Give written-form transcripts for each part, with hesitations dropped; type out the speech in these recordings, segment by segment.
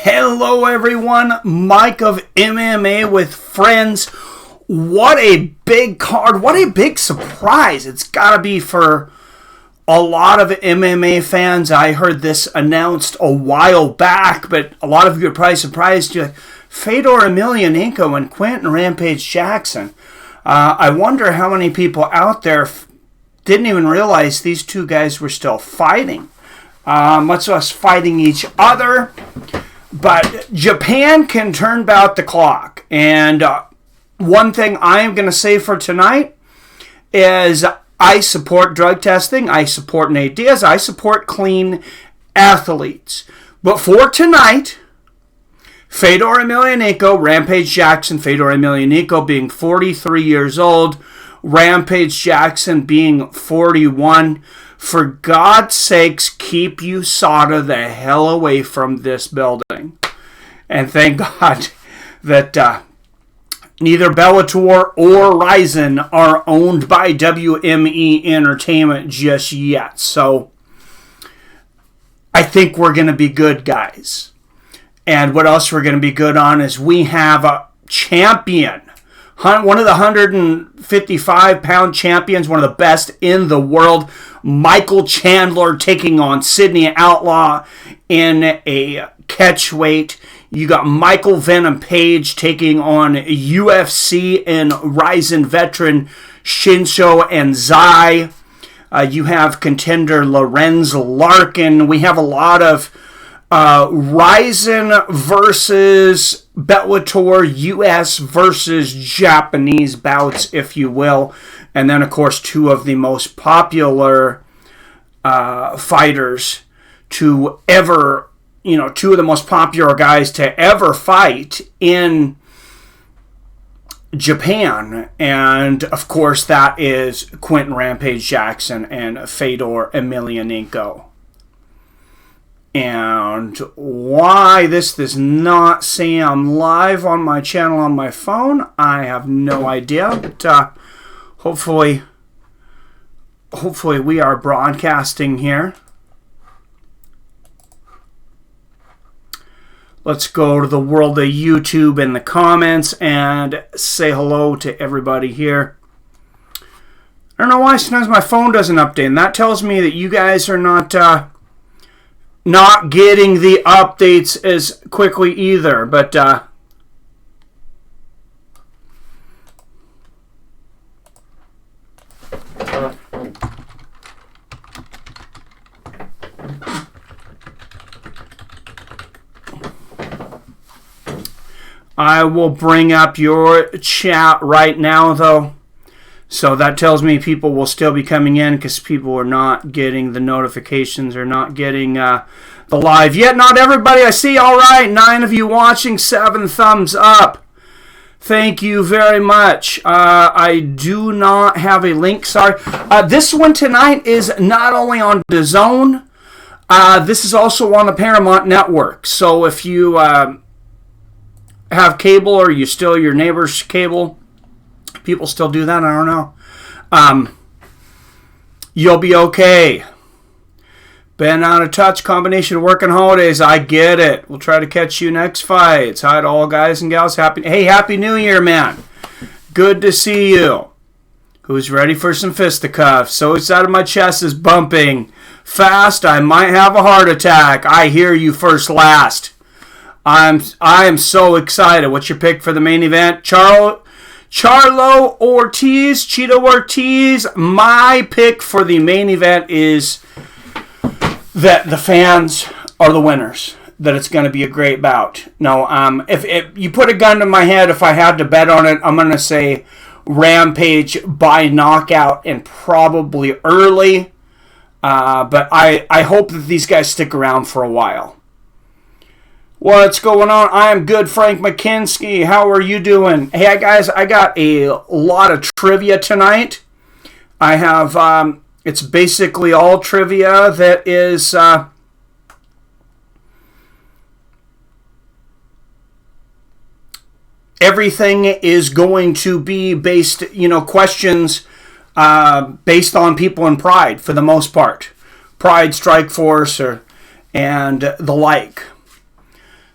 Hello everyone, Mike of MMA with Friends. What a big card, what a big surprise. It's got to be for a lot of MMA fans. I heard this announced a while back, but a lot of you are probably surprised. Fedor Emelianenko and Quinton Rampage Jackson. I wonder how many people out there didn't even realize these two guys were still fighting, much less fighting each other. But Japan can turn back the clock. And one thing I am going to say for tonight is I support drug testing. I support Nate Diaz. I support clean athletes. But for tonight, Fedor Emelianenko, Rampage Jackson, Fedor Emelianenko being 43 years old, Rampage Jackson being 41. For God's sakes, keep USADA the hell away from this building. And thank God that neither Bellator or Ryzen are owned by WME Entertainment just yet. So I think we're going to be good, guys. And what else we're going to be good on is we have a champion. One of the 155-pound champions, one of the best in the world, Michael Chandler taking on Sidney Outlaw in a catchweight. You got Michael Venom Page taking on UFC and Ryzen veteran Shinsho Anzai. You have contender Lorenz, Larkin. We have a lot of Ryzen versus Bellator, US versus Japanese bouts, if you will. And then, of course, two of the most popular fighters to ever, two of the most popular guys to ever fight in Japan. And, of course, that is Quinton Rampage Jackson and Fedor Emelianenko. And why this does not say I'm live on my channel on my phone, I have no idea. But hopefully we are broadcasting here. Let's go to the world of YouTube in the comments and say hello to everybody here. I don't know why sometimes my phone doesn't update, and that tells me that you guys are not getting the updates as quickly either, but I will bring up your chat right now, though. So that tells me people will still be coming in because people are not getting the notifications or not getting the live yet. Not everybody I see. All right, 9 of you watching, 7 thumbs up. Thank you very much. I do not have a link. Sorry. This one tonight is not only on DAZN. This is also on the Paramount Network. So if you have cable or you steal your neighbor's cable, people still do that? I don't know. You'll be okay. Been out of touch, combination of work and holidays. I get it. We'll try to catch you next fights. Hi to all guys and gals. Happy New Year, man. Good to see you. Who's ready for some fisticuffs? So excited my chest is bumping fast. I might have a heart attack. I hear you first last. I am so excited. What's your pick for the main event? Cheeto Ortiz. My pick for the main event is that the fans are the winners. That it's going to be a great bout. No, if you put a gun to my head, if I had to bet on it, I'm going to say Rampage by knockout and probably early. But I hope that these guys stick around for a while. What's going on? I am good, Frank McKinsky. How are you doing? Hey, guys, I got a lot of trivia tonight. I have, it's basically all trivia that is, everything is going to be based, questions based on people in Pride for the most part. Pride, Strike Force, and the like.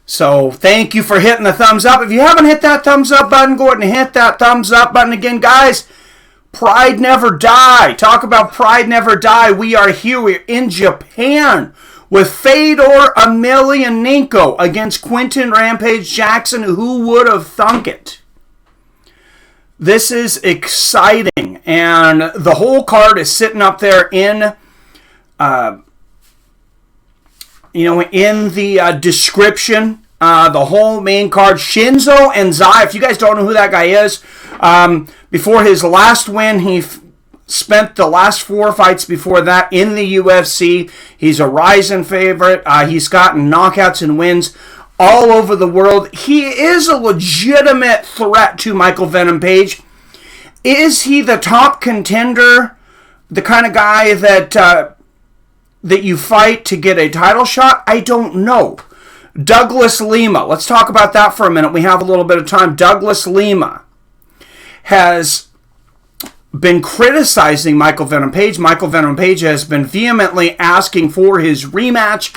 So thank you for hitting the thumbs up. If you haven't hit that thumbs up button, go ahead and hit that thumbs up button again, guys. Pride never die. Talk about pride never die. We are here. We're in Japan with Fedor Emelianenko against Quinton Rampage Jackson. Who would have thunk it? This is exciting, and the whole card is sitting up there in, in the description. The whole main card. Shinzo Anzai. If you guys don't know who that guy is, before his last win, he spent the last 4 fights before that in the UFC. He's a rising favorite. He's gotten knockouts and wins all over the world. He is a legitimate threat to Michael Venom Page. Is he the top contender? The kind of guy that you fight to get a title shot? I don't know. Douglas Lima. Let's talk about that for a minute. We have a little bit of time. Douglas Lima has been criticizing Michael Venom Page. Michael Venom Page has been vehemently asking for his rematch.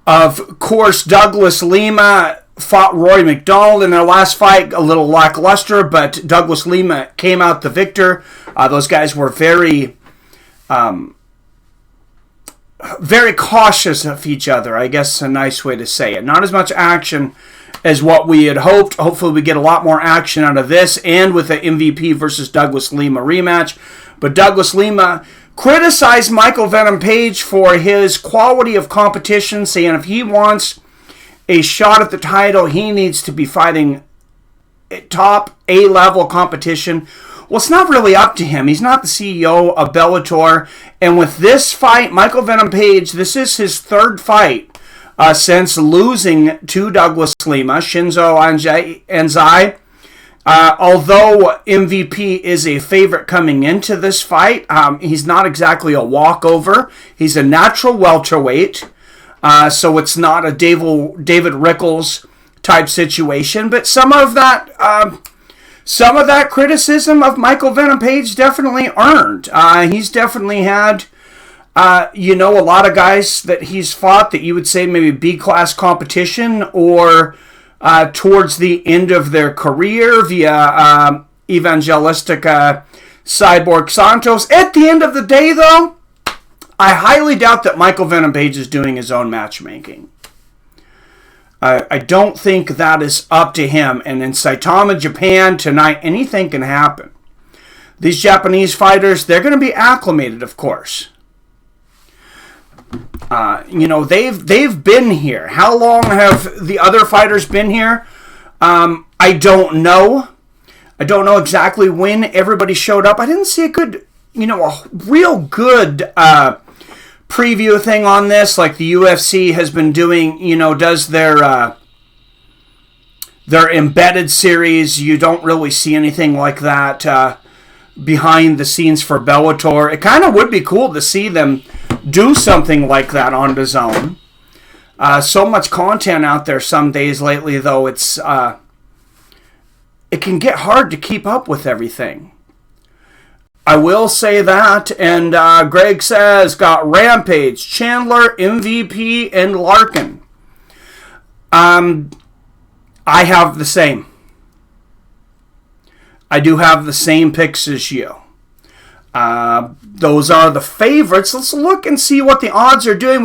Of course, Douglas Lima fought Roy McDonald in their last fight. A little lackluster, but Douglas Lima came out the victor. Those guys were very cautious of each other, I guess is a nice way to say it. Not as much action as what we had hoped. Hopefully we get a lot more action out of this and with the MVP versus Douglas Lima rematch. But Douglas Lima criticized Michael Venom Page for his quality of competition, saying if he wants a shot at the title, he needs to be fighting top A-level competition. Well, it's not really up to him. He's not the CEO of Bellator. And with this fight, Michael Venom Page, this is his third fight since losing to Douglas Lima. Shinzo Anzai, although MVP is a favorite coming into this fight, he's not exactly a walkover. He's a natural welterweight, so it's not a David Rickles type situation. But some of that criticism of Michael Venom Page definitely earned. He's definitely had, a lot of guys that he's fought that you would say maybe B-class competition or towards the end of their career via Evangelistica Cyborg Santos. At the end of the day, though, I highly doubt that Michael Venom Page is doing his own matchmaking. I don't think that is up to him. And in Saitama, Japan, tonight, anything can happen. These Japanese fighters, they're going to be acclimated, of course. They've been here. How long have the other fighters been here? I don't know. I don't know exactly when everybody showed up. I didn't see a real good preview thing on this, like the UFC has been doing, does their embedded series. You don't really see anything like that behind the scenes for Bellator. It kind of would be cool to see them do something like that on DAZN. So much content out there some days lately, though, it can get hard to keep up with everything. I will say that, and Greg says, got Rampage, Chandler, MVP, and Larkin. I have the same. I do have the same picks as you. Those are the favorites. Let's look and see what the odds are doing.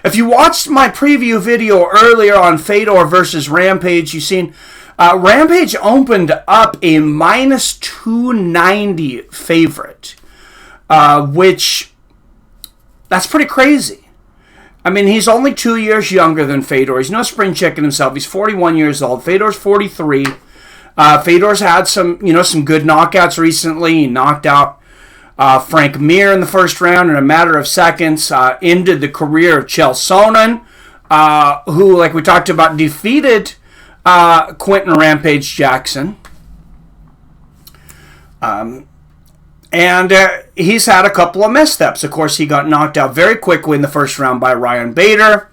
If you watched my preview video earlier on Fedor versus Rampage, you've seen Rampage opened up a minus 290 favorite, which, that's pretty crazy. I mean, he's only 2 years younger than Fedor. He's no spring chicken himself. He's 41 years old. Fedor's 43. Fedor's had some good knockouts recently. He knocked out Frank Mir in the first round in a matter of seconds. Ended the career of Chael Sonnen, who, like we talked about, defeated Quinton Rampage Jackson. And he's had a couple of missteps. Of course, he got knocked out very quickly in the first round by Ryan Bader.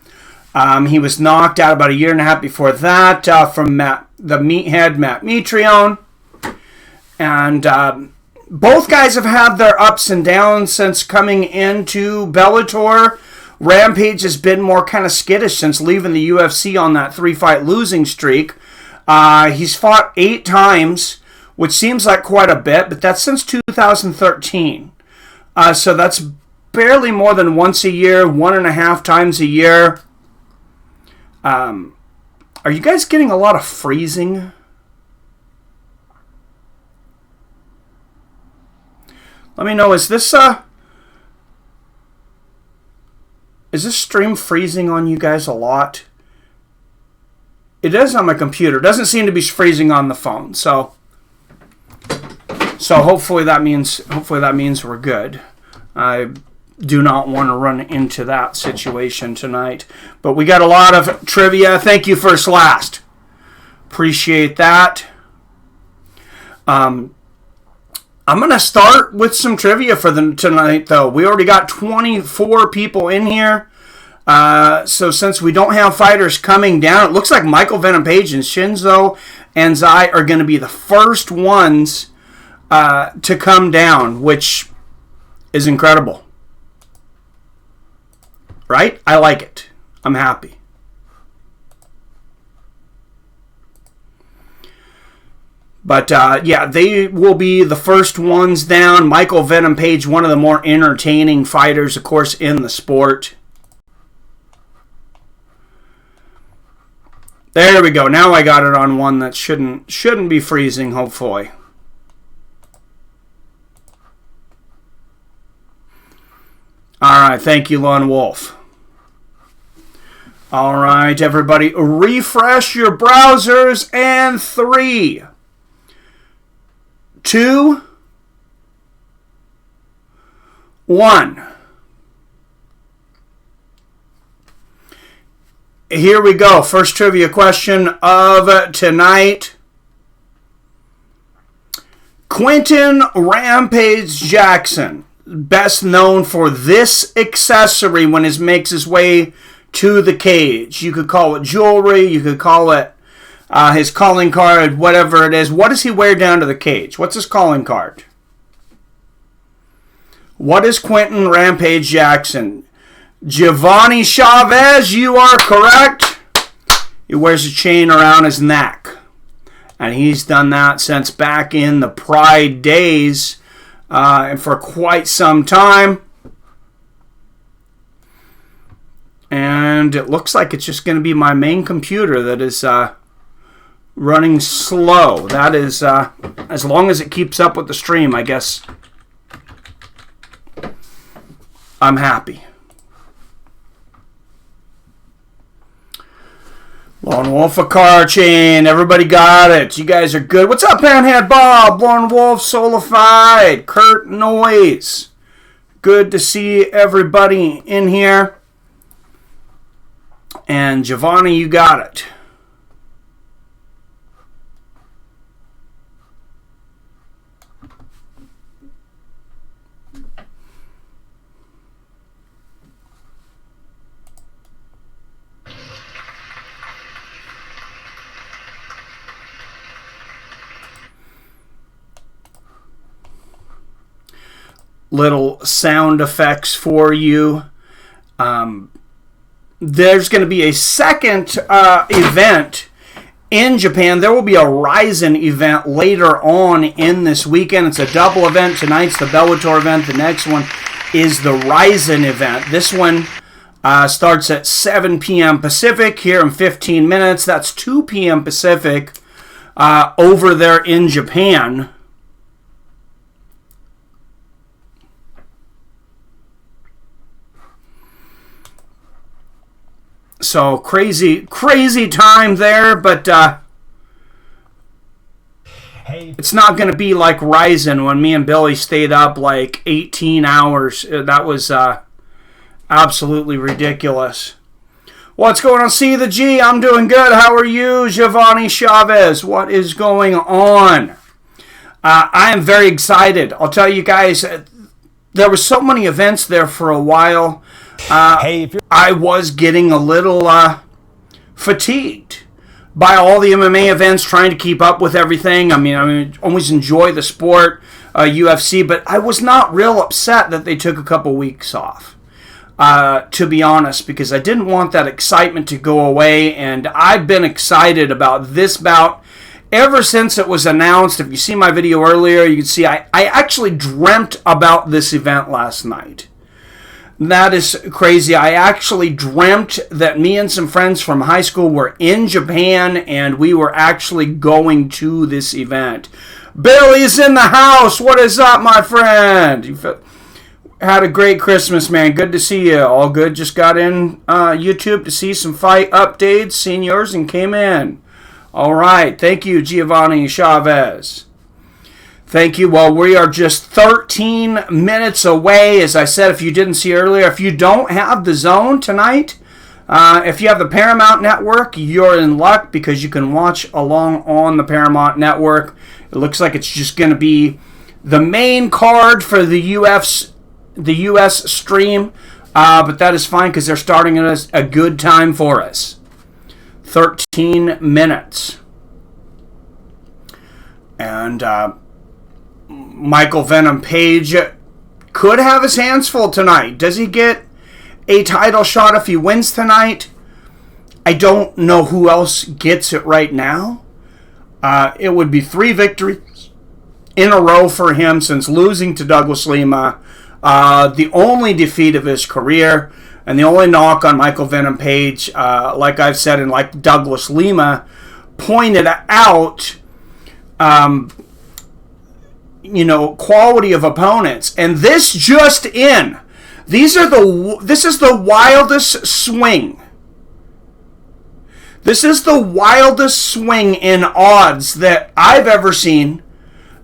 He was knocked out about a year and a half before that from the meathead Matt Mitrione. And both guys have had their ups and downs since coming into Bellator. Rampage has been more kind of skittish since leaving the UFC on that 3-fight losing streak. He's fought 8 times, which seems like quite a bit, but that's since 2013. So that's barely more than once a year, 1.5 times a year. Are you guys getting a lot of freezing? Let me know, is this stream freezing on you guys a lot? It is on my computer. It doesn't seem to be freezing on the phone. So hopefully that means we're good. I do not want to run into that situation tonight. But we got a lot of trivia. Thank you, First Last. Appreciate that. I'm going to start with some trivia for them tonight, though. We already got 24 people in here. So since we don't have fighters coming down, it looks like Michael Venom Page and Shinzo Anzai are going to be the first ones to come down, which is incredible. Right? I like it. I'm happy. But, yeah, they will be the first ones down. Michael Venom Page, one of the more entertaining fighters, of course, in the sport. There we go. Now I got it on one that shouldn't be freezing, hopefully. All right. Thank you, Lone Wolf. All right, everybody. Refresh your browsers. And 3, 2, 1. Here we go. First trivia question of tonight. Quinton Rampage Jackson, best known for this accessory when he makes his way to the cage. You could call it jewelry. You could call it his calling card, whatever it is. What does he wear down to the cage? What's his calling card? What is Quinton Rampage Jackson? Giovanni Chavez, you are correct. He wears a chain around his neck. And he's done that since back in the Pride days. And for quite some time. And it looks like it's just going to be my main computer that is running slow. That is, as long as it keeps up with the stream, I guess I'm happy. Lone Wolf, a car chain. Everybody got it. You guys are good. What's up, Panhead Bob? Lone Wolf, Solified. Kurt Noise. Good to see everybody in here. And Giovanni, you got it. Little sound effects for you. There's going to be a second event in Japan. There will be a Ryzen event later on in this weekend. It's a double event. Tonight's the Bellator event. The next one is the Ryzen event. This one starts at 7 p.m. Pacific here in 15 minutes. That's 2 p.m. Pacific over there in Japan. So crazy time there, but it's not going to be like Ryzen when me and Billy stayed up like 18 hours. That was absolutely ridiculous. What's going on, C the G? I'm doing good. How are you, Giovanni Chavez? What is going on? I am very excited. I'll tell you guys, there were so many events there for a while. I was getting a little fatigued by all the MMA events, trying to keep up with everything. I always enjoy the sport, UFC, but I was not real upset that they took a couple weeks off. to be honest, because I didn't want that excitement to go away, and I've been excited about this bout ever since it was announced. If you see my video earlier, you can see I actually dreamt about this event last night. That is crazy. I actually dreamt that me and some friends from high school were in Japan, and we were actually going to this event. Billy's in the house. What is up, my friend? You had a great Christmas, man. Good to see you. All good. Just got in YouTube to see some fight updates. Seen yours and came in. All right. Thank you, Giovanni Chavez. Thank you. Well, we are just 13 minutes away. As I said, if you didn't see earlier, if you don't have the Zone tonight, if you have the Paramount Network, you're in luck because you can watch along on the Paramount Network. It looks like it's just going to be the main card for the US stream, but that is fine because they're starting at a good time for us. 13 minutes. And Michael Venom Page could have his hands full tonight. Does he get a title shot if he wins tonight? I don't know who else gets it right now. It would be 3 victories in a row for him since losing to Douglas Lima. The only defeat of his career, and the only knock on Michael Venom Page, like I've said and like Douglas Lima pointed out, quality of opponents. And this just in. This is the wildest swing. This is the wildest swing in odds that I've ever seen.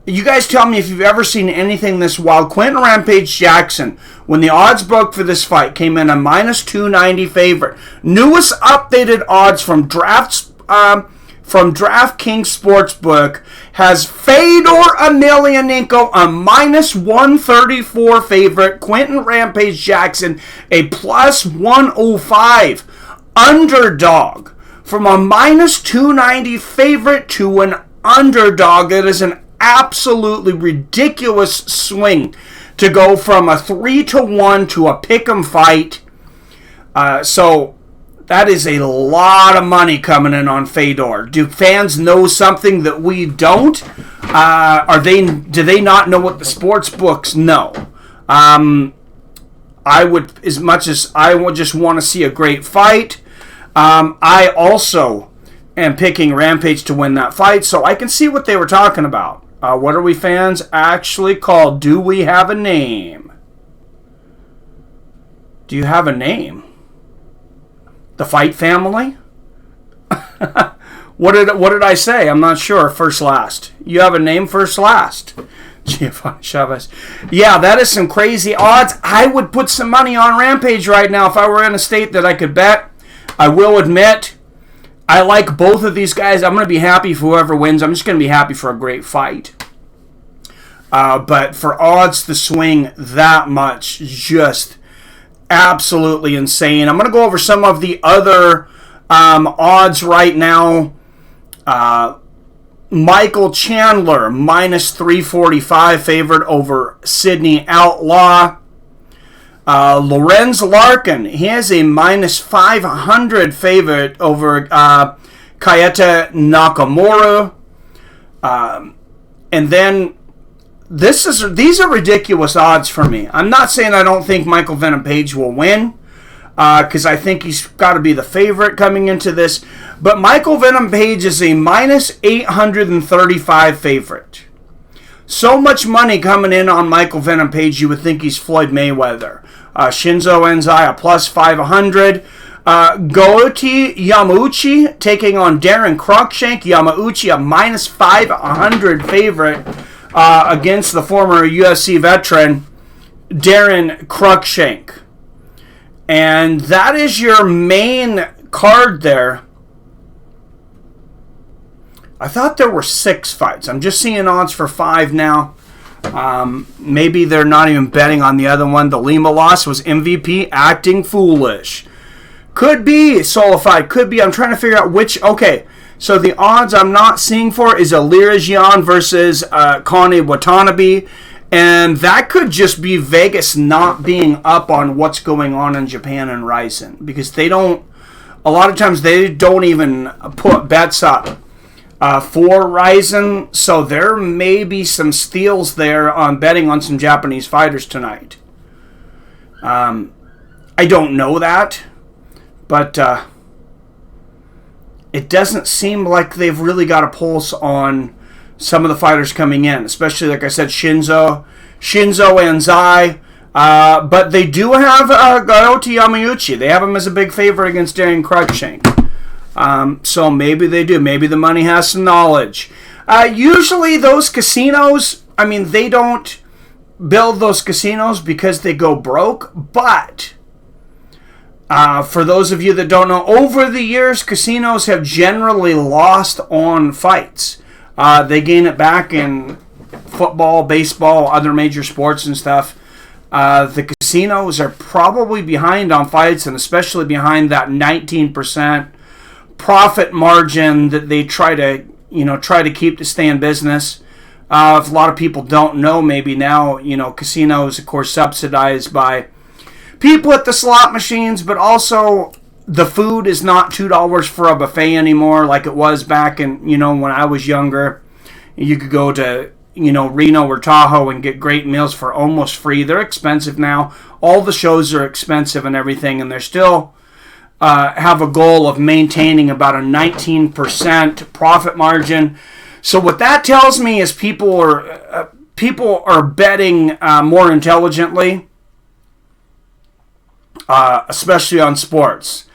You guys tell me if you've ever seen anything this wild. Quinton Rampage Jackson, when the odds broke for this fight, came in a minus 290 favorite. Newest updated odds from DraftKings Sportsbook has Fedor Emelianenko a minus 134 favorite. Quinton Rampage Jackson a plus 105 underdog. From a minus 290 favorite to an underdog, that is an absolutely ridiculous swing to go from a 3-1 to a pick'em fight. So that is a lot of money coming in on Fedor. Do fans know something that we don't? Do they not know what the sports books know? I would, as much as I would just want to see a great fight, I also am picking Rampage to win that fight, so I can see what they were talking about. What are we fans actually called? Do we have a name? Do you have a name? The Fight Family? What did I say? I'm not sure. First last. You have a name, first last. Giovanni Chavez. Yeah, that is some crazy odds. I would put some money on Rampage right now if I were in a state that I could bet. I will admit, I like both of these guys. I'm going to be happy for whoever wins. I'm just going to be happy for a great fight. But for odds to swing that much, just absolutely insane. I'm going to go over some of the other odds right now. Michael Chandler, minus 345 favorite over Sidney Outlaw. Lorenz Larkin, he has a minus 500 favorite over Keita Nakamura. And then these are ridiculous odds for me. I'm not saying I don't think Michael Venom Page will win, because I think he's got to be the favorite coming into this. But Michael Venom Page is a minus 835 favorite. So much money coming in on Michael Venom Page, you would think he's Floyd Mayweather. Shinzo Anzai, a plus 500. Goiti Yamauchi taking on Daron Cruickshank. Yamauchi, a minus 500 favorite against the former UFC veteran, Daron Cruickshank. And that is your main card there. I thought there were 6 fights. I'm just seeing odds for 5 now. Maybe they're not even betting on the other one. The Lima loss was MVP acting foolish. Could be Solified. Could be. I'm trying to figure out which. Okay, so the odds I'm not seeing for is Ilara versus Kana Watanabe. And that could just be Vegas not being up on what's going on in Japan and Ryzen. Because they don't, a lot of times they don't even put bets up for Ryzen. So there may be some steals there on betting on some Japanese fighters tonight. I don't know that. But it doesn't seem like they've really got a pulse on some of the fighters coming in, especially, like I said, Shinsho, Anzai. But they do have Goiti Yamauchi. They have him as a big favorite against Daron Cruickshank. So maybe they do. Maybe the money has some knowledge. Usually those casinos, I mean, they don't build those casinos because they go broke, but for those of you that don't know, over the years, casinos have generally lost on fights. They gain it back in football, baseball, other major sports and stuff. The casinos are probably behind on fights, and especially behind that 19% profit margin that they try to keep to stay in business. If a lot of people don't know, maybe now, casinos, of course, subsidized by people at the slot machines, but also the food is not $2 for a buffet anymore like it was back in, when I was younger. You could go to, Reno or Tahoe and get great meals for almost free. They're expensive now. All the shows are expensive and everything, and they're still have a goal of maintaining about a 19% profit margin. So what that tells me is people are betting more intelligently. Especially on sports.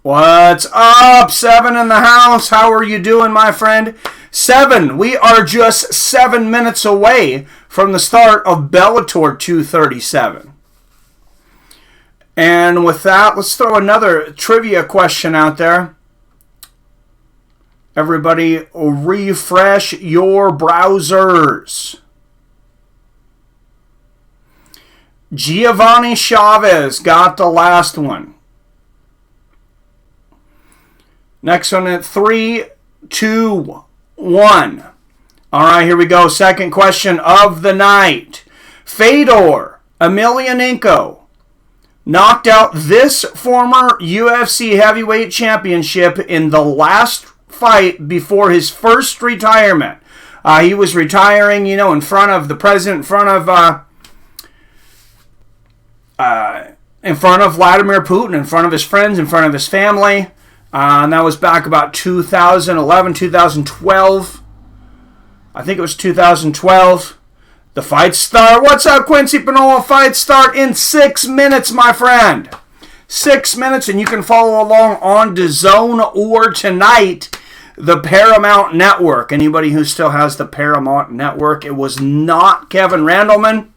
What's up, Seven in the house? How are you doing, my friend? Seven, we are just 7 minutes away from the start of Bellator 237. And with that, let's throw another trivia question out there. Everybody, refresh your browsers. Giovanni Chavez got the last one. Next one at 3, 2, 1. All right, here we go. Second question of the night. Fedor Emelianenko knocked out this former UFC heavyweight championship in the last fight before his first retirement. He was retiring, in front of the president, in front of Vladimir Putin, in front of his friends, in front of his family. And that was back about 2011, 2012. I think it was 2012. The fights start. What's up, Quincy Panola? Fights start in 6 minutes, my friend. 6 minutes, and you can follow along on DAZN or tonight, the Paramount Network. Anybody who still has the Paramount Network, it was not Kevin Randleman.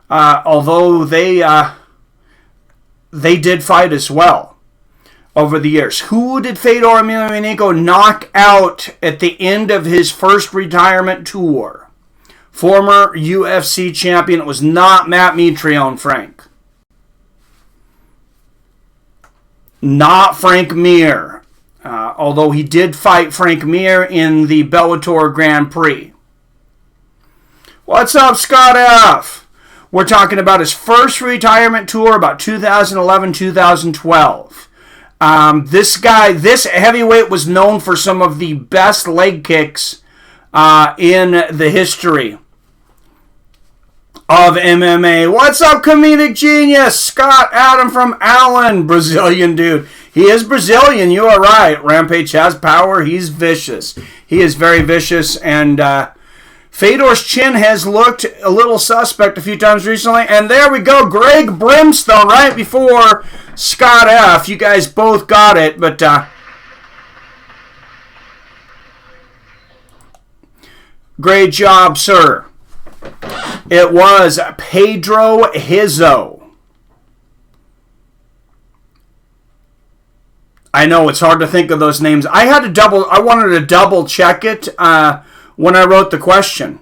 Although they did fight as well over the years. Who did Fedor Emelianenko knock out at the end of his first retirement tour? Former UFC champion. It was not Matt Mitrione, Frank. Not Frank Mir. Although he did fight Frank Mir in the Bellator Grand Prix. What's up, Scott F.? We're talking about his first retirement tour, about 2011, 2012. This heavyweight was known for some of the best leg kicks in the history of MMA. What's up, comedic genius? Scott Adam from Allen, Brazilian dude. He is Brazilian, you are right. Rampage has power, he's vicious. He is very vicious, and Fedor's chin has looked a little suspect a few times recently. And there we go. Greg Brimstone right before Scott F. You guys both got it. But great job, sir. It was Pedro Hizzo. I know it's hard to think of those names. I wanted to double check it. When I wrote the question,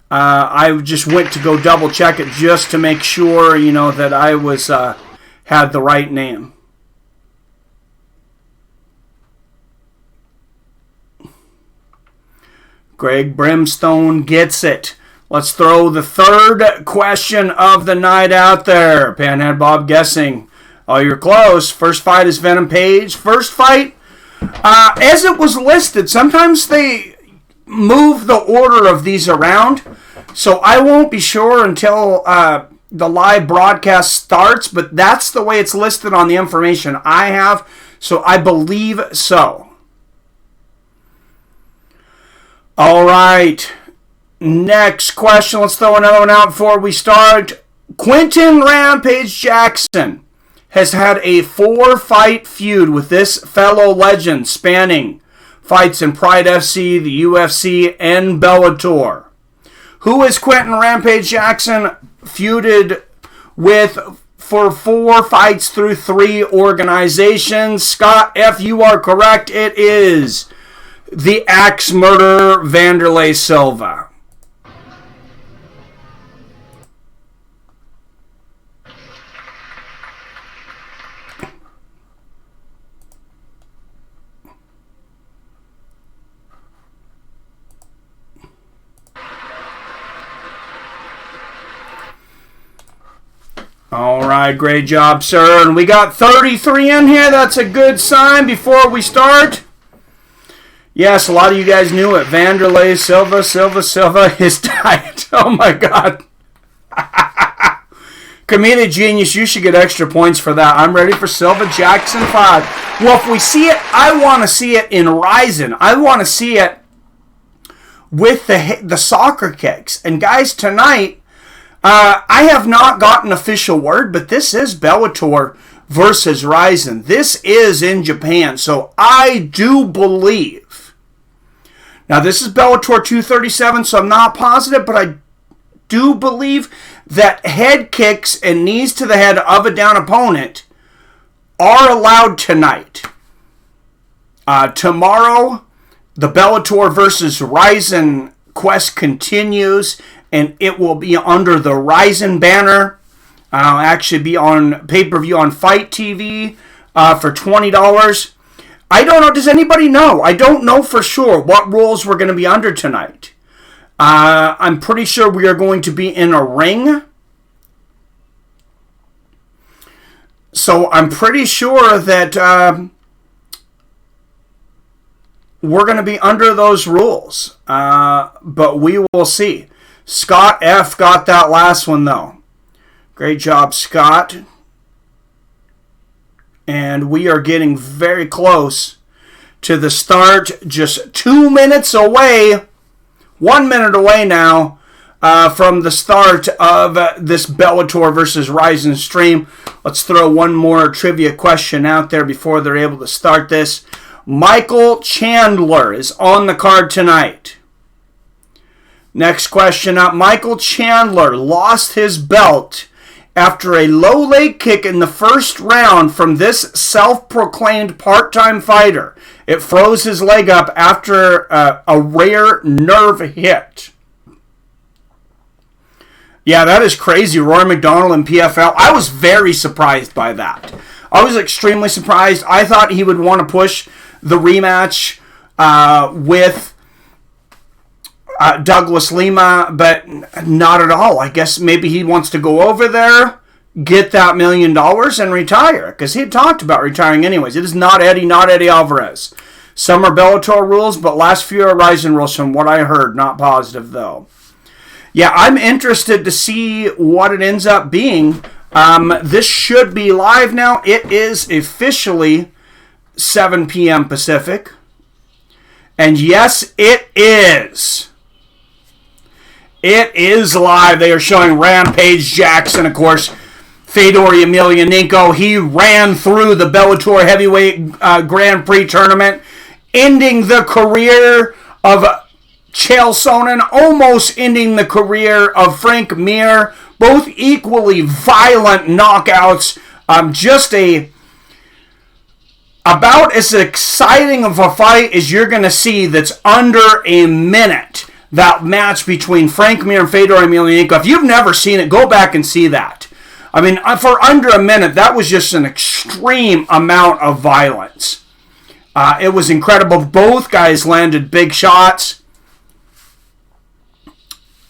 I just went to go double check it just to make sure, that I was had the right name. Greg Brimstone gets it. Let's throw the third question of the night out there. Panhead Bob guessing. Oh, you're close. First fight is Venom Page. First fight, as it was listed, sometimes they move the order of these around. So I won't be sure until the live broadcast starts, but that's the way it's listed on the information I have. So I believe so. All right. Next question. Let's throw another one out before we start. Quinton Rampage Jackson has had a 4-fight feud with this fellow legend, spanning fights in Pride FC, the UFC, and Bellator. Who is Quinton Rampage Jackson feuded with for 4 fights through 3 organizations? Scott F., you are correct. It is the Axe Murderer Vanderlei Silva. All right, great job, sir. And we got 33 in here. That's a good sign before we start. Yes, a lot of you guys knew it. Vanderlei Silva, his diet. Oh, my God. Comedic genius, you should get extra points for that. I'm ready for Silva Jackson 5. Well, if we see it, I want to see it in Ryzen. I want to see it with the soccer kicks. And, guys, tonight, I have not gotten official word, but this is Bellator versus Ryzen. This is in Japan, so I do believe. Now, this is Bellator 237, so I'm not positive, but I do believe that head kicks and knees to the head of a down opponent are allowed tonight. Tomorrow, the Bellator versus Ryzen quest continues, and it will be under the Ryzen banner. I'll actually be on pay-per-view on Fight TV for $20. I don't know. Does anybody know? I don't know for sure what rules we're going to be under tonight. I'm pretty sure we are going to be in a ring. So I'm pretty sure that we're going to be under those rules. But we will see. Scott F. got that last one, though. Great job, Scott. And we are getting very close to the start. Just 2 minutes away. 1 minute away now from the start of this Bellator versus Ryzen stream. Let's throw one more trivia question out there before they're able to start this. Michael Chandler is on the card tonight. Next question up. Michael Chandler lost his belt after a low leg kick in the first round from this self-proclaimed part-time fighter. It froze his leg up after a rare nerve hit. Yeah, that is crazy. Rory McDonald in PFL. I was very surprised by that. I was extremely surprised. I thought he would want to push the rematch with Douglas Lima, but not at all. I guess maybe he wants to go over there, get that $1 million, and retire, because he had talked about retiring anyways. It is not Eddie Alvarez. Some are Bellator rules, but last few are Ryzen rules from what I heard. Not positive, though. Yeah, I'm interested to see what it ends up being. This should be live now. It is officially 7 p.m. Pacific. And yes, it is. It is live. They are showing Rampage Jackson, of course. Fedor Emelianenko, he ran through the Bellator Heavyweight Grand Prix tournament, ending the career of Chael Sonnen, almost ending the career of Frank Mir. Both equally violent knockouts. Just about as exciting of a fight as you're going to see that's under a minute. That match between Frank Mir and Fedor Emelianenko. If you've never seen it, go back and see that. I mean, for under a minute, that was just an extreme amount of violence. It was incredible. Both guys landed big shots.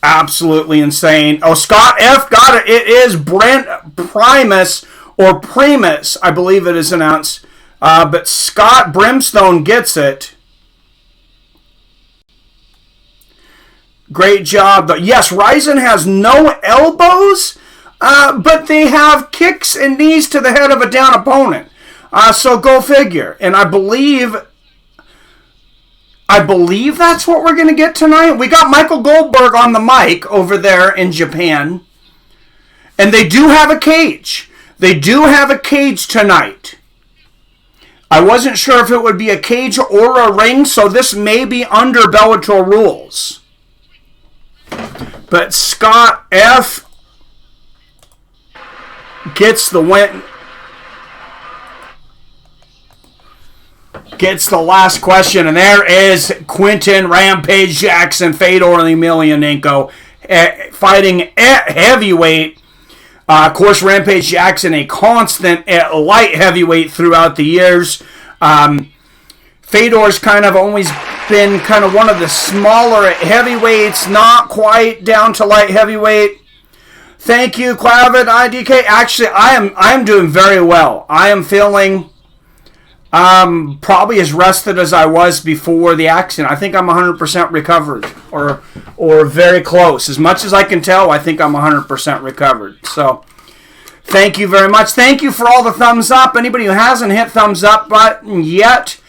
absolutely insane. Oh, Scott F. got it. It is Brent Primus, or Primus, I believe it is announced. But Scott Brimstone gets it. Great job. Yes, Ryzen has no elbows, but they have kicks and knees to the head of a down opponent. So go figure. And I believe that's what we're going to get tonight. We got Michael Goldberg on the mic over there in Japan. And they do have a cage. They do have a cage tonight. I wasn't sure if it would be a cage or a ring, so this may be under Bellator rules. But Scott F. gets the win. Gets the last question, and there is Quinton, Rampage, Jackson, Fedor, and Emelianenko fighting at heavyweight. Of course, Rampage Jackson, a constant at light heavyweight throughout the years. Fedor's kind of always been kind of one of the smaller heavyweights, not quite down to light heavyweight. Thank you, Clavid IDK. Actually, I am doing very well. I am feeling probably as rested as I was before the accident. I think I'm 100% recovered, or very close. As much as I can tell, I think I'm 100% recovered. So, thank you very much. Thank you for all the thumbs up. Anybody who hasn't hit thumbs up button yet,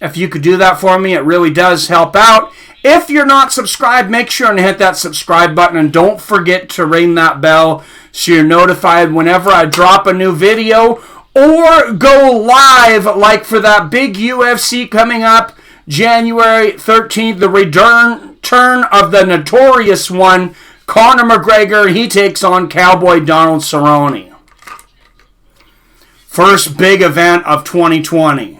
if you could do that for me, it really does help out. If you're not subscribed, make sure and hit that subscribe button, and don't forget to ring that bell so you're notified whenever I drop a new video or go live, like for that big UFC coming up January 13th, the return of the notorious one, Conor McGregor. He takes on Cowboy Donald Cerrone. First big event of 2020.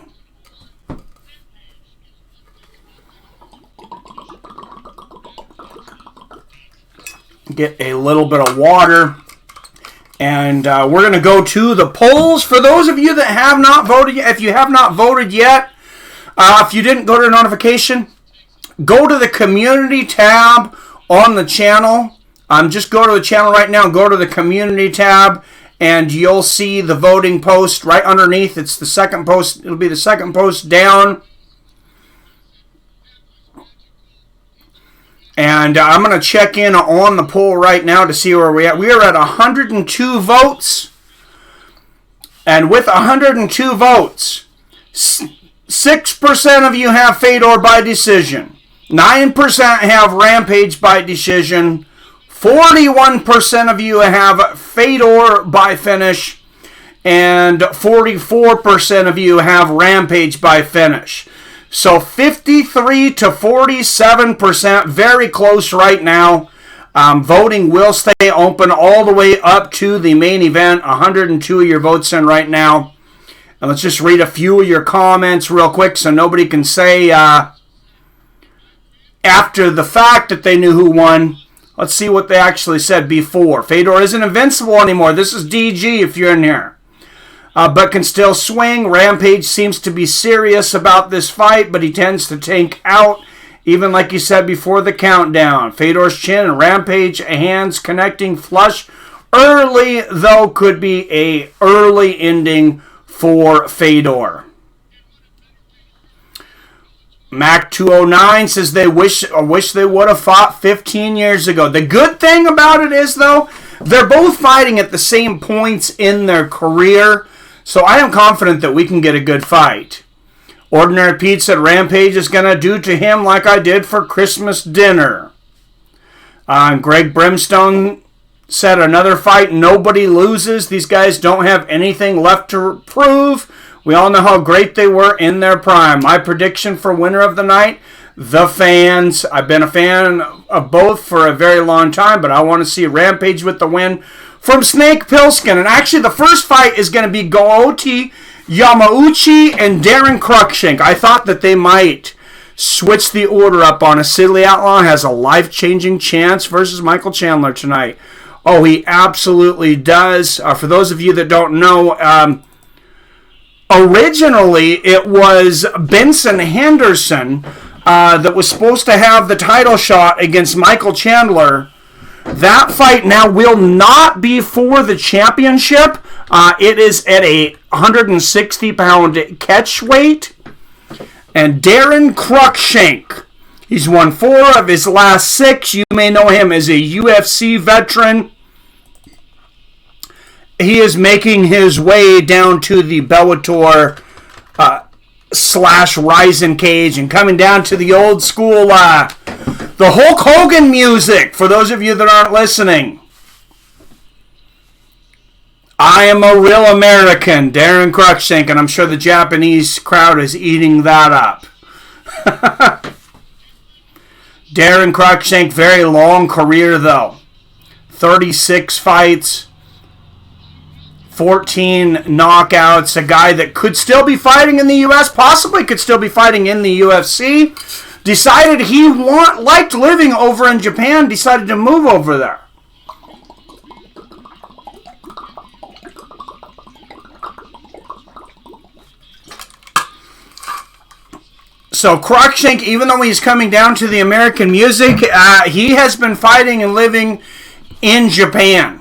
Get a little bit of water. And we're going to go to the polls. For those of you that have not voted yet, if you have not voted yet, if you didn't go to notification, go to the community tab on the channel. Just go to the channel right now, go to the community tab, and you'll see the voting post right underneath. It's the second post. It'll be the second post down. And I'm going to check in on the poll right now to see where we're at. We are at 102 votes. And with 102 votes, 6% of you have Fedor by decision. 9% have Rampage by decision. 41% of you have Fedor by finish. And 44% of you have Rampage by finish. So 53 to 47%, very close right now. Voting will stay open all the way up to the main event. 102 of your votes in right now. And let's just read a few of your comments real quick so nobody can say after the fact that they knew who won. Let's see what they actually said before. Fedor isn't invincible anymore. This is DG if you're in here. But can still swing. Rampage seems to be serious about this fight, but he tends to tank out, even like you said before the countdown. Fedor's chin and Rampage hands connecting flush early, though could be a early ending for Fedor. Mac209 says they wish they would have fought 15 years ago. The good thing about it is, though, they're both fighting at the same points in their career. So I am confident that we can get a good fight. Ordinary Pete said Rampage is going to do to him like I did for Christmas dinner. Greg Brimstone said another fight, nobody loses. These guys don't have anything left to prove. We all know how great they were in their prime. My prediction for winner of the night, the fans. I've been a fan of both for a very long time, but I want to see Rampage with the win from Snake Pilskin. And actually, the first fight is going to be Goiti, Yamauchi, and Daron Cruickshank. I thought that they might switch the order up on us. Sidney Outlaw has a life-changing chance versus Michael Chandler tonight. Oh, he absolutely does. For those of you that don't know, originally it was Benson Henderson that was supposed to have the title shot against Michael Chandler. That fight now will not be for the championship. It is at a 160-pound catch weight. And Daron Cruickshank, he's won 4 of his last 6. You may know him as a UFC veteran. He is making his way down to the Bellator / Ryzen cage and coming down to the old school, the Hulk Hogan music, for those of you that aren't listening. I am a real American, Daron Cruickshank, and I'm sure the Japanese crowd is eating that up. Daron Cruickshank, very long career though. 36 fights, 14 knockouts, a guy that could still be fighting in the U.S., possibly could still be fighting in the UFC. Decided he liked living over in Japan, decided to move over there. So Cruickshank, even though he's coming down to the American music, he has been fighting and living in Japan.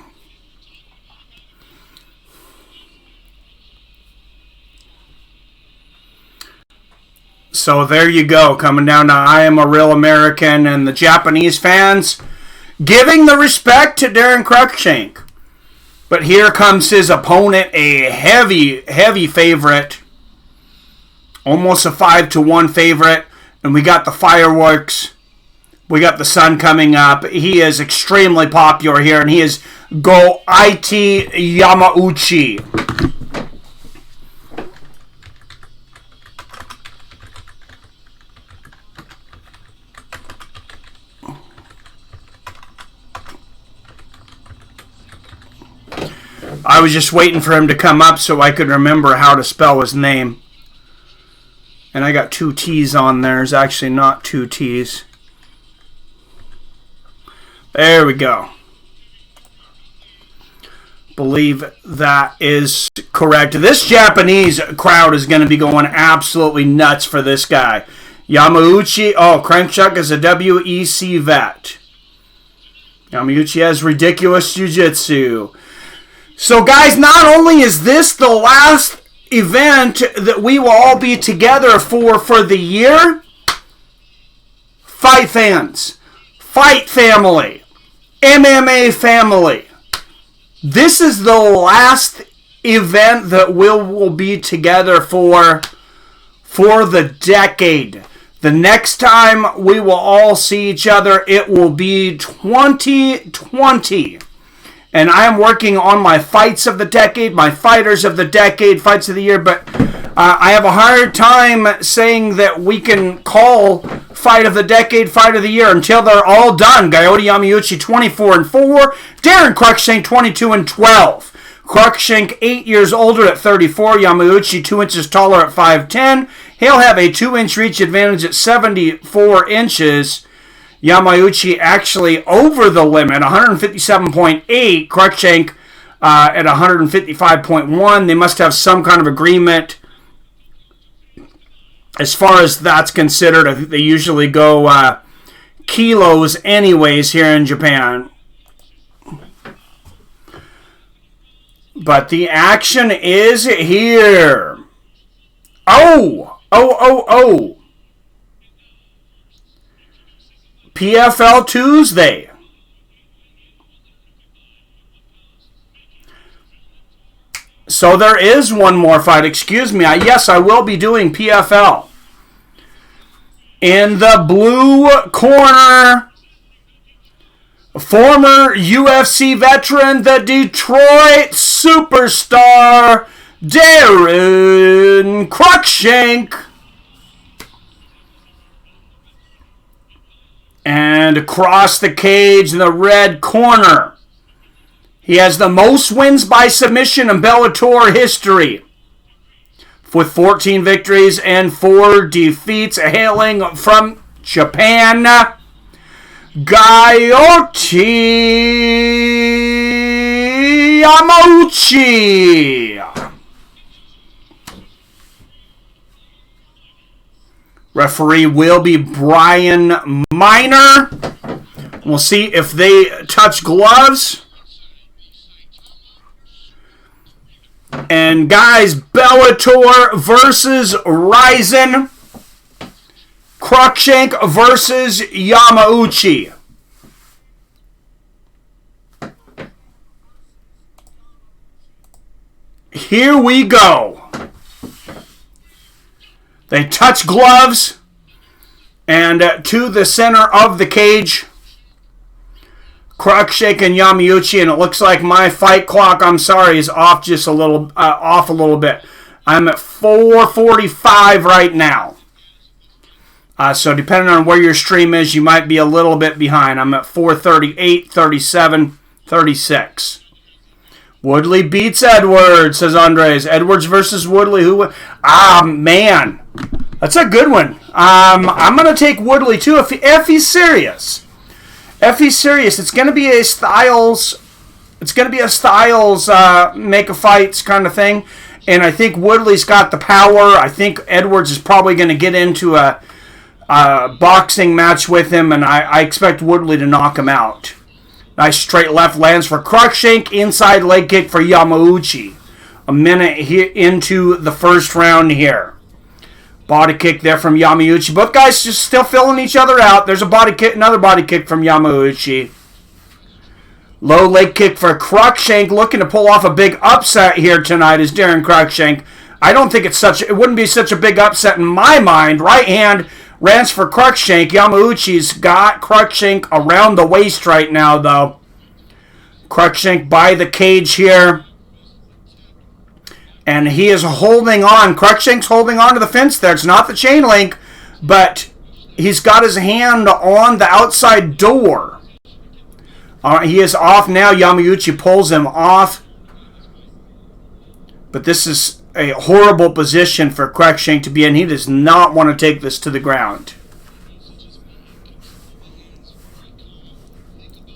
So there you go, coming down to I Am a Real American, and the Japanese fans giving the respect to Daron Cruickshank. But here comes his opponent, a heavy, heavy favorite. Almost a 5-1 favorite. And we got the fireworks. We got the sun coming up. He is extremely popular here, and he is Goiti Yamauchi. I was just waiting for him to come up so I could remember how to spell his name. And I got 2 T's on there. It's actually not 2 T's. There we go. Believe that is correct. This Japanese crowd is going to be going absolutely nuts for this guy. Yamauchi. Oh, Cruickshank is a WEC vet. Yamauchi has ridiculous jiu-jitsu. So, guys, not only is this the last event that we will all be together for the year, fight fans, fight family, MMA family, this is the last event that we'll be together for the decade. The next time we will all see each other, it will be 2020. And I am working on my fights of the decade, my fighters of the decade, fights of the year. But I have a hard time saying that we can call fight of the decade, fight of the year until they're all done. Goiti Yamauchi 24-4, Daron Cruickshank 22-12. Cruickshank 8 years older at 34, Yamauchi 2 inches taller at 5'10". He'll have a 2-inch reach advantage at 74 inches. Yamauchi actually over the limit, 157.8. Cruickshank at 155.1. They must have some kind of agreement as far as that's considered. I think they usually go kilos anyways here in Japan. But the action is here. Oh! PFL Tuesday. So there is one more fight. Excuse me. Yes, I will be doing PFL. In the blue corner, former UFC veteran, the Detroit superstar, Daron Cruickshank. And across the cage in the red corner, he has the most wins by submission in Bellator history, with 14 victories and 4 defeats, hailing from Japan, Goiti Yamauchi. Referee will be Brian Miner. We'll see if they touch gloves. And guys, Bellator versus Ryzen. Cruickshank versus Yamauchi. Here we go. They touch gloves. And to the center of the cage, Cruickshank and Yamauchi, and it looks like my fight clock, I'm sorry, is off just a little, bit. I'm at 4:45 right now. So depending on where your stream is, you might be a little bit behind. I'm at 4:38, 37, 36. Woodley beats Edwards, says Andres. Edwards versus Woodley. Who? Man. That's a good one. I'm going to take Woodley, too, if he's serious. If he's serious, it's going to be a Styles... It's going to be a Styles make-a-fights kind of thing. And I think Woodley's got the power. I think Edwards is probably going to get into a boxing match with him, and I expect Woodley to knock him out. Nice straight left lands for Cruickshank. Inside leg kick for Yamauchi. A minute here into the first round here. Body kick there from Yamauchi. Both guys just still filling each other out. There's a body kick, another body kick from Yamauchi. Low leg kick for Cruickshank, looking to pull off a big upset here tonight is Daron Cruickshank. I don't think it wouldn't be such a big upset in my mind. Right hand rants for Cruickshank. Yamauchi's got Cruickshank around the waist right now, though. Cruickshank by the cage here. And he is holding on. Cruickshank's holding on to the fence there. It's not the chain link, but he's got his hand on the outside door. He is off now. Yamauchi pulls him off. But this is a horrible position for Cruickshank to be in. He does not want to take this to the ground.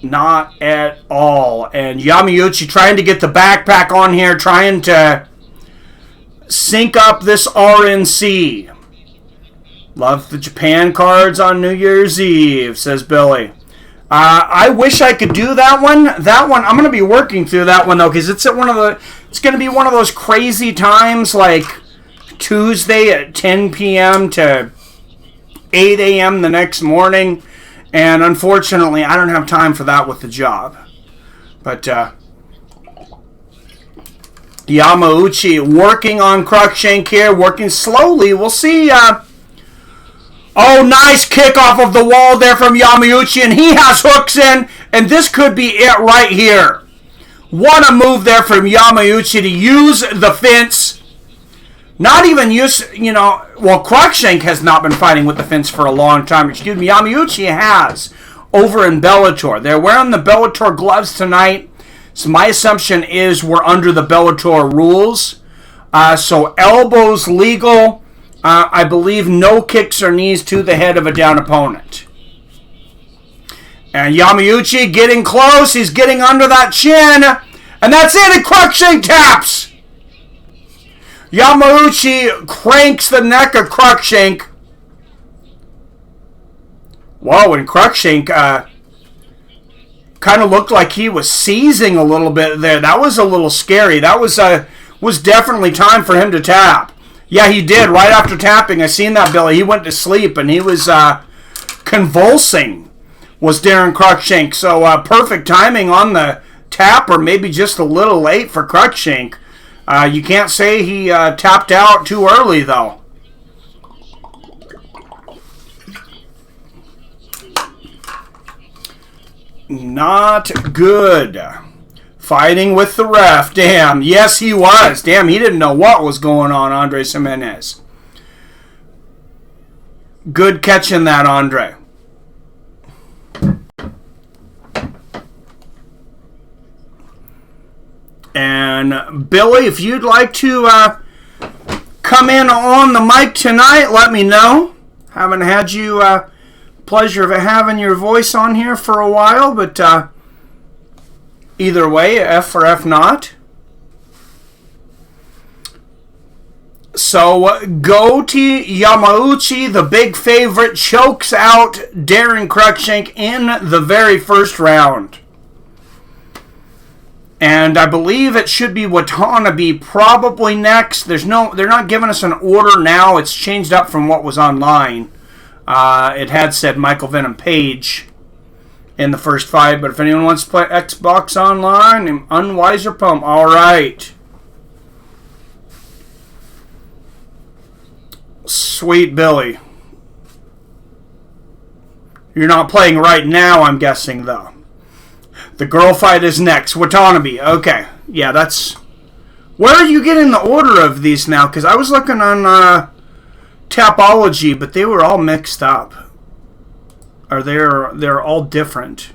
Not at all. And Yamauchi trying to get the backpack on here, trying to sync up this RNC. Love the Japan cards on New Year's Eve, says Billy. I wish I could do that one. I'm going to be working through that one though, because it's going to be one of those crazy times, like Tuesday at 10 p.m. to 8 a.m. the next morning, and unfortunately, I don't have time for that with the job. But Yamauchi working on Cruickshank here, working slowly. We'll see. Oh, nice kick off of the wall there from Yamauchi, and he has hooks in, and this could be it right here. What a move there from Yamauchi to use the fence. Not even use, well, Cruickshank has not been fighting with the fence for a long time. Excuse me, Yamauchi has over in Bellator. They're wearing the Bellator gloves tonight. So my assumption is we're under the Bellator rules. So elbows legal. I believe no kicks or knees to the head of a down opponent. And Yamauchi getting close. He's getting under that chin. And that's it. And Cruickshank taps. Yamauchi cranks the neck of Cruickshank. Whoa, and Cruickshank kind of looked like he was seizing a little bit there. That was a little scary. That was definitely time for him to tap. Yeah, he did. Right after tapping, I seen that, Billy. He went to sleep, and he was convulsing, was Daron Cruickshank. So perfect timing on the tap, or maybe just a little late for Cruickshank. You can't say he tapped out too early, though. Not good. Fighting with the ref. Damn. Yes, he was. Damn, he didn't know what was going on, Andres Jimenez. Good catching that, Andre. And Billy, if you'd like to come in on the mic tonight, let me know. Haven't had you pleasure of having your voice on here for a while, but either way, F or F not. So, Goiti Yamauchi, the big favorite, chokes out Daron Cruickshank in the very first round. And I believe it should be Watanabe probably next. They're not giving us an order now. It's changed up from what was online. It had said Michael Venom Page in the first fight. But if anyone wants to play Xbox Online, Unwiser Pump. All right. Sweet Billy. You're not playing right now, I'm guessing, though. The girl fight is next. Watanabe. Okay. Yeah, that's... Where are you getting the order of these now? Because I was looking on Tapology, but they were all mixed up. Or they're all different.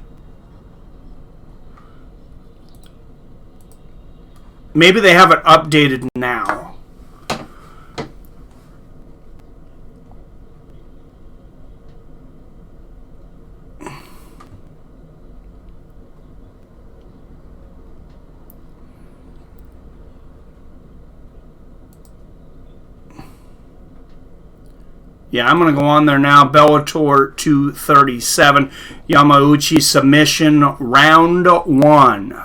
Maybe they have it updated now. Yeah, I'm going to go on there now. Bellator 237. Yamauchi submission, round 1.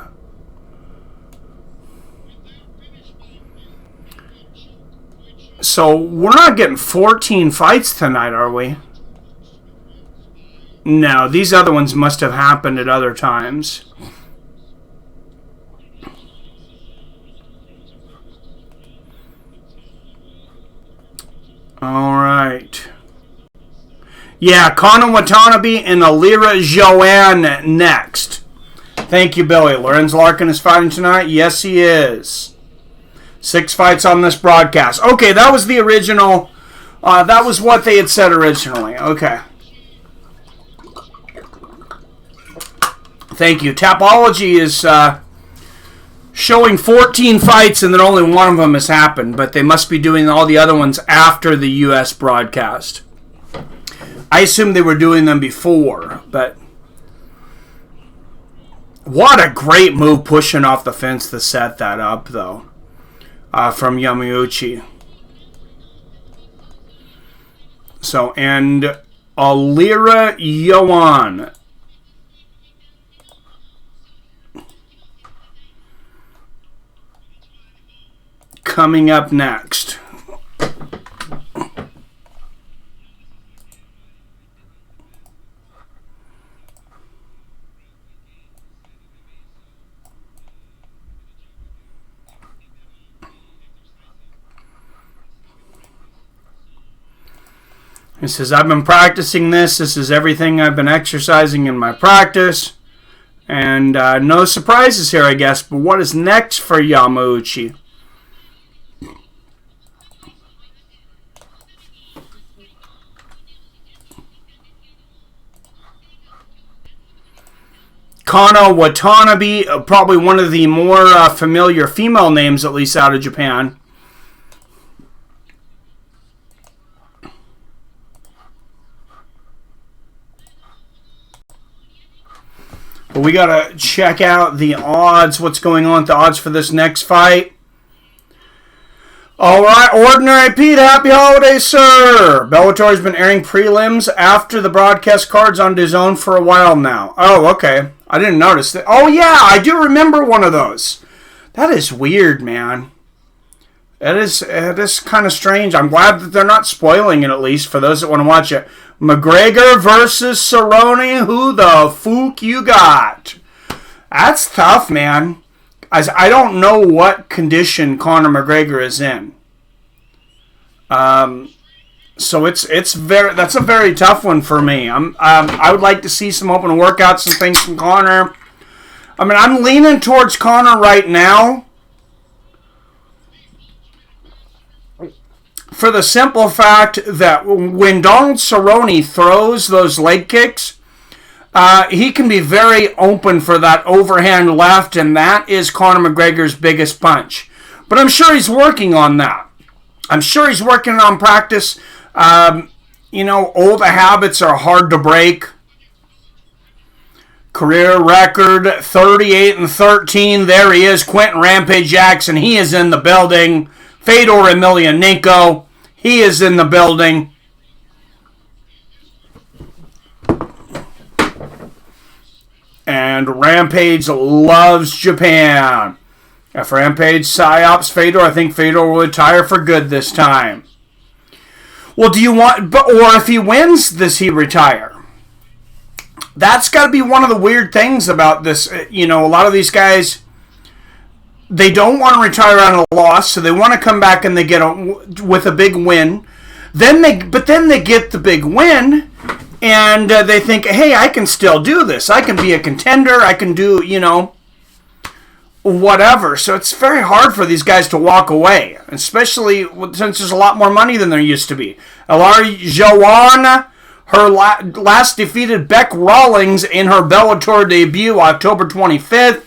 So, we're not getting 14 fights tonight, are we? No, these other ones must have happened at other times. Alright. Yeah, Kana Watanabe and Ilara Joanne next. Thank you, Billy. Lorenz Larkin is fighting tonight? Yes, he is. 6 fights on this broadcast. Okay, that was the original. That was what they had said originally. Okay. Thank you. Tapology is... showing 14 fights and then only one of them has happened, but they must be doing all the other ones after the U.S. broadcast. I assumed they were doing them before, but what a great move pushing off the fence to set that up, though, from Yamauchi. So, and Ilara Joanne. Coming up next. It says, I've been practicing this. This is everything I've been exercising in my practice. And no surprises here, I guess. But what is next for Yamauchi? Kana Watanabe, probably one of the more familiar female names, at least out of Japan. But we got to check out the odds, what's going on with the odds for this next fight. All right, Ordinary Pete, happy holidays, sir. Bellator's been airing prelims after the broadcast cards on DAZN for a while now. Oh, okay. I didn't notice that. Oh, yeah, I do remember one of those. That is weird, man. It is kind of strange. I'm glad that they're not spoiling it, at least, for those that want to watch it. McGregor versus Cerrone. Who the fook you got? That's tough, man. I don't know what condition Conor McGregor is in. So that's a very tough one for me. I would like to see some open workouts and things from Conor. I mean, I'm leaning towards Conor right now for the simple fact that when Donald Cerrone throws those leg kicks, he can be very open for that overhand left, and that is Conor McGregor's biggest punch. But I'm sure he's working on that. I'm sure he's working on practice. Old habits are hard to break. Career record, 38-13. There he is, Quinton Rampage Jackson. He is in the building. Fedor Emelianenko, he is in the building. And Rampage loves Japan. If Rampage psyops Fedor, I think Fedor will retire for good this time. Well, do you want... Or if he wins, does he retire? That's got to be one of the weird things about this. You know, a lot of these guys, they don't want to retire on a loss, so they want to come back and they get with a big win. Then they get the big win, and they think, hey, I can still do this. I can be a contender. I can do, you know, whatever. So it's very hard for these guys to walk away, especially since there's a lot more money than there used to be. Joanne, her last defeated Bec Rawlings in her Bellator debut, October 25th.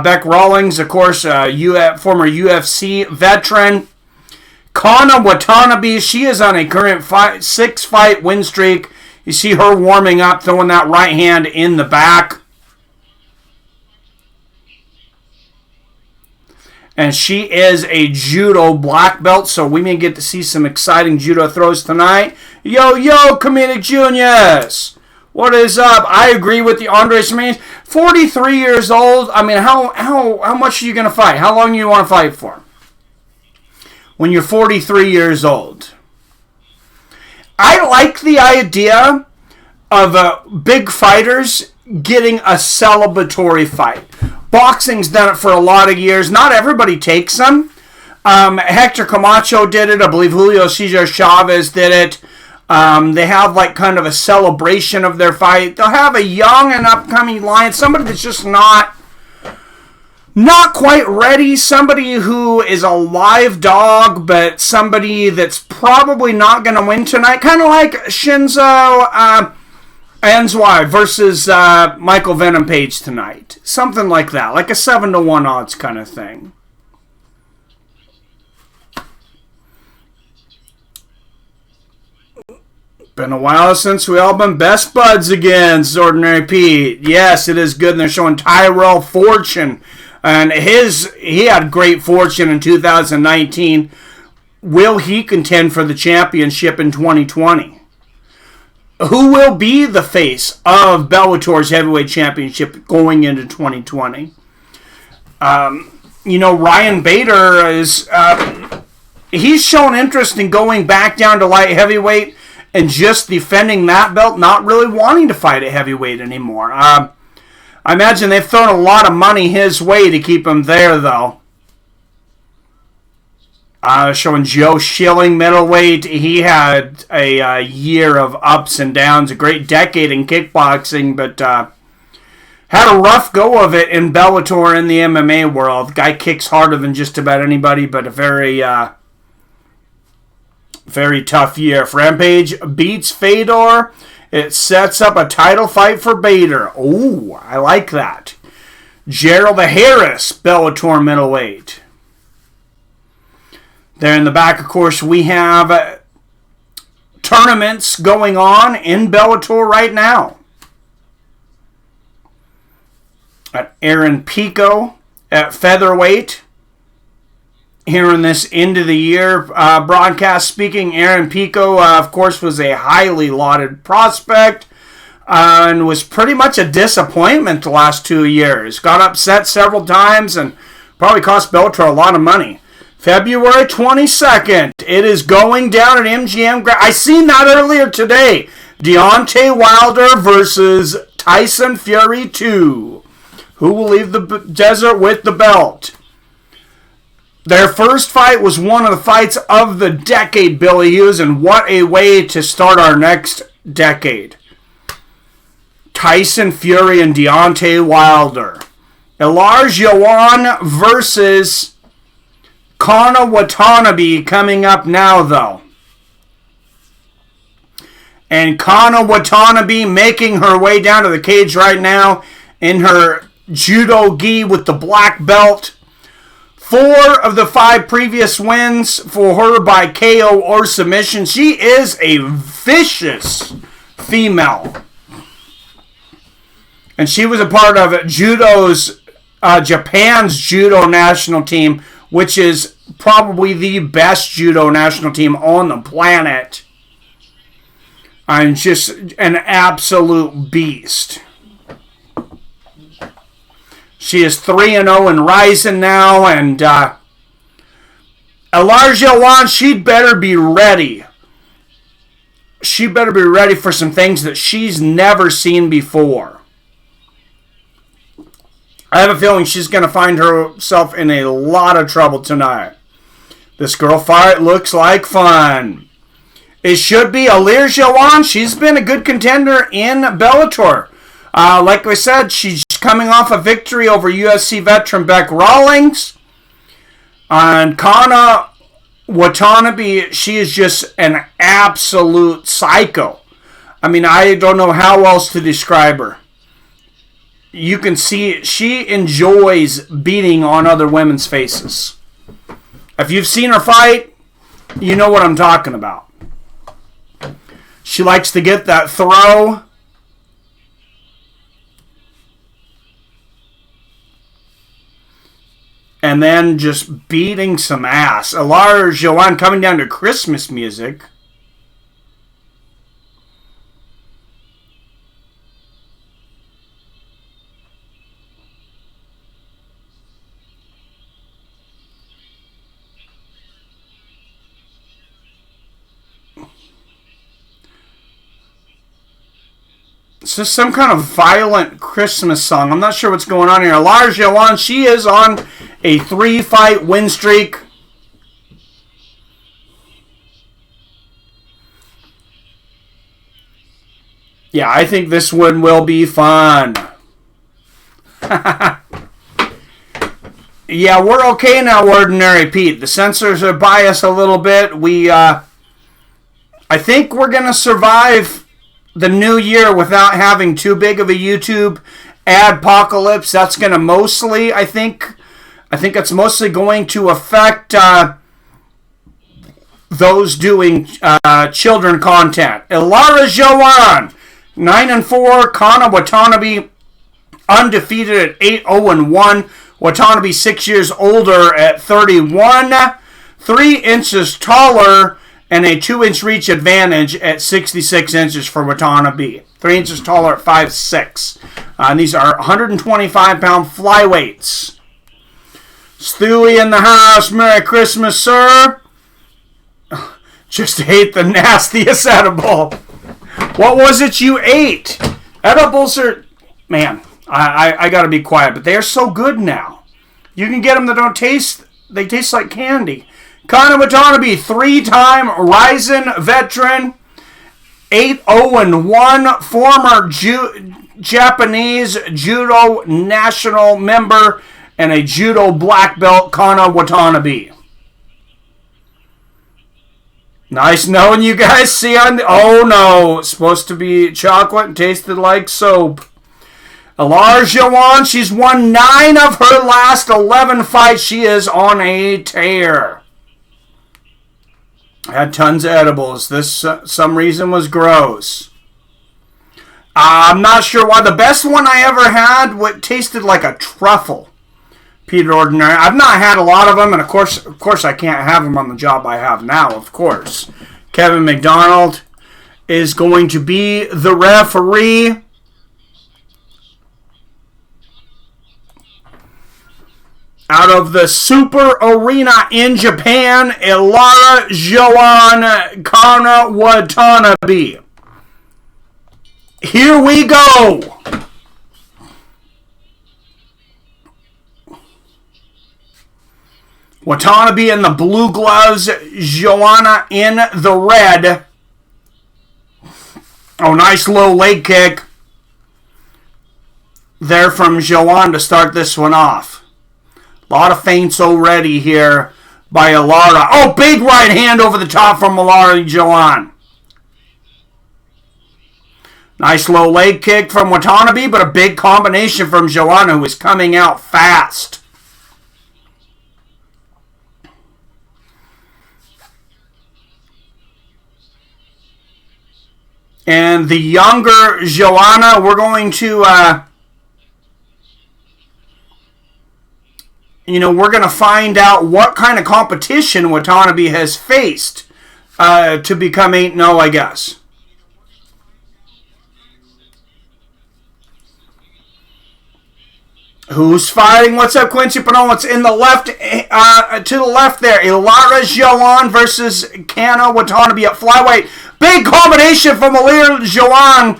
Bec Rawlings, of course, former UFC veteran. Kana Watanabe, she is on a current 6-fight win streak. You see her warming up, throwing that right hand in the back. And she is a judo black belt, so we may get to see some exciting judo throws tonight. Yo, Comedic Juniors! What is up? I agree with the Andre Semaine. 43 years old. I mean, how much are you going to fight? How long do you want to fight for? When you're 43 years old. I like the idea of big fighters getting a celebratory fight. Boxing's done it for a lot of years. Not everybody takes them. Hector Camacho did it. I believe Julio Cesar Chavez did it. They have like kind of a celebration of their fight. They'll have a young and upcoming lion, somebody that's just not quite ready, somebody who is a live dog, but somebody that's probably not going to win tonight. Kind of like Shinzo Anzai versus Michael Venom Page tonight. Something like that. Like a 7-1 odds kind of thing. Been a while since we all been best buds again, Ordinary Pete. Yes, it is good. And they're showing Tyrell Fortune. And he had great fortune in 2019. Will he contend for the championship in 2020? Who will be the face of Bellator's heavyweight championship going into 2020? You know, Ryan Bader is... he's shown interest in going back down to light heavyweight and just defending that belt, not really wanting to fight at heavyweight anymore. I imagine they've thrown a lot of money his way to keep him there, though. Showing Joe Schilling, middleweight. He had a year of ups and downs, a great decade in kickboxing, but had a rough go of it in Bellator in the MMA world. Guy kicks harder than just about anybody, but a very, very tough year. If Rampage beats Fedor, it sets up a title fight for Bader. Ooh, I like that. Gerald Harris, Bellator middleweight. There in the back, of course, we have tournaments going on in Bellator right now. At Aaron Pico at featherweight. Here in this end of the year broadcast speaking, Aaron Pico, of course, was a highly lauded prospect and was pretty much a disappointment the last 2 years. Got upset several times and probably cost Bellator a lot of money. February 22nd, it is going down at MGM. I seen that earlier today. Deontay Wilder versus Tyson Fury 2. Who will leave the desert with the belt? Their first fight was one of the fights of the decade, Billy Hughes, and what a way to start our next decade. Tyson Fury and Deontay Wilder. Ilara Joanne versus Kana Watanabe coming up now, though. And Kana Watanabe making her way down to the cage right now in her judo gi with the black belt. 4 of the 5 previous wins for her by KO or submission. She is a vicious female. And she was a part of Japan's judo national team, which is probably the best judo national team on the planet. And just an absolute beast. She is 3-0 in Ryzen now, and Ilara Joanne, she'd better be ready. She better be ready for some things that she's never seen before. I have a feeling she's going to find herself in a lot of trouble tonight. This girl fight looks like fun. It should be. Ilara Joanne, she's been a good contender in Bellator. Like I said, she's coming off a victory over UFC veteran Beck Rawlings. And Kana Watanabe, she is just an absolute psycho. I mean, I don't know how else to describe her. You can see she enjoys beating on other women's faces. If you've seen her fight, you know what I'm talking about. She likes to get that throw. And then just beating some ass. Ilara Joanne coming down to Christmas music. It's just some kind of violent Christmas song. I'm not sure what's going on here. Ilara Joanne, she is on a 3-fight win streak. Yeah, I think this one will be fun. Yeah, we're okay now, Ordinary Pete. The censors are biased a little bit. I think we're going to survive the new year without having too big of a YouTube adpocalypse. That's going to mostly, I think it's mostly going to affect those doing children content. Ilara Joanne, 9-4. Kana Watanabe, undefeated at 8-0-1. Watanabe 6 years older at 31. 3 inches taller and a 2-inch reach advantage at 66 inches for Watanabe. 3 inches taller at 5'6". And these are 125-pound flyweights. Stewie in the house. Merry Christmas, sir. Just ate the nastiest edible. What was it you ate? Edibles are... Man, I got to be quiet, but they are so good now. You can get them that don't taste... They taste like candy. Kana Watanabe, 3-time Ryzen veteran, 8-0-1, former Japanese judo national member, and a judo black belt, Kana Watanabe. Nice knowing you guys. See on the... Oh no, it's supposed to be chocolate and tasted like soap. Ilara Joanne, she's won 9 of her last 11 fights. She is on a tear. Had tons of edibles. This, some reason, was gross. I'm not sure why. The best one I ever had tasted like a truffle. Peter Ordinary. I've not had a lot of them, and of course I can't have them on the job I have now, of course. Kevin McDonald is going to be the referee. Out of the Super Arena in Japan, Ilara Joanne, Kana Watanabe. Here we go. Watanabe in the blue gloves, Joanna in the red. Oh, nice low leg kick there from Joanne to start this one off. A lot of feints already here by Ilara. Oh, big right hand over the top from Ilara Joanne. Nice low leg kick from Watanabe, but a big combination from Joanne, who is coming out fast. And the younger Joanna, we're going to... we're going to find out what kind of competition Watanabe has faced to become 8-0, I guess. Who's fighting? What's up, Quincy Pinot? It's in the left, to the left there. Ilara, Joanne versus Kana, Watanabe at flyweight. Big combination from Ilara, Joanne.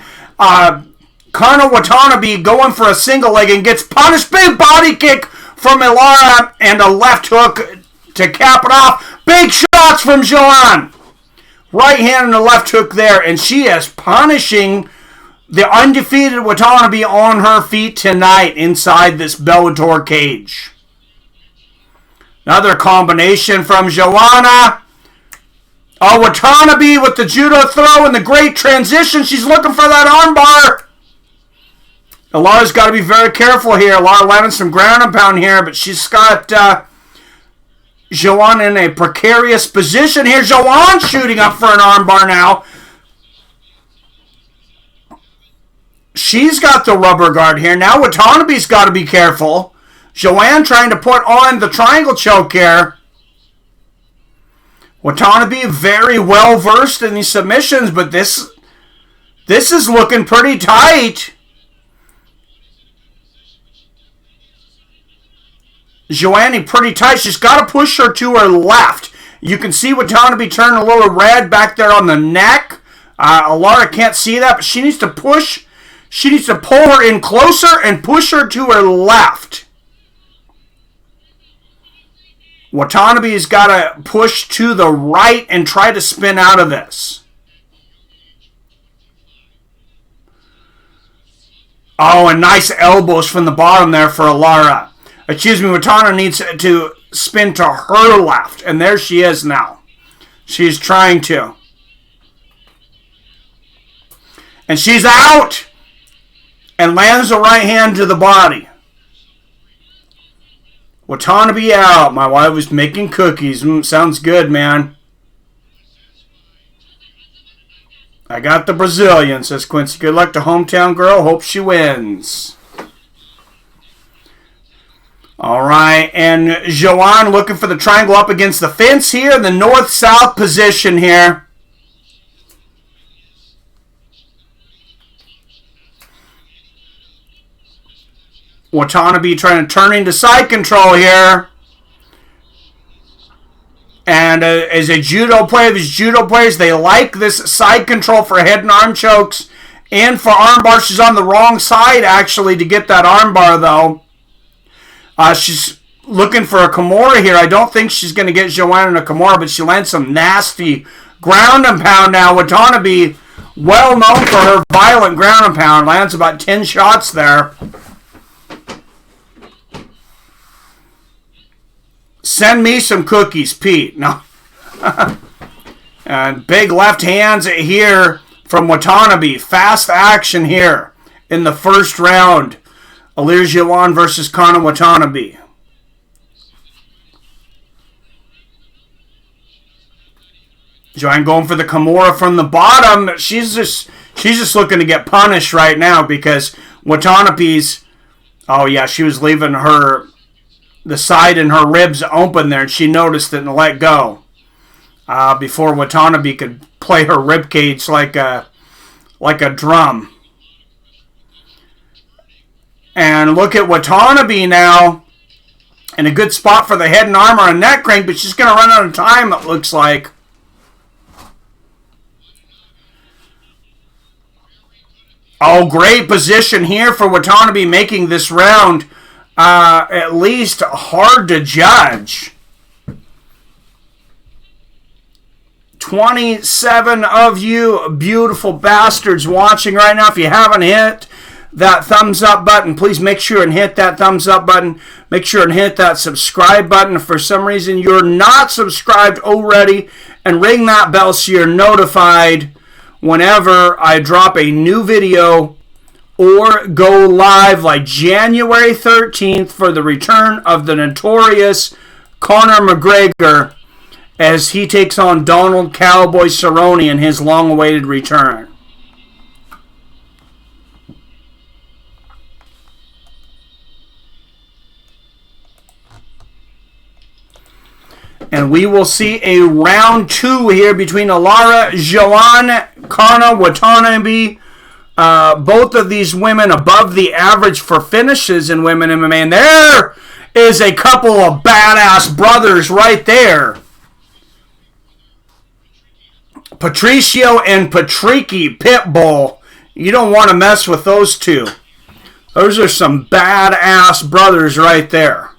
Kana, Watanabe going for a single leg and gets punished. Big body kick from Ilara and a left hook to cap it off. Big shots from Joanne. Right hand and a left hook there, and she is punishing the undefeated Watanabe on her feet tonight inside this Bellator cage. Another combination from Joanna. Oh, Watanabe with the judo throw and the great transition. She's looking for that armbar. Ilara's got to be very careful here. Ilara landing some ground and pound here, but she's got Joanne in a precarious position here. Joanne shooting up for an armbar now. She's got the rubber guard here. Now Watanabe's got to be careful. Joanne trying to put on the triangle choke here. Watanabe very well versed in these submissions, but this is looking pretty tight. Joanne pretty tight. She's got to push her to her left. You can see Watanabe turn a little red back there on the neck. Ilara can't see that, but she needs to push. She needs to pull her in closer and push her to her left. Watanabe's got to push to the right and try to spin out of this. Oh, and nice elbows from the bottom there for Ilara. Excuse me, Watanabe needs to spin to her left. And there she is now. She's trying to. And she's out! And lands a right hand to the body. Watanabe out. My wife was making cookies. Sounds good, man. I got the Brazilian, says Quincy. Good luck to hometown girl. Hope she wins. All right, and Joanne looking for the triangle up against the fence here in the north-south position here. Watanabe trying to turn into side control here. And as a judo player, these judo players, they like this side control for head and arm chokes and for armbar. She's on the wrong side, actually, to get that armbar, though. She's looking for a Kimura here. I don't think she's going to get Joanne in a Kimura, but she lands some nasty ground and pound now. Watanabe, well known for her violent ground and pound, lands about 10 shots there. Send me some cookies, Pete. No. And big left hands here from Watanabe. Fast action here in the first round. Ilara Joanne versus Kana Watanabe. Joanne going for the Kimura from the bottom. She's just looking to get punished right now because Watanabe's... Oh, yeah, she was leaving the side and her ribs open there, and she noticed it and let go before Watanabe could play her rib cage like a drum. And look at Watanabe now in a good spot for the head and arm or a neck crank, but she's going to run out of time, it looks like. Oh, great position here for Watanabe making this round at least hard to judge. 27 of you beautiful bastards watching right now. If you haven't hit that thumbs up button, please make sure and hit that thumbs up button. Make sure and hit that subscribe button. If for some reason you're not subscribed already, and ring that bell so you're notified whenever I drop a new video or go live, like January 13th for the return of the notorious Conor McGregor as he takes on Donald Cowboy Cerrone in his long-awaited return. we will see a round 2 here between Ilara, Joanne, Kana, Watanabe. Both of these women above the average for finishes in women MMA. And there is a couple of badass brothers right there. Patricio and Patricky Pitbull. You don't want to mess with those two. Those are some badass brothers right there.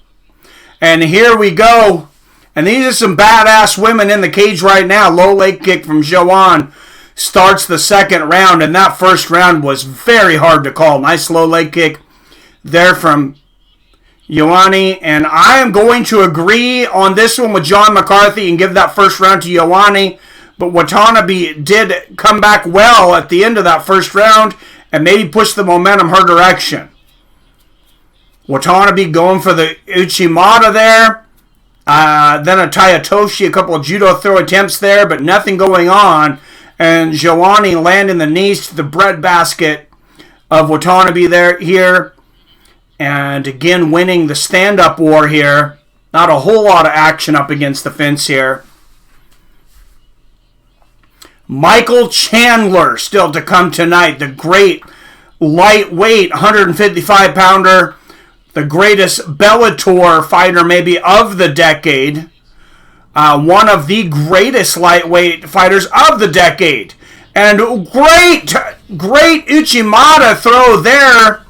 And here we go. And these are some badass women in the cage right now. Low leg kick from Joanne starts the second round. And that first round was very hard to call. Nice low leg kick there from Joanne. And I am going to agree on this one with John McCarthy and give that first round to Joanne. But Watanabe did come back well at the end of that first round and maybe push the momentum her direction. Watanabe going for the Uchimata there. Then a Tayatoshi, a couple of judo throw attempts there, but nothing going on. And Joanne landing the knees to the breadbasket of Watanabe here. And again, winning the stand-up war here. Not a whole lot of action up against the fence here. Michael Chandler still to come tonight. The great lightweight 155-pounder. The greatest Bellator fighter maybe of the decade. One of the greatest lightweight fighters of the decade. And great Uchimata throw there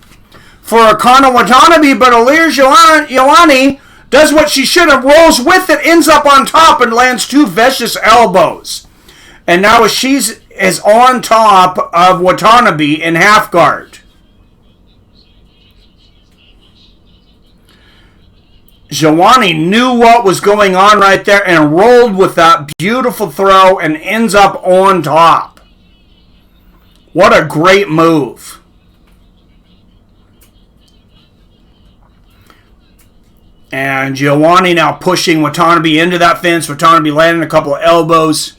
for Kana Watanabe. But Ilara Joanne does what she should have. Rolls with it. Ends up on top and lands 2 vicious elbows. And now she's on top of Watanabe in half guard. Joanne knew what was going on right there and rolled with that beautiful throw and ends up on top. What a great move. And Joanne now pushing Watanabe into that fence. Watanabe landing a couple of elbows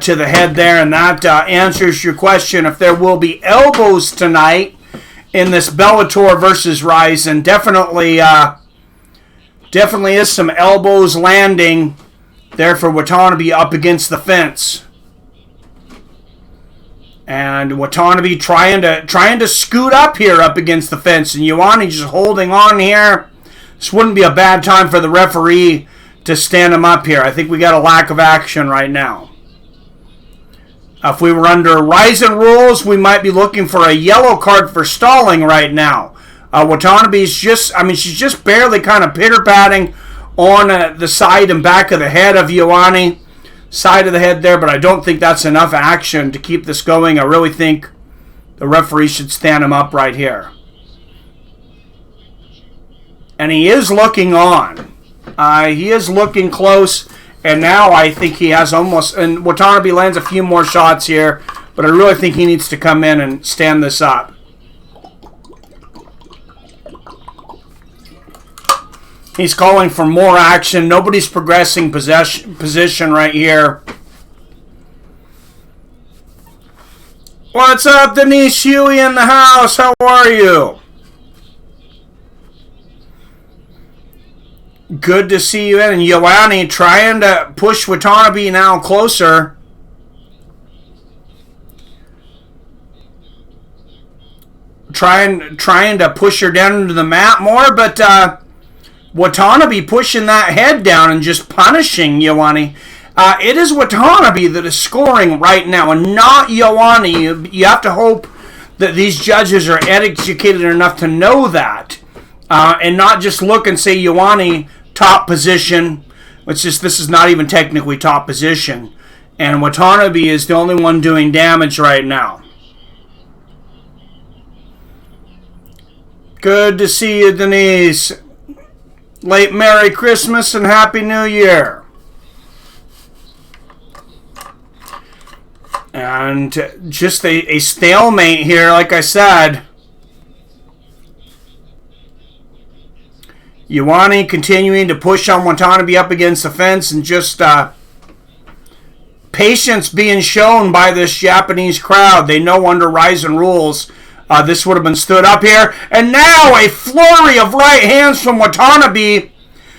to the head there, and that answers your question if there will be elbows tonight in this Bellator versus Ryzen. Definitely is some elbows landing there for Watanabe up against the fence. And Watanabe trying to scoot up here up against the fence, and Joanne just holding on here. This wouldn't be a bad time for the referee to stand him up here. I think we got a lack of action right now. If we were under Ryzen rules, we might be looking for a yellow card for stalling right now. Watanabe's she's just barely kind of pitter-patting on the side and back of the head of Joanne. Side of the head there, but I don't think that's enough action to keep this going. I really think the referee should stand him up right here. And he is looking on. He is looking close. And now I think he has almost... And Watanabe lands a few more shots here. But I really think he needs to come in and stand this up. He's calling for more action. Nobody's progressing position right here. What's up, Denise Huey in the house? How are you? Good to see you in. And Joanne trying to push Watanabe now closer. Trying to push her down into the mat more, but Watanabe pushing that head down and just punishing Joanne. It is Watanabe that is scoring right now and not Joanne. You have to hope that these judges are educated enough to know that. And not just look and say Joanne top position. This is not even technically top position. And Watanabe is the only one doing damage right now. Good to see you, Denise. Late Merry Christmas and Happy New Year. And just a stalemate here, like I said. Joanne continuing to push on Watanabe up against the fence and just patience being shown by this Japanese crowd. They know under Ryzen rules this would have been stood up here. And now a flurry of right hands from Watanabe.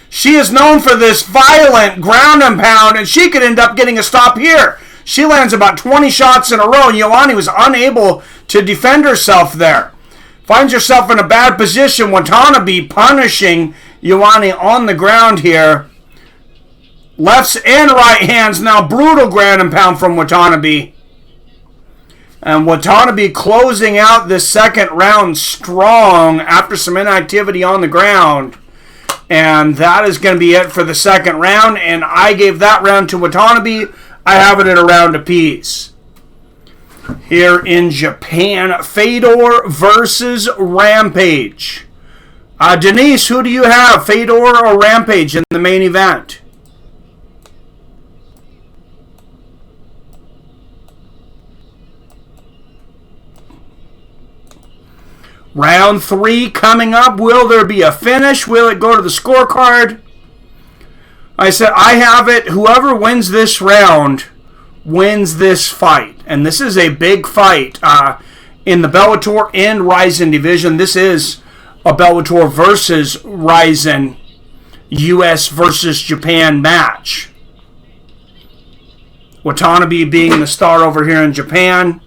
She is known for this violent ground and pound, and she could end up getting a stop here. She lands about 20 shots in a row, and Ioane was unable to defend herself there. Finds herself in a bad position. Watanabe punishing Ioane on the ground here. Lefts and right hands now. Brutal ground and pound from Watanabe. And Watanabe closing out this second round strong after some inactivity on the ground. And that is going to be it for the second round. And I gave that round to Watanabe. I have it at a round apiece. Here in Japan, Fedor versus Rampage. Denise, who do you have, Fedor or Rampage in the main event? Round 3 coming up. Will there be a finish? Will it go to the scorecard? I said I have it. Whoever wins this round wins this fight. And this is a big fight in the Bellator and Rizin division. This is a Bellator versus Rizin US versus Japan match. Watanabe being the star over here in Japan.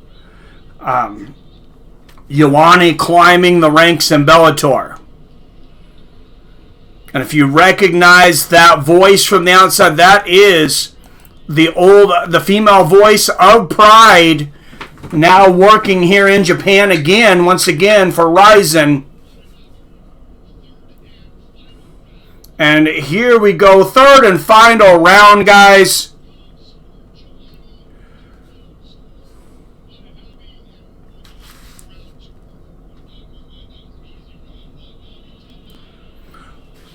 Ioane climbing the ranks in Bellator. And if you recognize that voice from the outside, that is the female voice of Pride, now working here in Japan again, once again for Rizin. And here we go, third and final round, guys.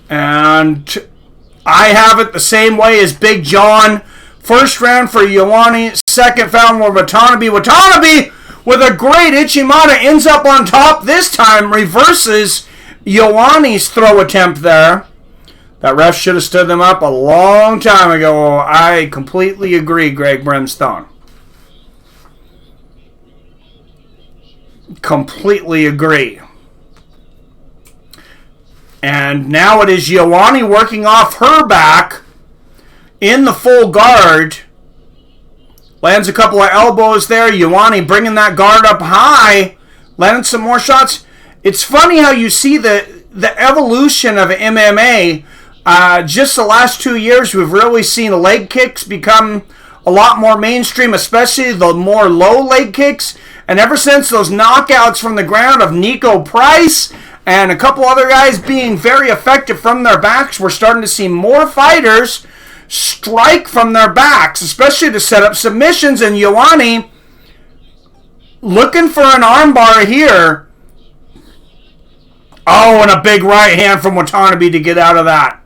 And I have it the same way as Big John. First round for Ioane, second round for Watanabe. Watanabe with a great Ichimata ends up on top. This time reverses Ioane's throw attempt there. That ref should have stood them up a long time ago. I completely agree, Greg Brimstone. Completely agree. And now it is Ioane working off her back in the full guard. Lands a couple of elbows there. Ioane bringing that guard up high. Landing some more shots. It's funny how you see the evolution of MMA. Just the last 2 years, we've really seen leg kicks become a lot more mainstream, especially the more low leg kicks. And ever since those knockouts from the ground of Nico Price and a couple other guys being very effective from their backs, we're starting to see more fighters strike from their backs, especially to set up submissions. And Ioane looking for an armbar here. Oh, and a big right hand from Watanabe to get out of that.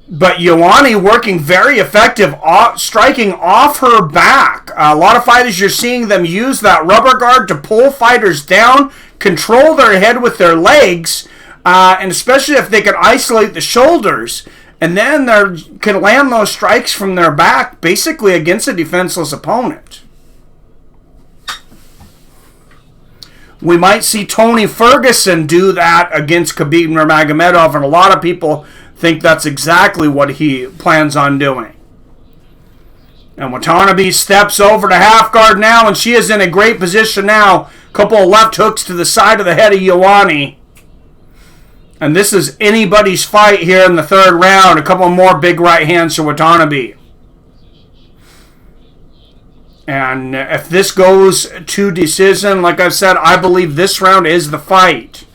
But Ioane working very effective, striking off her back. A lot of fighters, you're seeing them use that rubber guard to pull fighters down, control their head with their legs, and especially if they can isolate the shoulders. And then they can land those strikes from their back, basically against a defenseless opponent. We might see Tony Ferguson do that against Khabib Nurmagomedov, and a lot of people think that's exactly what he plans on doing. And Watanabe steps over to half guard now, and she is in a great position now. A couple of left hooks to the side of the head of Ioane. And this is anybody's fight here in the third round. A couple more big right hands to Watanabe. And if this goes to decision, like I've said, I believe this round is the fight.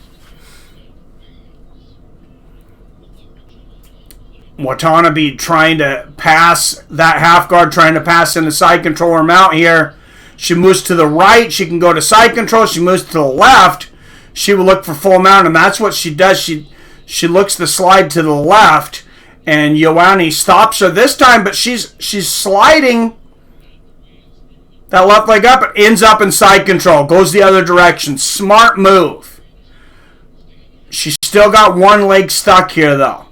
Watanabe trying to pass that half guard, trying to pass in the side controller mount here. She moves to the right. She can go to side control. She moves to the left. She will look for full mount, and that's what she does. She looks to slide to the left, and Ioane stops her this time, but she's sliding that left leg up. It ends up in side control. Goes the other direction. Smart move. She's still got one leg stuck here, though.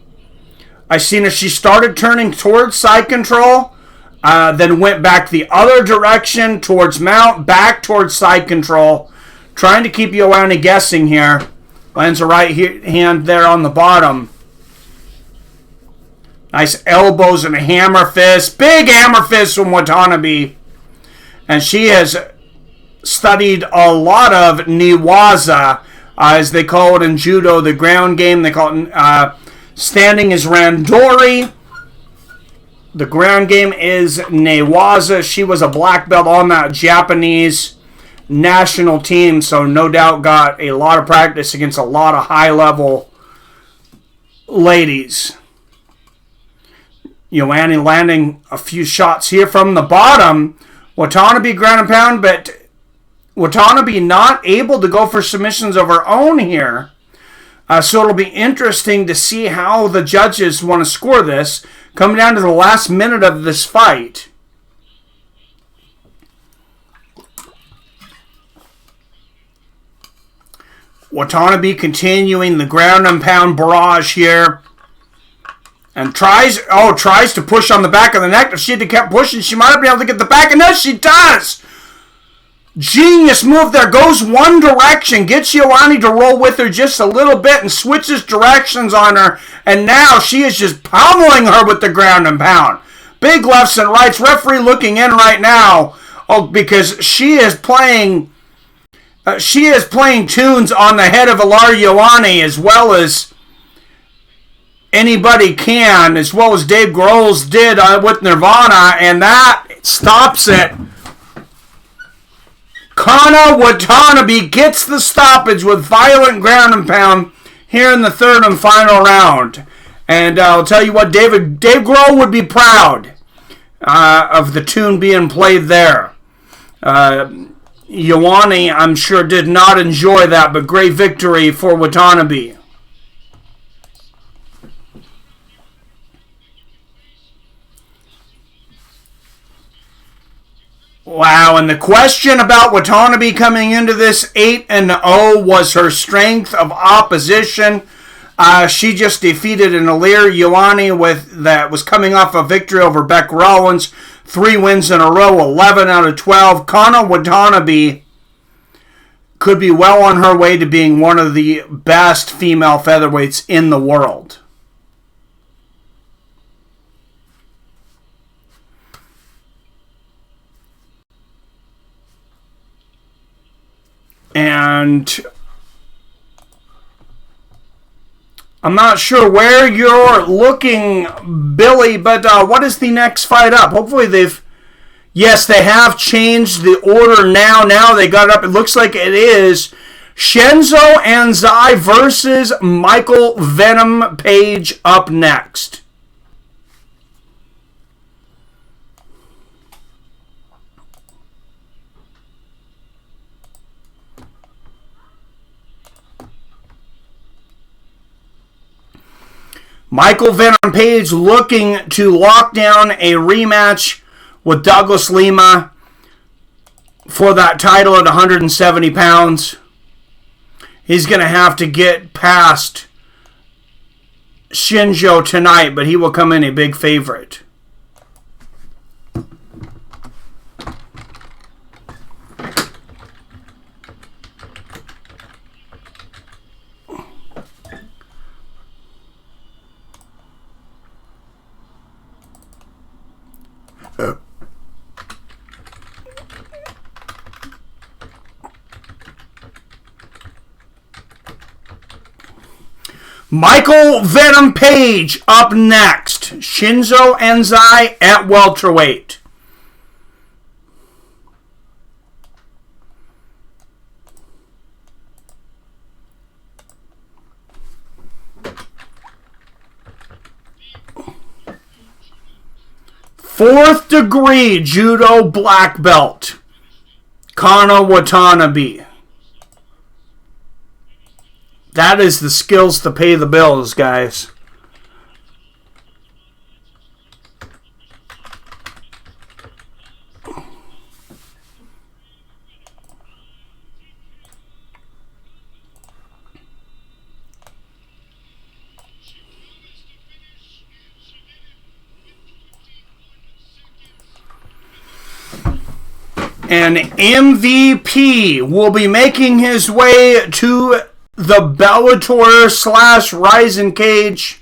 I seen her. She started turning towards side control, then went back the other direction towards mount, back towards side control, trying to keep Ioane guessing here. Lands a right hand there on the bottom. Nice elbows and a hammer fist. Big hammer fist from Watanabe. And she has studied a lot of Niwaza, as they call it in judo, the ground game. They call it standing is randori. The ground game is Niwaza. She was a black belt on that Japanese national team, so no doubt got a lot of practice against a lot of high-level ladies. Joanne landing a few shots here from the bottom. Watanabe ground and pound, but Watanabe not able to go for submissions of her own here. So it'll be interesting to see how the judges want to score this, coming down to the last minute of this fight. Watanabe continuing the ground and pound barrage here. And tries to push on the back of the neck. If she had kept pushing, she might have been able to get the back. And no, she does! Genius move there. Goes one direction. Gets Joanne to roll with her just a little bit and switches directions on her. And now she is just pummeling her with the ground and pound. Big lefts and rights. Referee looking in right now. Oh, because she is playing tunes on the head of Ilara Joanne as well as anybody can, as well as Dave Grohl's did with Nirvana, and that stops it. Kana Watanabe gets the stoppage with violent ground and pound here in the third and final round. And I'll tell you what, Dave Grohl would be proud of the tune being played there. Joanne, I'm sure, did not enjoy that, but great victory for Watanabe. Wow, and the question about Watanabe coming into this 8-0 was her strength of opposition. She just defeated an Ilara Joanne that was coming off a victory over Beck Rollins. 3 wins in a row, 11 out of 12. Kana Watanabe could be well on her way to being one of the best female featherweights in the world. And I'm not sure where you're looking, Billy, but what is the next fight up? Hopefully yes, they have changed the order now. Now they got it up. It looks like it is Shinzo Anzai versus Michael Venom Page up next. Michael Venom Page looking to lock down a rematch with Douglas Lima for that title at 170 pounds. He's going to have to get past Shinsho tonight, but he will come in a big favorite. Michael Venom Page up next. Shinzo Anzai at welterweight. Fourth degree judo black belt. Kana Watanabe. That is the skills to pay the bills, guys. And MVP will be making his way to the Bellator / Rising Cage.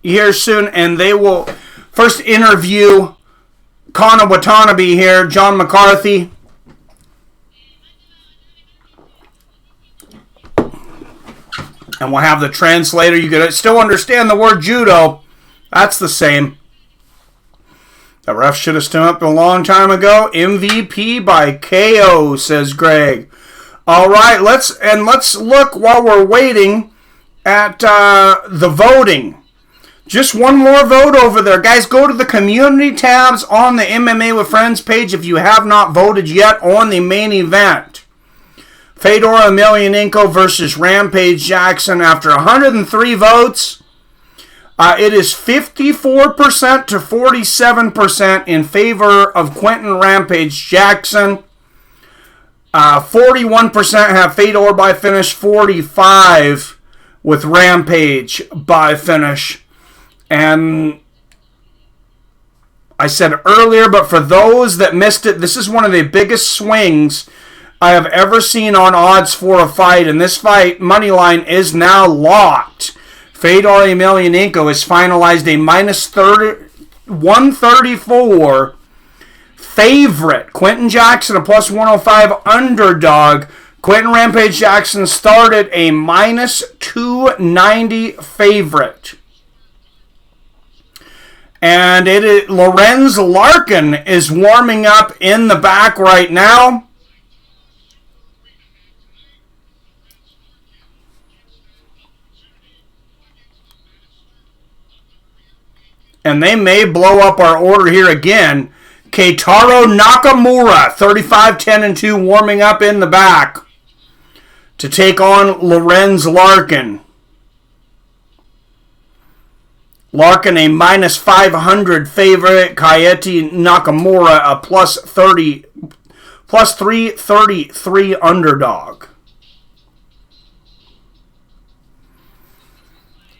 here soon, and they will first interview Kana Watanabe here, John McCarthy. And we'll have the translator. You can still understand the word judo. That's the same. The ref should have stood up a long time ago. MVP by KO, says Greg. All right, let's look while we're waiting at the voting. Just one more vote over there. Guys, go to the community tabs on the MMA with Friends page if you have not voted yet on the main event. Fedor Emelianenko versus Rampage Jackson. After 103 votes, it is 54% to 47% in favor of Quinton Rampage Jackson. 41% have Fedor by finish, 45% with Rampage by finish. And I said earlier, but for those that missed it, this is one of the biggest swings I have ever seen on odds for a fight. And this fight, moneyline, is now locked. Fedor Emelianenko has finalized a minus 134 favorite. Quinton Jackson, a plus 105 underdog. Quinton Rampage Jackson started a minus 290 favorite. And Lorenz Larkin is warming up in the back right now. And they may blow up our order here again. Keita Nakamura, 35-10-2, warming up in the back to take on Lorenz Larkin. Larkin, a minus 500 favorite. Keita Nakamura, a plus 333 underdog.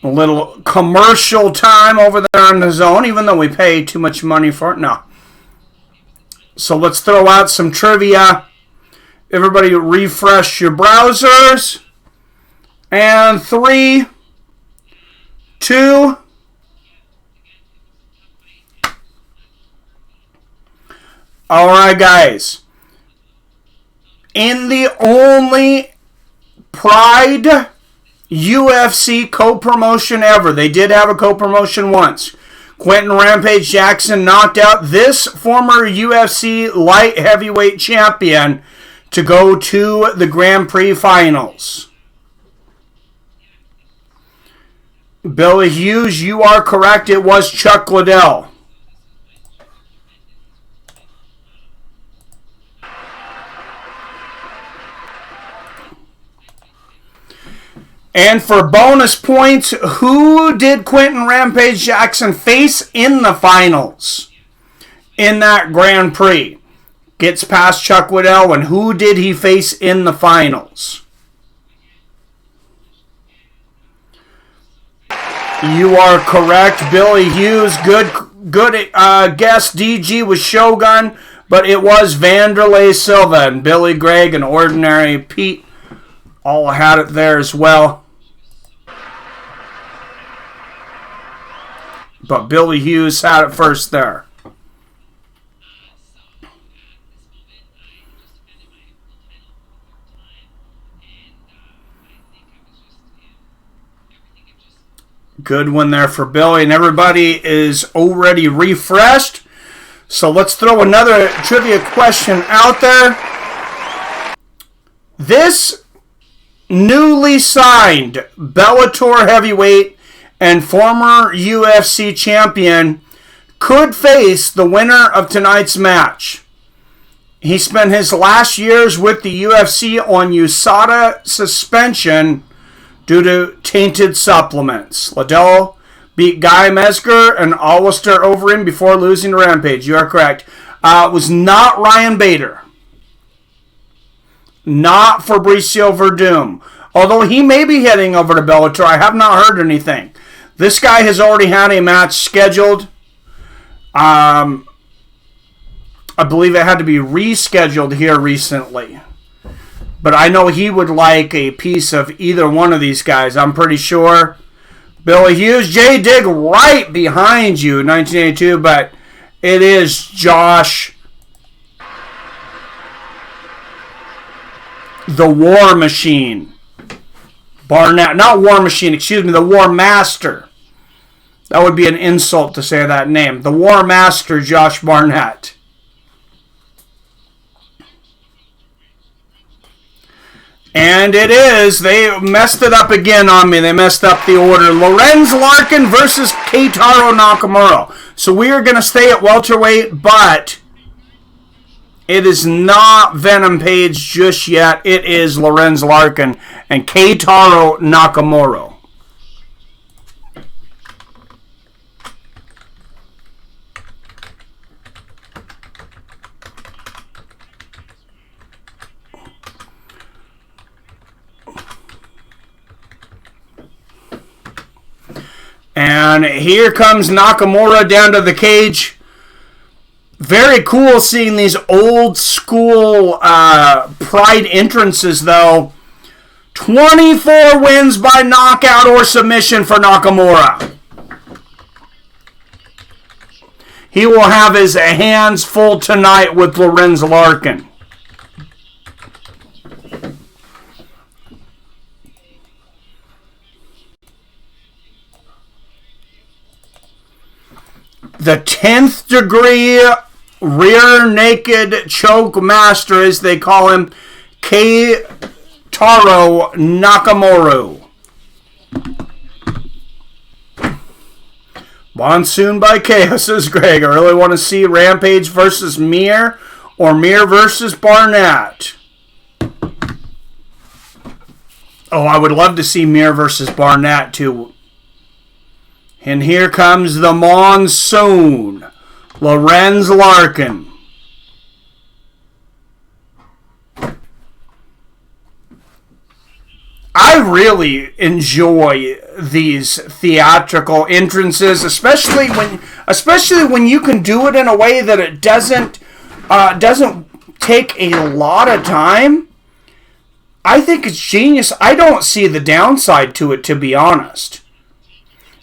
A little commercial time over there in the zone, even though we pay too much money for it. No. So let's throw out some trivia. Everybody refresh your browsers. And 3, 2. All right, guys. In the only Pride UFC co-promotion ever. They did have a co-promotion once. Quinton Rampage Jackson knocked out this former UFC light heavyweight champion to go to the Grand Prix finals. Billy Hughes, you are correct. It was Chuck Liddell. And for bonus points, who did Quinton Rampage Jackson face in the finals in that Grand Prix? Gets past Chuck Liddell, and who did he face in the finals? You are correct, Billy Hughes. Good guess. DG was Shogun, but it was Vanderlei Silva, and Billy Gregg and Ordinary Pete all had it there as well. But Billy Hughes had it first there. Good one there for Billy, and everybody is already refreshed. So let's throw another trivia question out there. This newly signed Bellator heavyweight and former UFC champion could face the winner of tonight's match. He spent his last years with the UFC on USADA suspension due to tainted supplements. Liddell beat Guy Mezger and Alistair Overeem before losing to Rampage. You are correct. It was not Ryan Bader. Not Fabricio Verdum. Although he may be heading over to Bellator. I have not heard anything. This guy has already had a match scheduled. I believe it had to be rescheduled here recently. But I know he would like a piece of either one of these guys. I'm pretty sure. Billy Hughes, J Dig right behind you, 1982, but it is Josh, the War Machine Barnett. Not War Machine, excuse me, the War Master. That would be an insult to say that name. The War Master, Josh Barnett. And it is. They messed it up again on me. They messed up the order. Lorenz Larkin versus Keita Nakamura. So we are going to stay at welterweight, but it is not Venom Page just yet. It is Lorenz Larkin and Keita Nakamura. And here comes Nakamura down to the cage. Very cool seeing these old school Pride entrances, though. 24 wins by knockout or submission for Nakamura. He will have his hands full tonight with Lorenz Larkin. The 10th degree rear naked choke master, as they call him, Keita Nakamura. Monsoon by Chaos, says Greg. I really want to see Rampage versus Mir or Mir versus Barnett. Oh, I would love to see Mir versus Barnett too. And here comes the monsoon. Lorenz Larkin. I really enjoy these theatrical entrances, especially when you can do it in a way that it doesn't take a lot of time. I think it's genius. I don't see the downside to it, to be honest.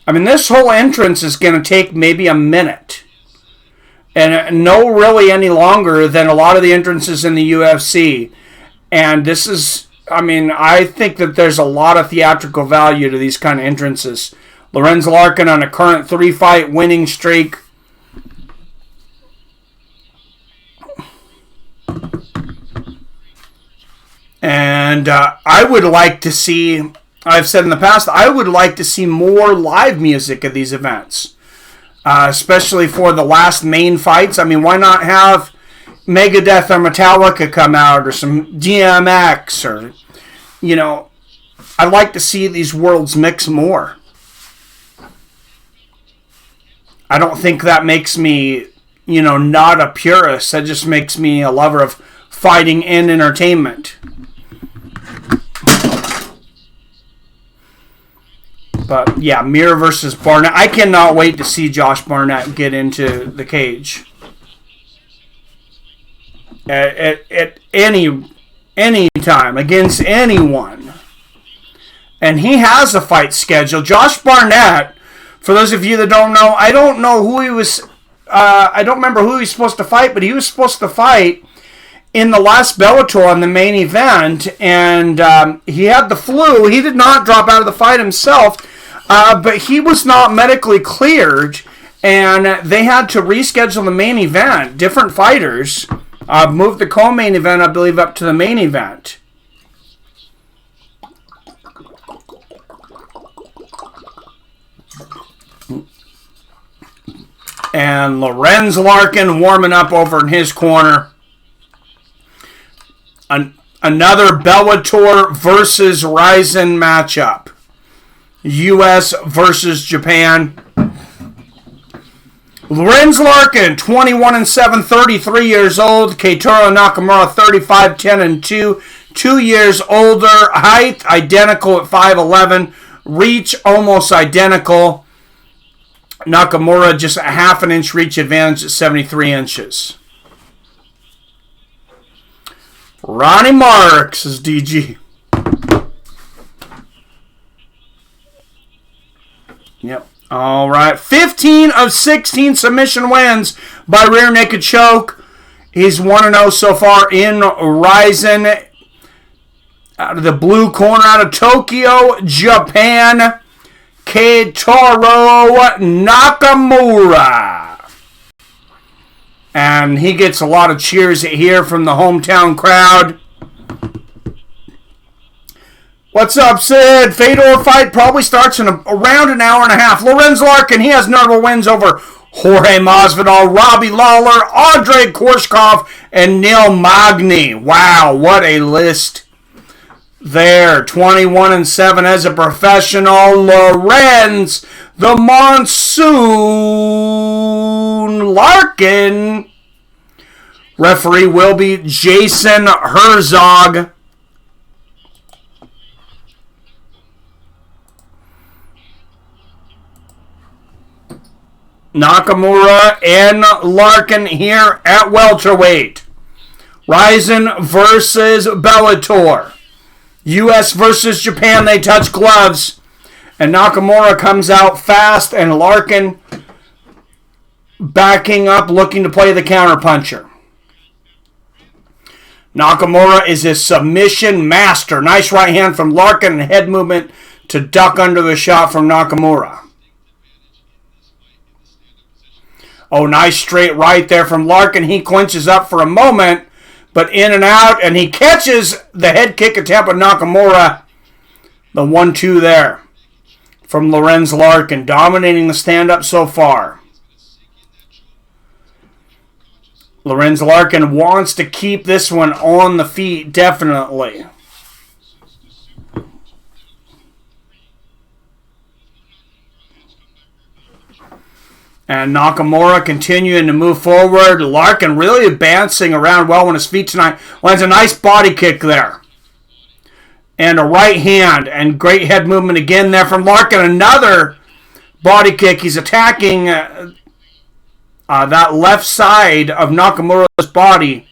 I mean, this whole entrance is going to take maybe a minute. And no really any longer than a lot of the entrances in the UFC. And this is, I mean, I think that there's a lot of theatrical value to these kind of entrances. Lorenz Larkin on a current 3-fight winning streak. And I would like to see, I've said in the past, I would like to see more live music at these events. Especially for the last main fights. I mean, why not have Megadeth or Metallica come out, or some DMX, or, you know, I'd like to see these worlds mix more. I don't think that makes me, you know, not a purist. That just makes me a lover of fighting and entertainment. But, yeah, Mir versus Barnett. I cannot wait to see Josh Barnett get into the cage. At any time, against anyone. And he has a fight scheduled. Josh Barnett, for those of you that don't know, I don't know who he was, I don't remember who he was supposed to fight, but he was supposed to fight in the last Bellator on the main event, and he had the flu. He did not drop out of the fight himself, but he was not medically cleared, and they had to reschedule the main event. Different fighters moved the co-main event, I believe, up to the main event. And Lorenz Larkin warming up over in his corner. Another Bellator versus Ryzen matchup. U.S. versus Japan. Lorenz Larkin, 21-7, 33 years old. Keita Nakamura, 35, 10-2, 2 years older. Height, identical at 5'11". Reach, almost identical. Nakamura, just a half an inch reach advantage at 73 inches. Ronnie Marks is DG. Yep. All right. 15 of 16 submission wins by rear naked choke. He's 1-0 so far in Rizin. Out of the blue corner, out of Tokyo, Japan, Keitaro Nakamura. And he gets a lot of cheers here from the hometown crowd. What's up, Sid? Fedor fight probably starts in around an hour and a half. Lorenz Larkin, he has notable wins over Jorge Masvidal, Robbie Lawler, Andrei Korshkov, and Neil Magny. Wow, what a list there. 21-7 as a professional. Lorenz, the Monsoon Larkin. Referee will be Jason Herzog. Nakamura and Larkin here at welterweight. Rizin versus Bellator. U.S. versus Japan, they touch gloves. And Nakamura comes out fast, and Larkin backing up, looking to play the counterpuncher. Nakamura is a submission master. Nice right hand from Larkin and head movement to duck under the shot from Nakamura. Oh, nice straight right there from Larkin. He clinches up for a moment, but in and out, and he catches the head kick attempt of Nakamura. The 1-2 there from Lorenz Larkin, dominating the stand-up so far. Lorenz Larkin wants to keep this one on the feet, definitely. And Nakamura continuing to move forward. Larkin really advancing around well on his feet tonight. Lands a nice body kick there. And a right hand. And great head movement again there from Larkin. Another body kick. He's attacking that left side of Nakamura's body.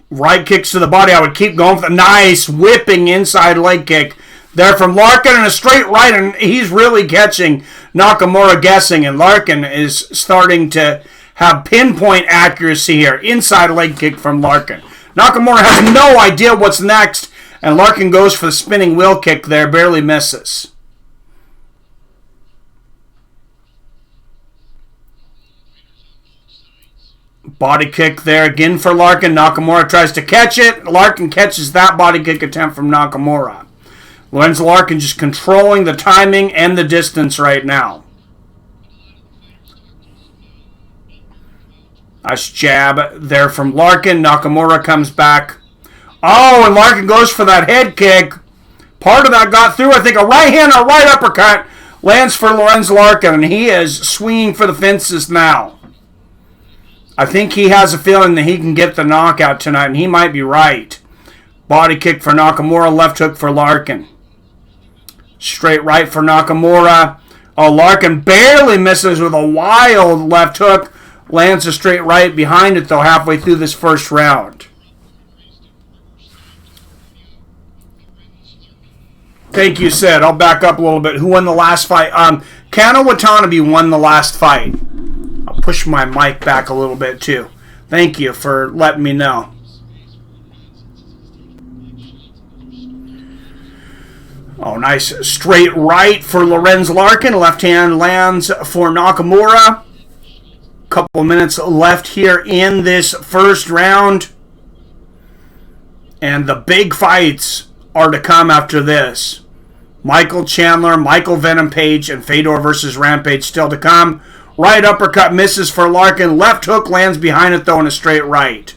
Right kicks to the body. I would keep going for the nice whipping inside leg kick there from Larkin, and a straight right, and he's really catching Nakamura guessing, and Larkin is starting to have pinpoint accuracy here. Inside leg kick from Larkin. Nakamura has no idea what's next, and Larkin goes for the spinning wheel kick there, barely misses. Body kick there again for Larkin. Nakamura tries to catch it. Larkin catches that body kick attempt from Nakamura. Lorenz Larkin just controlling the timing and the distance right now. Nice jab there from Larkin. Nakamura comes back. Oh, and Larkin goes for that head kick. Part of that got through. I think a right hand or a right uppercut lands for Lorenz Larkin, and he is swinging for the fences now. I think he has a feeling that he can get the knockout tonight, and he might be right. Body kick for Nakamura, left hook for Larkin. Straight right for Nakamura. Oh, Larkin barely misses with a wild left hook. Lands a straight right behind it, though, halfway through this first round. Thank you, Sid. I'll back up a little bit. Who won the last fight? Kana Watanabe won the last fight. I'll push my mic back a little bit, too. Thank you for letting me know. Oh, nice straight right for Lorenz Larkin. Left hand lands for Nakamura. Couple minutes left here in this first round. And the big fights are to come after this. Michael Chandler, Michael Venom Page, and Fedor versus Rampage still to come. Right uppercut misses for Larkin. Left hook lands behind it, though, in a straight right.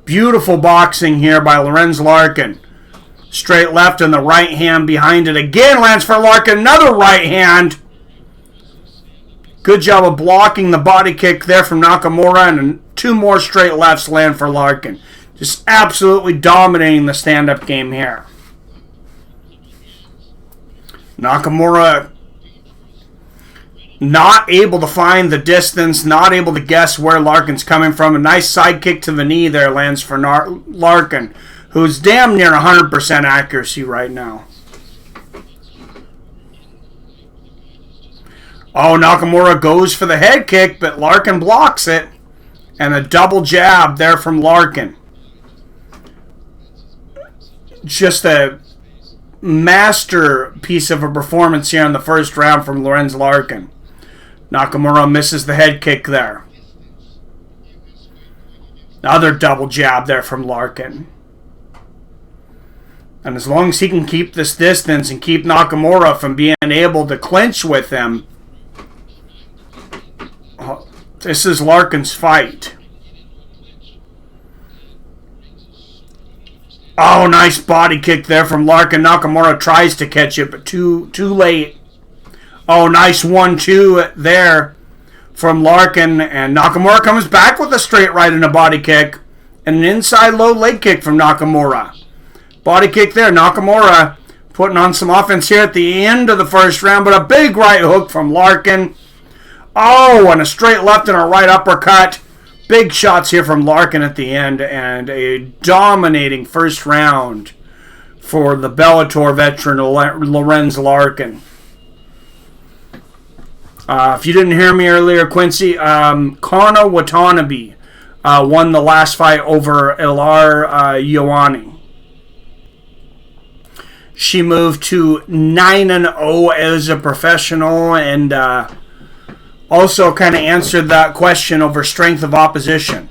Beautiful boxing here by Lorenz Larkin. Straight left and the right hand behind it. Again lands for Larkin. Another right hand. Good job of blocking the body kick there from Nakamura. And two more straight lefts land for Larkin. Just absolutely dominating the stand-up game here. Nakamura not able to find the distance. Not able to guess where Larkin's coming from. A nice side kick to the knee there lands for Larkin, who's damn near 100% accuracy right now. Oh, Nakamura goes for the head kick, but Larkin blocks it. And a double jab there from Larkin. Just a masterpiece of a performance here in the first round from Lorenz Larkin. Nakamura misses the head kick there. Another double jab there from Larkin. And as long as he can keep this distance and keep Nakamura from being able to clinch with him, this is Larkin's fight. Oh, nice body kick there from Larkin. Nakamura tries to catch it, but too late. Oh, nice 1-2 there from Larkin. And Nakamura comes back with a straight right and a body kick. And an inside low leg kick from Nakamura. Body kick there. Nakamura putting on some offense here at the end of the first round, but a big right hook from Larkin. Oh, and a straight left and a right uppercut. Big shots here from Larkin at the end, and a dominating first round for the Bellator veteran Lorenz Larkin. If you didn't hear me earlier, Quincy, Kana Watanabe won the last fight over Ilara Joanne. She moved to 9-0 as a professional, and also kind of answered that question over strength of opposition.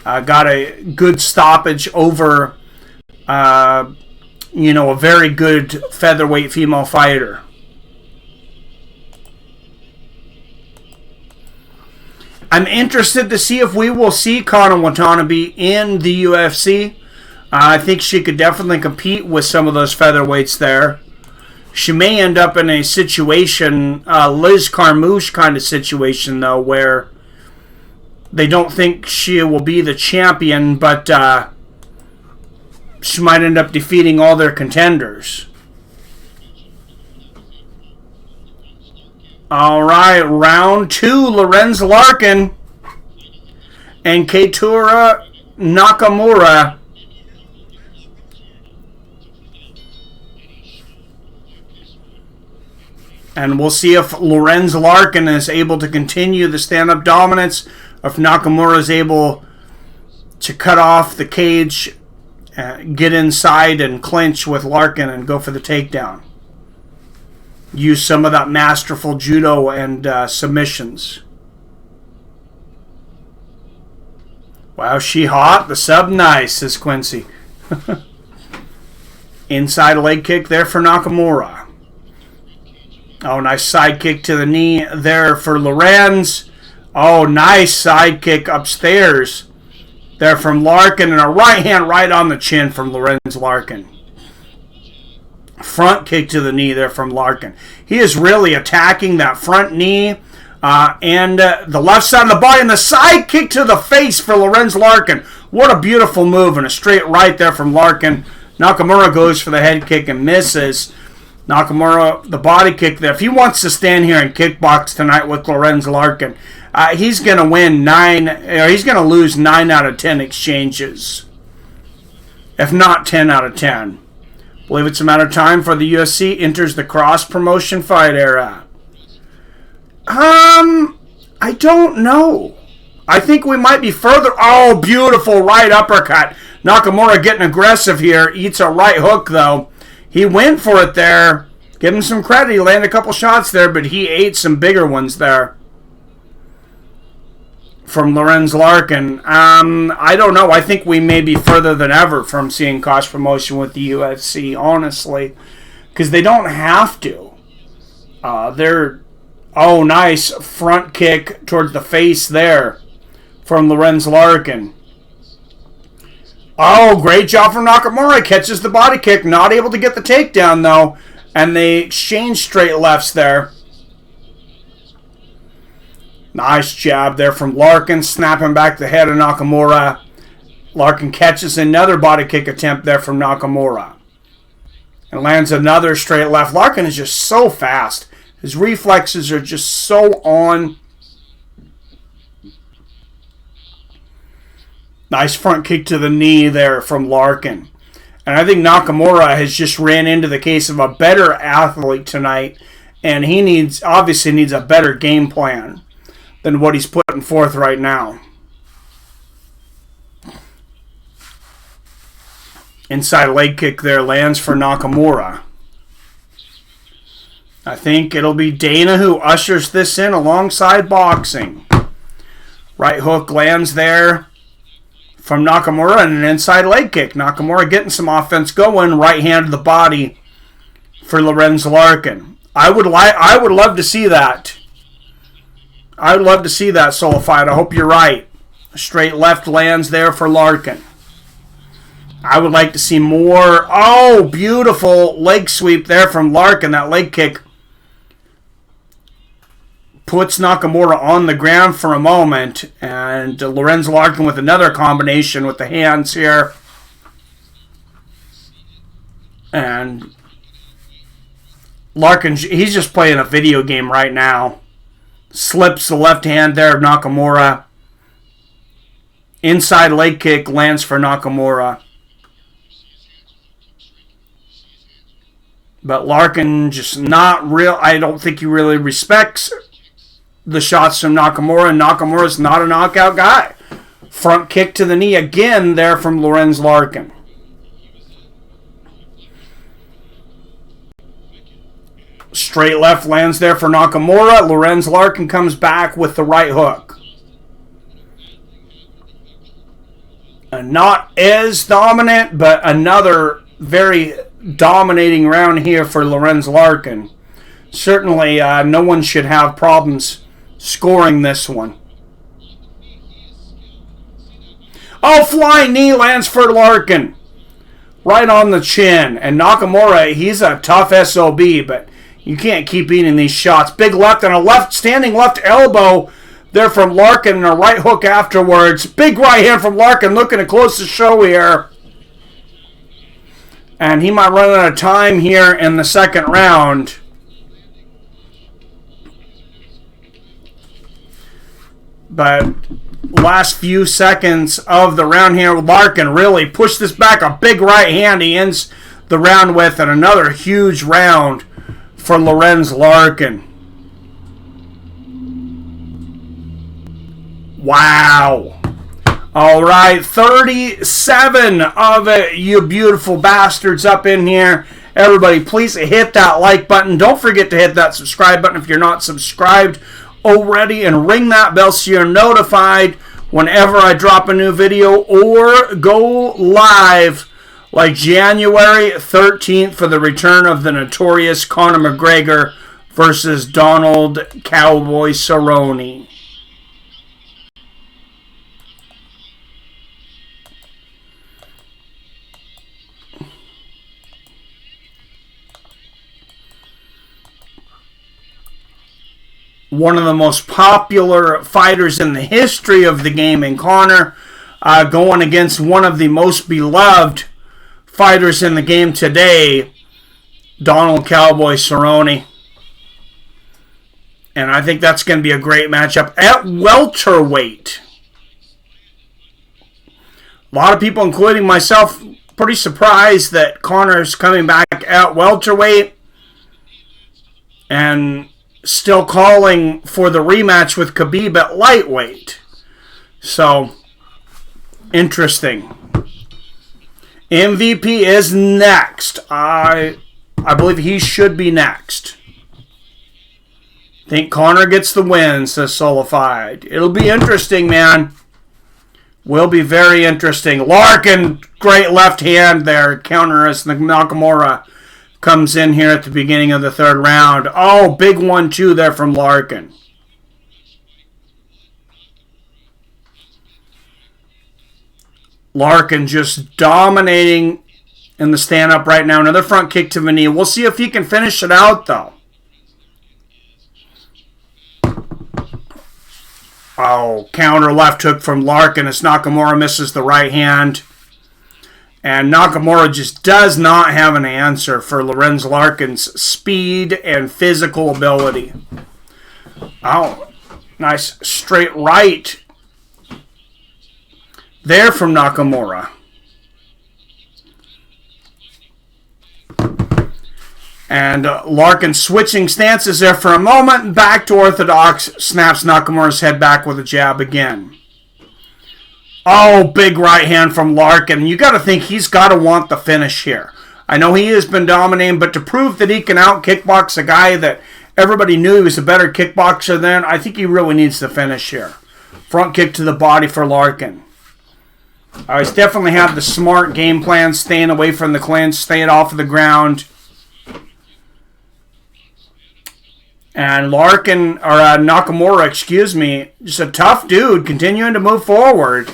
Got a good stoppage over, a very good featherweight female fighter. I'm interested to see if we will see Kana Watanabe in the UFC. I think she could definitely compete with some of those featherweights there. She may end up in a situation, Liz Carmouche kind of situation, though, where they don't think she will be the champion, but she might end up defeating all their contenders. All right, round 2, Lorenz Larkin and Keita Nakamura. And we'll see if Lorenz Larkin is able to continue the stand-up dominance, or if Nakamura is able to cut off the cage, get inside and clinch with Larkin and go for the takedown. Use some of that masterful judo and submissions. Wow, she hot. The sub nice, says Quincy. Inside leg kick there for Nakamura. Oh, nice side kick to the knee there for Lorenz. Oh, nice side kick upstairs there from Larkin. And a right hand right on the chin from Lorenz Larkin. Front kick to the knee there from Larkin. He is really attacking that front knee and the left side of the body. And the side kick to the face for Lorenz Larkin. What a beautiful move. And a straight right there from Larkin. Nakamura goes for the head kick and misses. Nakamura, the body kick there. If he wants to stand here and kickbox tonight with Lorenz Larkin, he's going to he's going to lose 9 out of 10 exchanges. If not 10 out of 10. I believe it's a matter of time for the UFC enters the cross-promotion fight era. I don't know. I think we might be further. Oh, beautiful right uppercut. Nakamura getting aggressive here. Eats a right hook, though. He went for it there. Give him some credit. He landed a couple shots there, but he ate some bigger ones there from Lorenz Larkin. I don't know. I think we may be further than ever from seeing cross promotion with the UFC, honestly, because they don't have to. Oh, nice front kick towards the face there from Lorenz Larkin. Oh, great job from Nakamura. Catches the body kick. Not able to get the takedown, though. And they exchange straight lefts there. Nice jab there from Larkin. Snapping back the head of Nakamura. Larkin catches another body kick attempt there from Nakamura. And lands another straight left. Larkin is just so fast. His reflexes are just so on. Nice front kick to the knee there from Larkin. And I think Nakamura has just ran into the case of a better athlete tonight, and he obviously needs a better game plan than what he's putting forth right now. Inside leg kick there lands for Nakamura. I think it'll be Dana who ushers this in alongside boxing. Right hook lands there from Nakamura and an inside leg kick. Nakamura getting some offense going. Right hand to the body for Lorenz Larkin. I would love to see that. I would love to see that solidified. I hope you're right. A straight left lands there for Larkin. I would like to see more. Oh, beautiful leg sweep there from Larkin. That leg kick puts Nakamura on the ground for a moment. And Lorenz Larkin with another combination with the hands here. And Larkin, he's just playing a video game right now. Slips the left hand there of Nakamura. Inside leg kick lands for Nakamura. But Larkin just not real. I don't think he really respects the shots from Nakamura. And Nakamura's not a knockout guy. Front kick to the knee again there from Lorenz Larkin. Straight left lands there for Nakamura. Lorenz Larkin comes back with the right hook. Not as dominant, but another very dominating round here for Lorenz Larkin. Certainly, no one should have problems scoring this one. Oh, flying knee lands for Larkin. Right on the chin. And Nakamura, he's a tough SOB, but you can't keep eating these shots. Big left and a standing left elbow there from Larkin and a right hook afterwards. Big right hand from Larkin looking to close the show here. And he might run out of time here in the second round. But last few seconds of the round here, Larkin really pushed this back. A big right hand he ends the round with, and another huge round for Lorenz Larkin. Wow. All right, 37 of it, you beautiful bastards up in here. Everybody, please hit that like button. Don't forget to hit that subscribe button if you're not subscribed already, and ring that bell so you're notified whenever I drop a new video or go live, like January 13th for the return of the notorious Conor McGregor versus Donald Cowboy Cerrone. One of the most popular fighters in the history of the game in Conor, going against one of the most beloved fighters in the game today, Donald Cowboy Cerrone. And I think that's going to be a great matchup at welterweight. A lot of people, including myself, pretty surprised that Conor's coming back at welterweight and still calling for the rematch with Khabib at lightweight. So, interesting. MVP is next. I believe he should be next. Think Conor gets the win, says Solified. It'll be interesting, man. Will be very interesting. Larkin, great left hand there. Counter as Nakamura comes in here at the beginning of the third round. Oh, big 1-2 there from Larkin. Larkin just dominating in the stand-up right now. Another front kick to the knee. We'll see if he can finish it out, though. Oh, counter left hook from Larkin as Nakamura misses the right hand. And Nakamura just does not have an answer for Lorenz Larkin's speed and physical ability. Oh, nice straight right there from Nakamura. And Larkin switching stances there for a moment. Back to orthodox. Snaps Nakamura's head back with a jab again. Oh, big right hand from Larkin. You got to think he's got to want the finish here. I know he has been dominating, but to prove that he can out-kickbox a guy that everybody knew he was a better kickboxer than, I think he really needs the finish here. Front kick to the body for Larkin. He's definitely have the smart game plan, staying away from the clinch, staying off of the ground. And Nakamura, just a tough dude, continuing to move forward.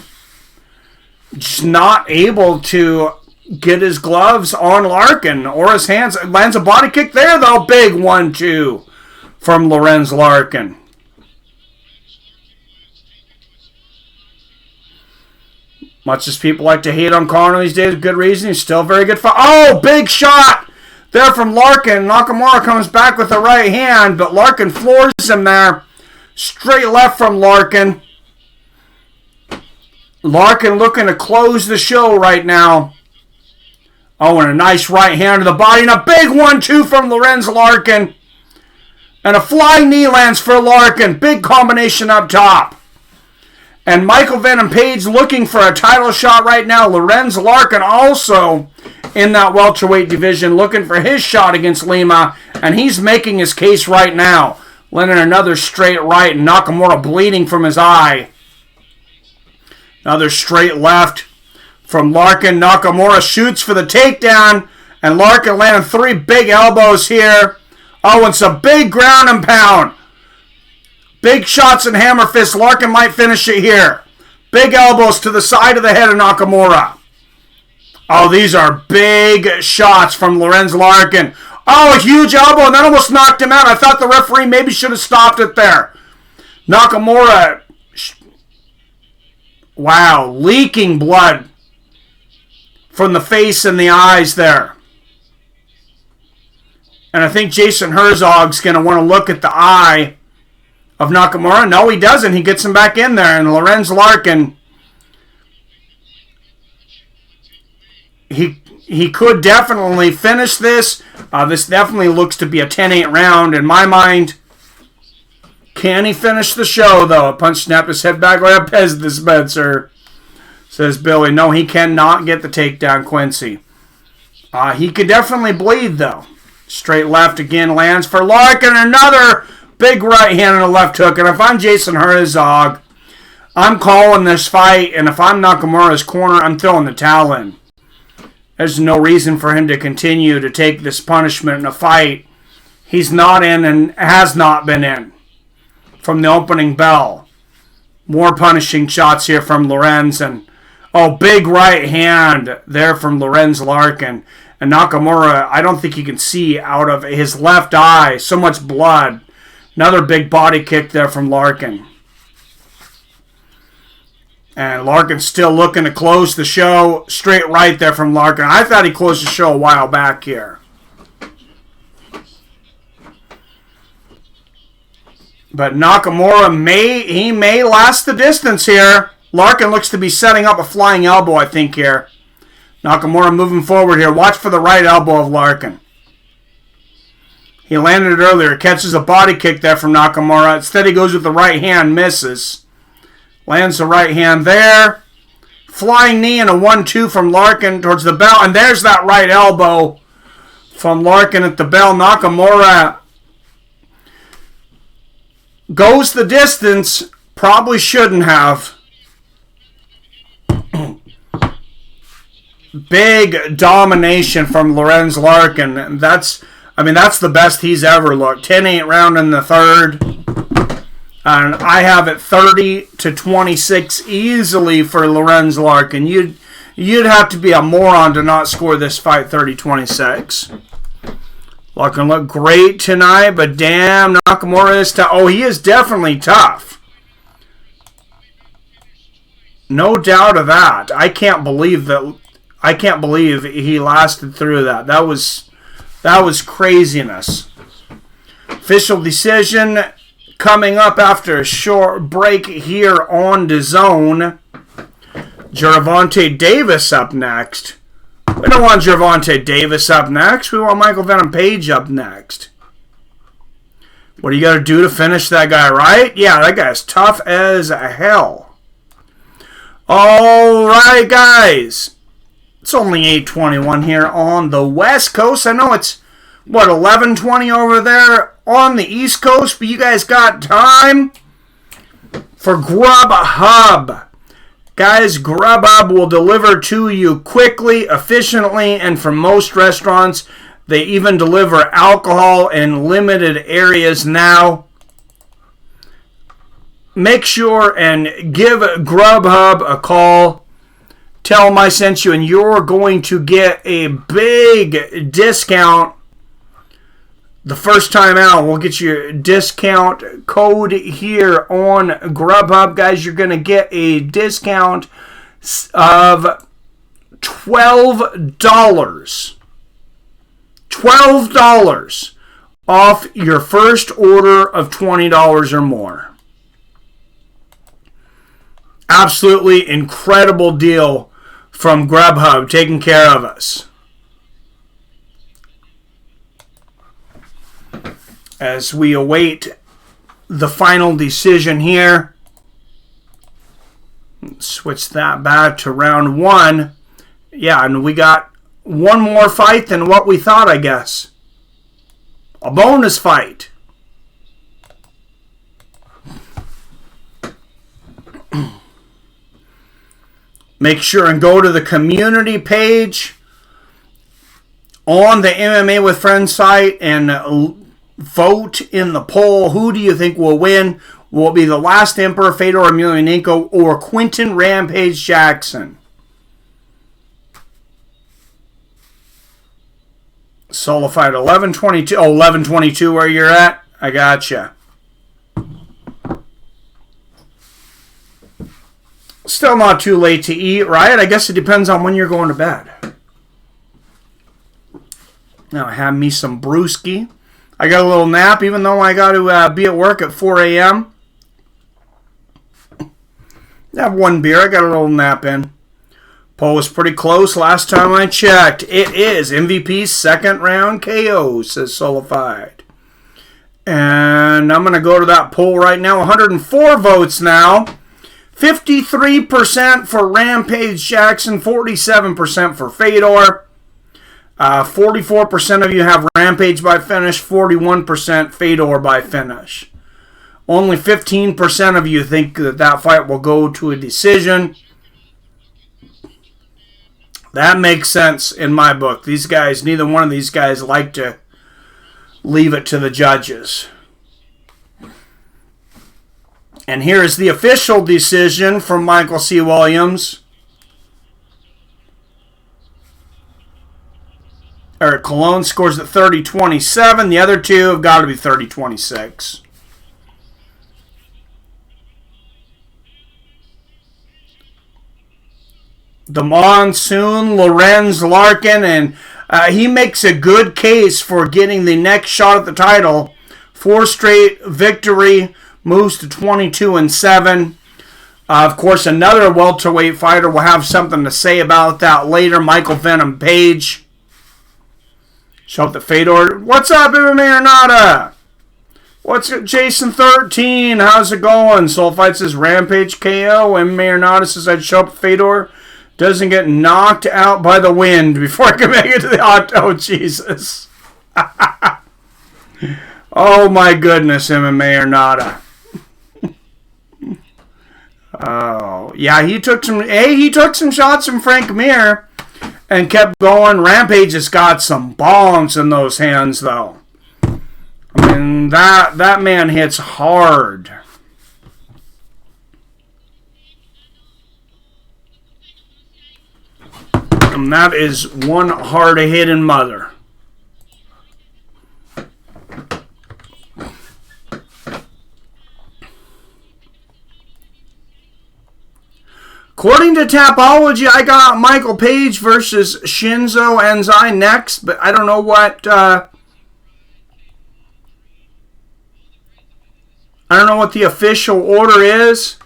Just not able to get his gloves on Larkin or his hands. Lands a body kick there, though. Big 1-2 from Lorenz Larkin. Much as people like to hate on Kana these days, good reason. He's still very good. Oh, big shot there from Larkin. Nakamura comes back with the right hand, but Larkin floors him there. Straight left from Larkin. Larkin looking to close the show right now. Oh, and a nice right hand to the body. And a big 1-2 from Lorenz Larkin. And a flying knee lands for Larkin. Big combination up top. And Michael Venom Page looking for a title shot right now. Lorenz Larkin also in that welterweight division looking for his shot against Lima. And he's making his case right now. Landing another straight right. And Nakamura bleeding from his eye. Another straight left from Larkin. Nakamura shoots for the takedown. And Larkin landing 3 big elbows here. Oh, it's a big ground and pound. Big shots and hammer fists. Larkin might finish it here. Big elbows to the side of the head of Nakamura. Oh, these are big shots from Lorenz Larkin. Oh, a huge elbow, and that almost knocked him out. I thought the referee maybe should have stopped it there. Nakamura, wow, leaking blood from the face and the eyes there. And I think Jason Herzog's going to want to look at the eye of Nakamura. No, he doesn't. He gets him back in there. And Lorenz Larkin, he could definitely finish this. This definitely looks to be a 10-8 round in my mind. Can he finish the show, though? A punch snapped his head back right up Pez dispenser, says Billy. No, he cannot get the takedown, Quincy. He could definitely bleed, though. Straight left again lands for Larkin. Another big right hand and a left hook. And if I'm Jason Herzog, I'm calling this fight. And if I'm Nakamura's corner, I'm throwing the towel in. There's no reason for him to continue to take this punishment in a fight he's not in and has not been in from the opening bell. More punishing shots here from Lorenz. And, oh, big right hand there from Lorenz Larkin. And Nakamura, I don't think you can see out of his left eye. So much blood. Another big body kick there from Larkin. And Larkin still looking to close the show. Straight right there from Larkin. I thought he closed the show a while back here. But Nakamura may last the distance here. Larkin looks to be setting up a flying elbow, I think, here. Nakamura moving forward here. Watch for the right elbow of Larkin. He landed it earlier. Catches a body kick there from Nakamura. Instead, he goes with the right hand. Misses. Lands the right hand there. Flying knee and a 1-2 from Larkin towards the bell. And there's that right elbow from Larkin at the bell. Nakamura goes the distance. Probably shouldn't have. Big domination from Lorenz Larkin. That's the best he's ever looked. 10-8 round in the third. And I have it 30-26 easily for Lorenz Larkin. You'd have to be a moron to not score this fight 30-26. Larkin looked great tonight, but damn, Nakamura is tough. Oh, he is definitely tough. No doubt of that. I can't believe he lasted through that. That was craziness. Official decision coming up after a short break here on DAZN. Gervonta Davis up next. We don't want Gervonta Davis up next. We want Michael Venom Page up next. What do you got to do to finish that guy right? Yeah, that guy's tough as hell. All right, guys. It's only 8:21 here on the West Coast. I know it's, what, 11:20 over there on the East Coast, but you guys got time for Grubhub. Guys, Grubhub will deliver to you quickly, efficiently, and for most restaurants, they even deliver alcohol in limited areas now. Make sure and give Grubhub a call. Tell them I sent you, and you're going to get a big discount the first time out. We'll get you a discount code here on Grubhub. Guys, you're going to get a discount of $12. $12 off your first order of $20 or more. Absolutely incredible deal from Grubhub, taking care of us. As we await the final decision here, switch that back to round one. Yeah, and we got one more fight than what we thought, I guess. A bonus fight. Make sure and go to the community page on the MMA with Friends site and vote in the poll. Who do you think will win? Will it be the Last Emperor, Fedor Emelianenko, or Quinton Rampage Jackson? Solo fight 11:22. Oh, 11:22 where you're at? I gotcha. Still not too late to eat, right? I guess it depends on when you're going to bed. Now I have me some brewski. I got a little nap, even though I got to be at work at 4 a.m. I have one beer. I got a little nap in. Poll was pretty close last time I checked. It is MVP's second round KO, says Solified. And I'm going to go to that poll right now. 104 votes now. 53% for Rampage Jackson, 47% for Fedor. 44% of you have Rampage by finish, 41% Fedor by finish. Only 15% of you think that that fight will go to a decision. That makes sense in my book. These guys, neither one of these guys like to leave it to the judges. And here is the official decision from Michael C. Williams. Eric Colon scores at 30-27. The other two have got to be 30-26. The Monsoon, Lorenz, Larkin, and he makes a good case for getting the next shot at the title. 4 straight victory, moves to 22-7. Of course, another welterweight fighter will have something to say about that later. Michael Venom Page. Show up the Fedor. What's up, MMA or Nada? What's it, Jason 13? How's it going? Soul Fight says Rampage KO. MMA or Nada says I'd show up Fedor. Doesn't get knocked out by the wind before I can make it to the hot. Oh, Jesus. Oh, my goodness, MMA or Nada. Oh, yeah, he took some shots from Frank Mir and kept going. Rampage has got some bombs in those hands, though. I mean, that man hits hard. And that is one hard-hitting mother. According to Tapology, I got Michael Page versus Shinzo Anzai next, but I don't know what I don't know what the official order is.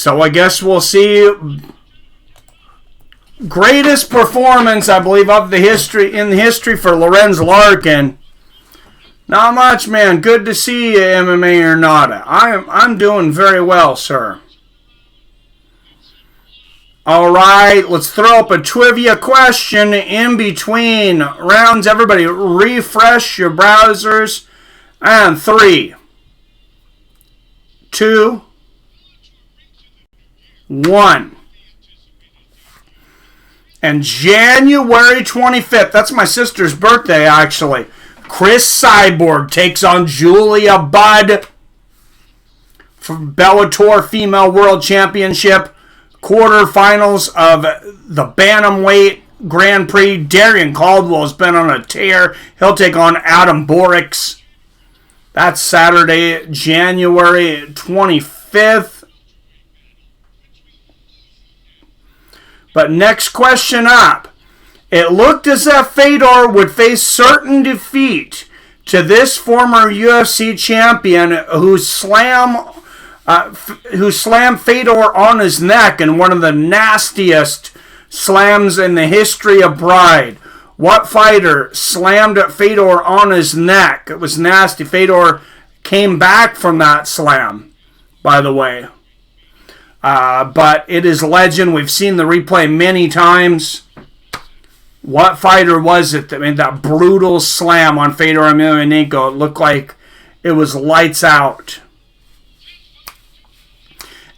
So I guess we'll see greatest performance, I believe, of the history for Lorenz Larkin. Not much, man. Good to see you, MMA or not. I'm doing very well, sir. All right, let's throw up a trivia question in between rounds. Everybody, refresh your browsers. And 3, 2, 1. And January 25th, that's my sister's birthday, actually. Chris Cyborg takes on Julia Budd from Bellator Female World Championship. Quarterfinals of the Bantamweight Grand Prix. Darian Caldwell's been on a tear. He'll take on Adam Borix. That's Saturday, January 25th. But next question up. It looked as if Fedor would face certain defeat to this former UFC champion who slammed Fedor on his neck in one of the nastiest slams in the history of Pride. What fighter slammed Fedor on his neck? It was nasty. Fedor came back from that slam, by the way. But it is legend. We've seen the replay many times. What fighter was it that made that brutal slam on Fedor Emelianenko? It looked like it was lights out.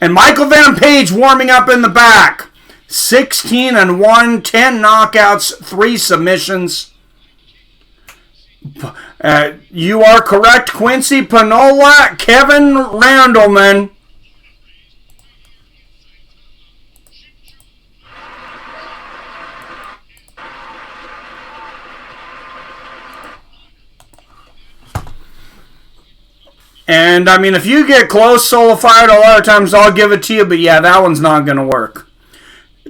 And Michael Van Page warming up in the back. 16-1, 10 knockouts, 3 submissions. You are correct, Quincy Panola, Kevin Randleman. And, I mean, if you get close, Solified, a lot of times I'll give it to you. But, yeah, that one's not going to work.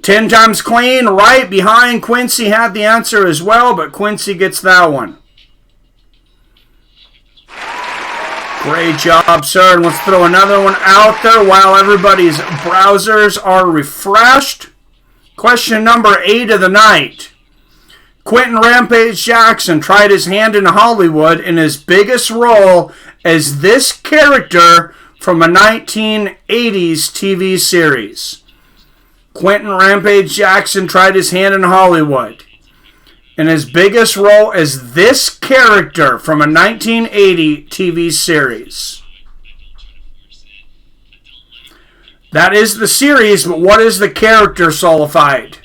10 times clean, right behind. Quincy had the answer as well, but Quincy gets that one. Great job, sir. And let's throw another one out there while everybody's browsers are refreshed. Question number 8 of the night. Quinton Rampage Jackson tried his hand in Hollywood in his biggest role as this character from a 1980s TV series. Quinton Rampage Jackson tried his hand in Hollywood in his biggest role as this character from a 1980 TV series. That is the series, but what is the character, Solified?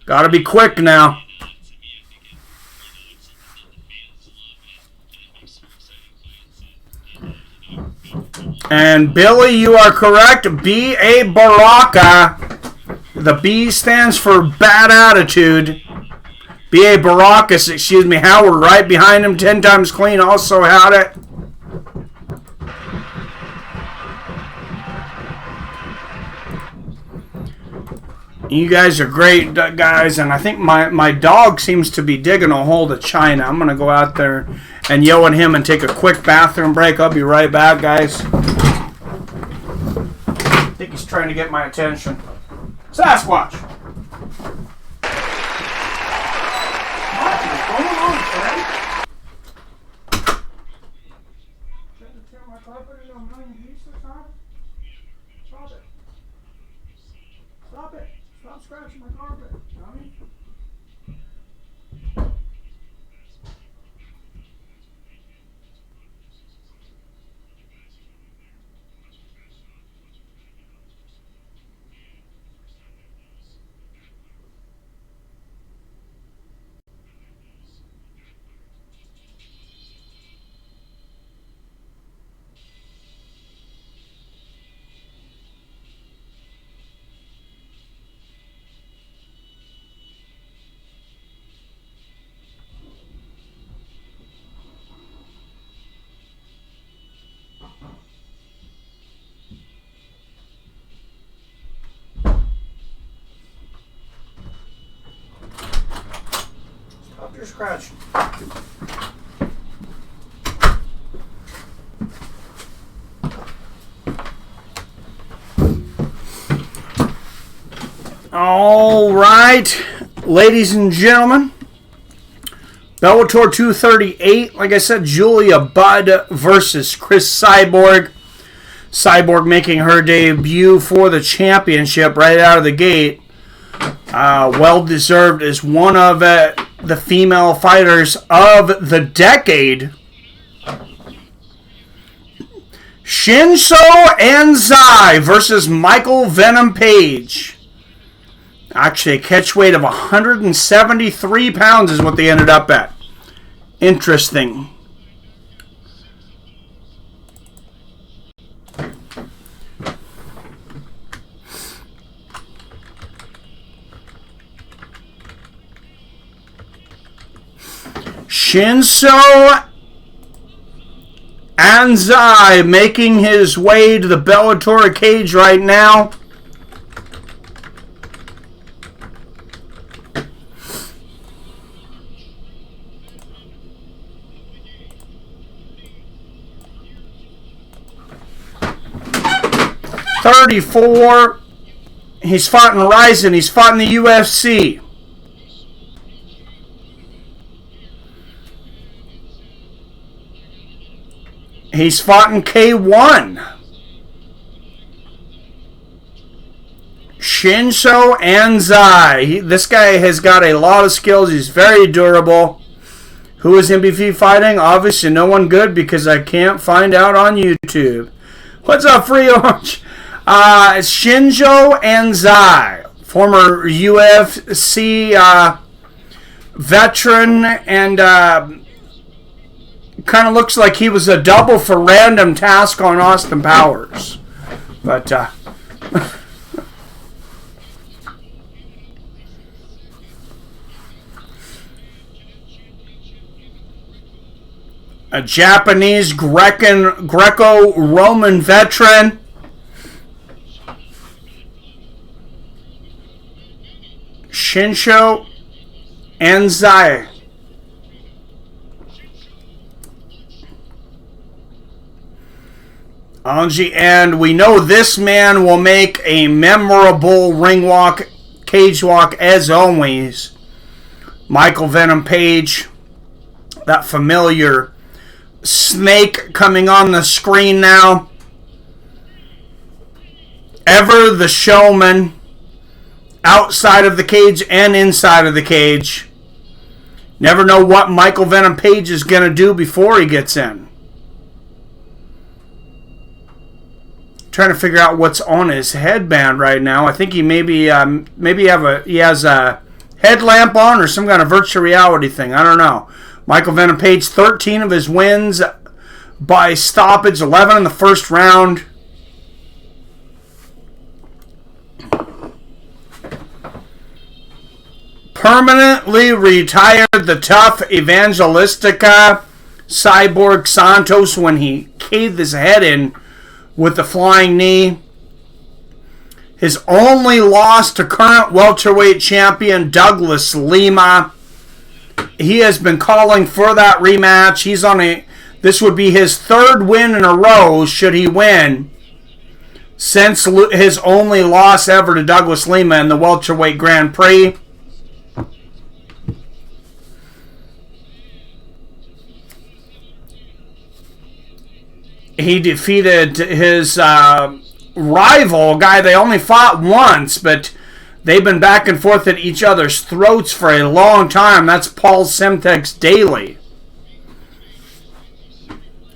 Gotta be quick now. And Billy, you are correct. B.A. Baraka. The B stands for bad attitude. B.A. Baracus, excuse me. Howard right behind him. 10 times clean also had it. You guys are great, guys. And I think my dog seems to be digging a hole to China. I'm going to go out there and yell at him and take a quick bathroom break. I'll be right back, guys. I think he's trying to get my attention. Sasquatch! What is going on, friend? Trying to tear my carpet into a million pieces, huh? Stop it. Stop it. Stop scratching my carpet, dummy. You're scratching. All right, ladies and gentlemen, Bellator 238, like I said, Julia Budd versus Chris Cyborg. Cyborg making her debut for the championship right out of the gate. Well-deserved as one of the female fighters of the decade. Shinsho Anzai versus Michael Venom Page. Actually, a catch weight of 173 pounds is what they ended up at. Interesting. Shinsho Anzai making his way to the Bellator cage right now. .34. He's fought in Ryzen. He's fought in the UFC. He's fought in K1. Shinsho Anzai. This guy has got a lot of skills. He's very durable. Who is MVP fighting? Obviously no one good because I can't find out on YouTube. What's up, Free Orange? Shinsho Anzai, former UFC veteran, and kind of looks like he was a double for Random Task on Austin Powers. But a Japanese Greco-Roman veteran. Shinsho Anzai. And we know this man will make a memorable ring walk, cage walk as always. Michael Venom Page, that familiar snake coming on the screen now. Ever the showman. Outside of the cage and inside of the cage. Never know what Michael Venom Page is going to do before he gets in. Trying to figure out what's on his headband right now. I think he he has a headlamp on or some kind of virtual reality thing. I don't know. Michael Venom Page, 13 of his wins by stoppage, 11 in the first round. Permanently retired the tough Evangelistica Cyborg Santos when he caved his head in with the flying knee. His only loss to current welterweight champion Douglas Lima. He has been calling for that rematch. This would be his third win in a row should he win since his only loss ever to Douglas Lima in the welterweight Grand Prix. He defeated his rival, guy they only fought once, but they've been back and forth at each other's throats for a long time. That's Paul Semtex Daly.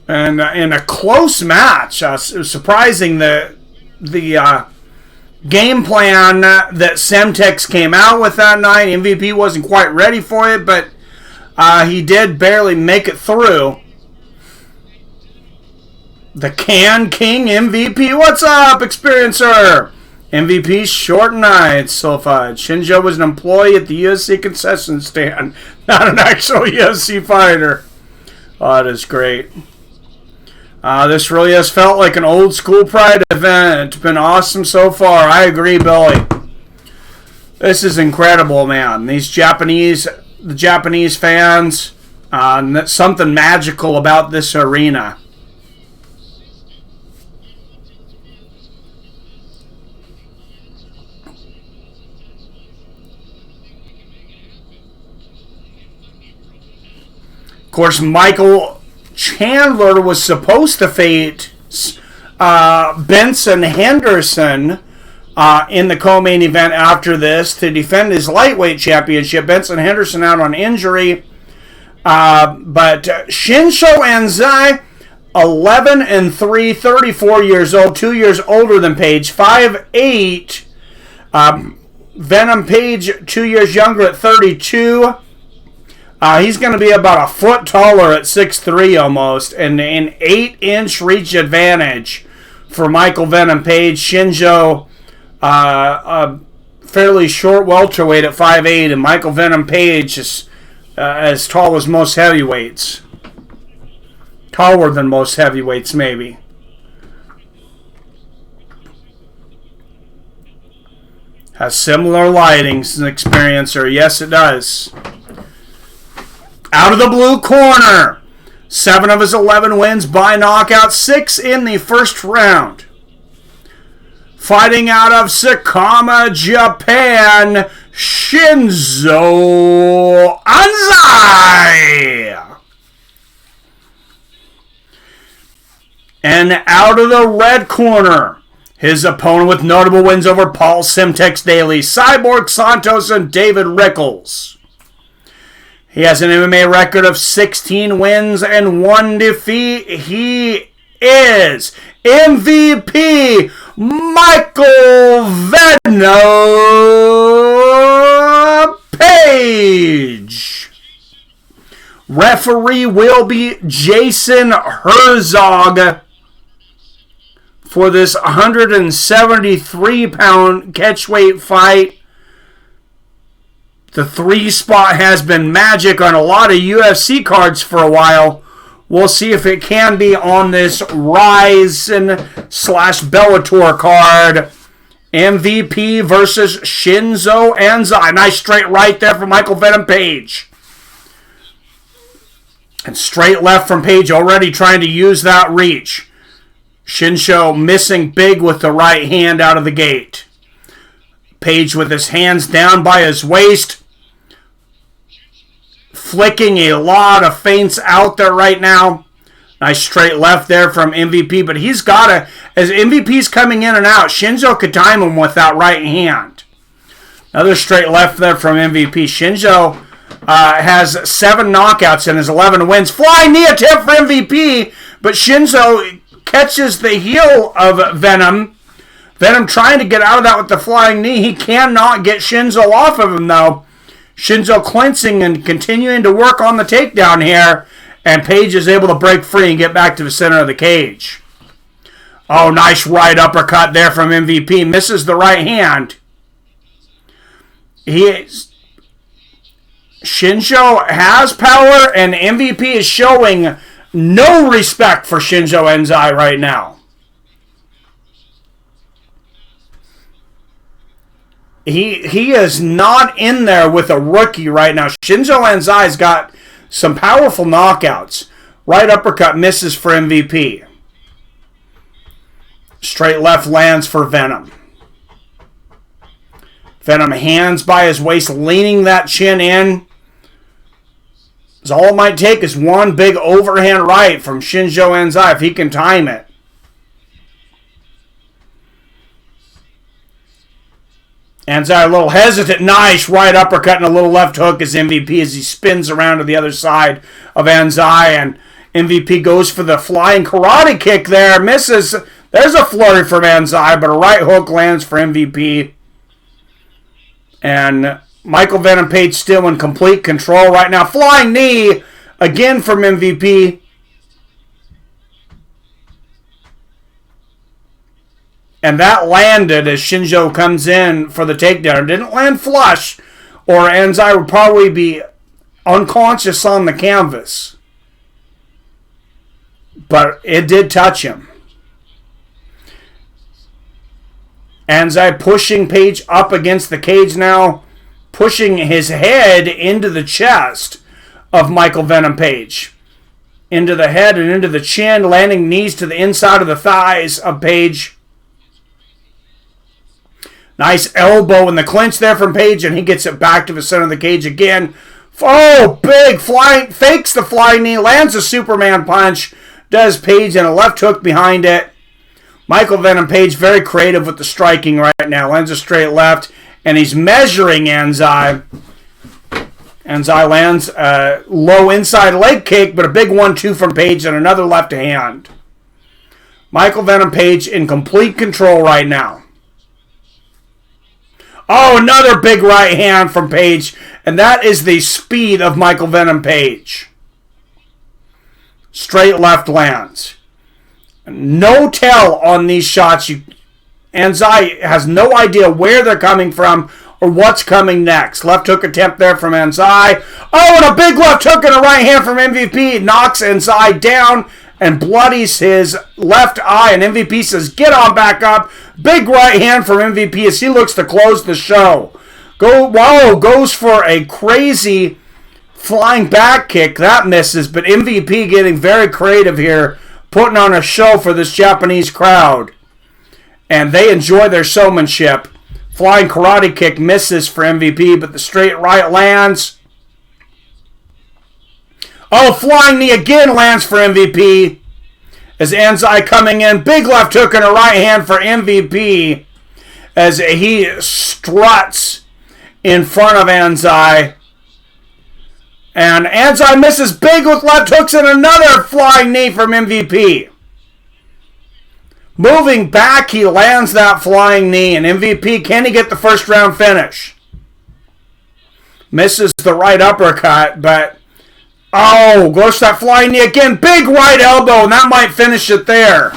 And in a close match, it was surprising the game plan that Semtex came out with that night. MVP wasn't quite ready for it, but he did barely make it through. The Can King MVP, what's up, Experiencer? MVP short night, sulfide. Shinsho was an employee at the UFC concession stand, not an actual UFC fighter. Oh, that is great. This really has felt like an old school Pride event. It's been awesome so far. I agree, Billy. This is incredible, man. The Japanese fans, something magical about this arena. course, Michael Chandler was supposed to face Benson Henderson in the co-main event after this to defend his lightweight championship. Benson Henderson out on injury. But Shinsho Anzai, 11-3, 34 years old, 2 years older than Page, 5'8". Venom Page, 2 years younger at 32. He's going to be about a foot taller at 6'3" almost, and an 8-inch reach advantage for Michael Venom Page. Shinsho, a fairly short welterweight at 5'8", and Michael Venom Page is as tall as most heavyweights. Taller than most heavyweights, maybe. Has similar lighting experiencer. Yes, it does. Out of the blue corner. 7 of his 11 wins by knockout. 6 in the first round. Fighting out of Sakama, Japan, Shinzo Anzai. And out of the red corner, his opponent with notable wins over Paul Simtex Daly, Cyborg Santos, and David Rickles. He has an MMA record of 16 wins and 1 defeat. He is MVP Michael Venom Page. Referee will be Jason Herzog for this 173-pound catchweight fight. The 3 spot has been magic on a lot of UFC cards for a while. We'll see if it can be on this Ryzen/Bellator card. MVP versus Shinzo Anzai. Nice straight right there from Michael Venom Page. And straight left from Page, already trying to use that reach. Shinsho missing big with the right hand out of the gate. Page with his hands down by his waist. Flicking a lot of feints out there right now. Nice straight left there from MVP. But he's got to, as MVP's coming in and out, Shinzo could time him with that right hand. Another straight left there from MVP. Shinzo has 7 knockouts in his 11 wins. Flying knee attempt for MVP. But Shinzo catches the heel of Venom. Venom trying to get out of that with the flying knee. He cannot get Shinzo off of him, though. Shinzo clinching and continuing to work on the takedown here. And Page is able to break free and get back to the center of the cage. Oh, nice right uppercut there from MVP. Misses the right hand. Shinsho has power, and MVP is showing no respect for Shinzo Anzai right now. He is not in there with a rookie right now. Shinzo Anzai's got some powerful knockouts. Right uppercut misses for MVP. Straight left lands for Venom. Venom hands by his waist, leaning that chin in. So all it might take is one big overhand right from Shinzo Anzai if he can time it. Anzai a little hesitant. Nice right uppercut and a little left hook as MVP as he spins around to the other side of Anzai. And MVP goes for the flying karate kick there. Misses. There's a flurry from Anzai, but a right hook lands for MVP. And Michael Venom Page still in complete control right now. Flying knee again from MVP. And that landed as Shinzo comes in for the takedown. It didn't land flush, or Anzai would probably be unconscious on the canvas. But it did touch him. Anzai pushing Page up against the cage now, pushing his head into the chest of Michael Venom Page. Into the head and into the chin, landing knees to the inside of the thighs of Page. Nice elbow in the clinch there from Page, and he gets it back to the center of the cage again. Oh, big flying, fakes the flying knee, lands a Superman punch, does Page and a left hook behind it. Michael Venom Page very creative with the striking right now. Lands a straight left, and he's measuring Anzai. Anzai lands a low inside leg kick, but a big 1-2 from Page and another left hand. Michael Venom Page in complete control right now. Oh, another big right hand from Page, and that is the speed of Michael Venom Page. Straight left lands. No tell on these shots. Anzai has no idea where they're coming from or what's coming next. Left hook attempt there from Anzai. Oh, and a big left hook and a right hand from MVP. Knocks Anzai down and bloodies his left eye. And MVP says, get on back up. Big right hand from MVP as he looks to close the show. Goes for a crazy flying back kick. That misses, but MVP getting very creative here, putting on a show for this Japanese crowd. And they enjoy their showmanship. Flying karate kick misses for MVP, but the straight right lands. Oh, flying knee again lands for MVP. As Anzai coming in. Big left hook and a right hand for MVP. As he struts in front of Anzai. And Anzai misses big with left hooks and another flying knee from MVP. Moving back, he lands that flying knee. And MVP, can he get the first round finish? Misses the right uppercut, but... Oh, goes to that flying knee again. Big right elbow, and that might finish it there.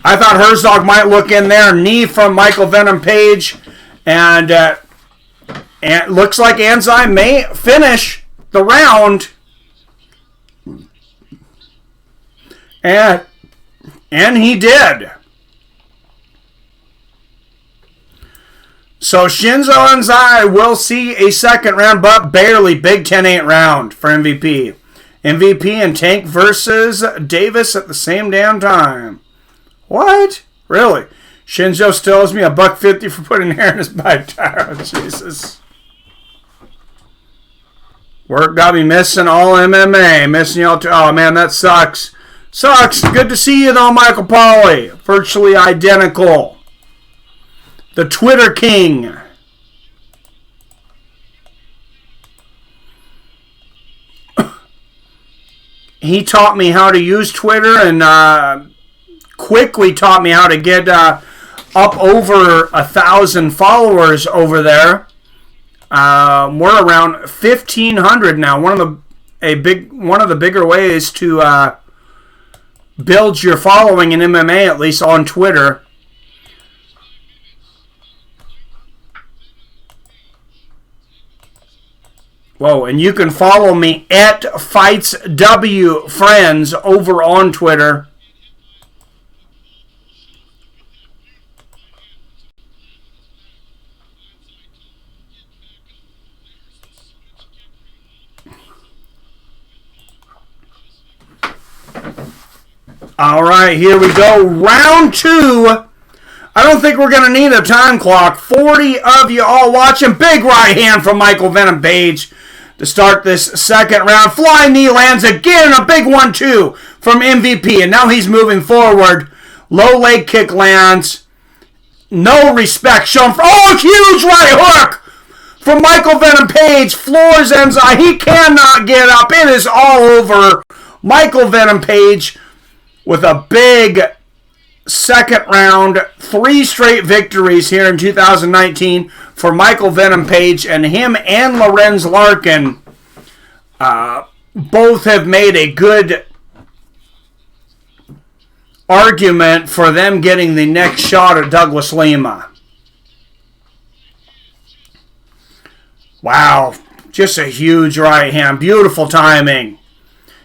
I thought Herzog might look in there. Knee from Michael Venom Page. And it looks like Anzai may finish the round. And he did. So Shinzo Anzai will see a second round, but barely. Big 10-8 round for MVP. MVP and Tank versus Davis at the same damn time. What? Really? Shinzo still owes me $1.50 for putting hair in his bite. Oh, Jesus. Work got me missing all MMA. Missing y'all too. Oh, man, that sucks. Sucks. Good to see you, though, Michael Pauly. Virtually identical. The Twitter King. He taught me how to use Twitter and quickly taught me how to get up over 1,000 followers over there. We're around 1,500 now. One of the bigger ways to build your following in MMA, at least on Twitter. Whoa, and you can follow me at FightsW Friends over on Twitter. All right, here we go. Round 2. I don't think we're going to need a time clock. 40 of you all watching. Big right hand from Michael Venom Page to start this second round. Flying knee lands again. A big 1-2 from MVP. And now he's moving forward. Low leg kick lands. No respect shown. Oh, huge right hook from Michael Venom Page. Floors Anzai. He cannot get up. It is all over. Michael Venom Page with a big second round, 3 straight victories here in 2019 for Michael Venom Page, and him and Lorenz Larkin both have made a good argument for them getting the next shot at Douglas Lima. Wow, just a huge right hand, beautiful timing.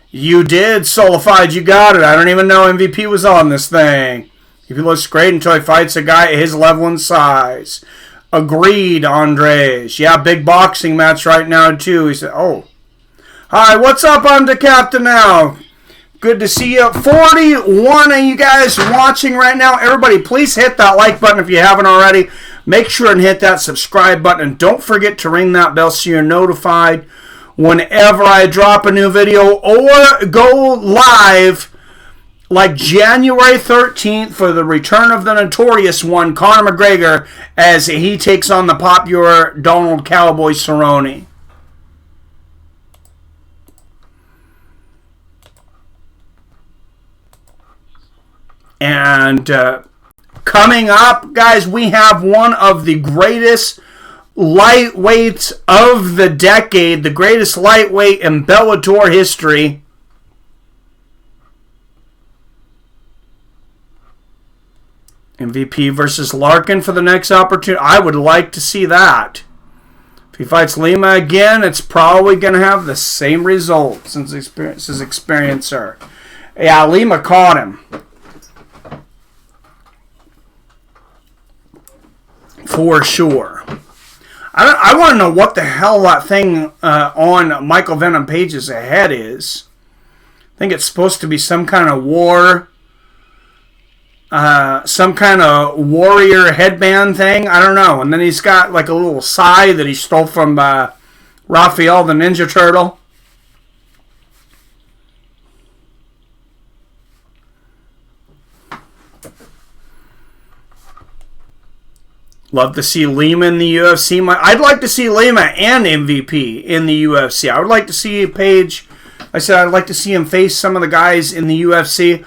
You did, Solified, you got it. I don't even know MVP was on this thing. He looks great until he fights a guy at his level and size. Agreed, Andres. Yeah, big boxing match right now, too. He said, oh. Hi, what's up? I'm the captain now. Good to see you. 41 of you guys watching right now. Everybody, please hit that like button if you haven't already. Make sure and hit that subscribe button. And don't forget to ring that bell so you're notified whenever I drop a new video or go live, like January 13th for the return of the notorious one, Conor McGregor, as he takes on the popular Donald Cowboy Cerrone. And coming up, guys, we have one of the greatest lightweights of the decade, the greatest lightweight in Bellator history. MVP versus Larkin for the next opportunity. I would like to see that. If he fights Lima again, it's probably going to have the same result since his experiencer. Yeah, Lima caught him. For sure. I want to know what the hell that thing on Michael Venom Page's head is. I think it's supposed to be some kind of some kind of warrior headband thing. I don't know. And then he's got like a little sai that he stole from Raphael the Ninja Turtle. Love to see Lima in the UFC. I'd like to see Lima and MVP in the UFC. I would like to see Page. I said I'd like to see him face some of the guys in the UFC.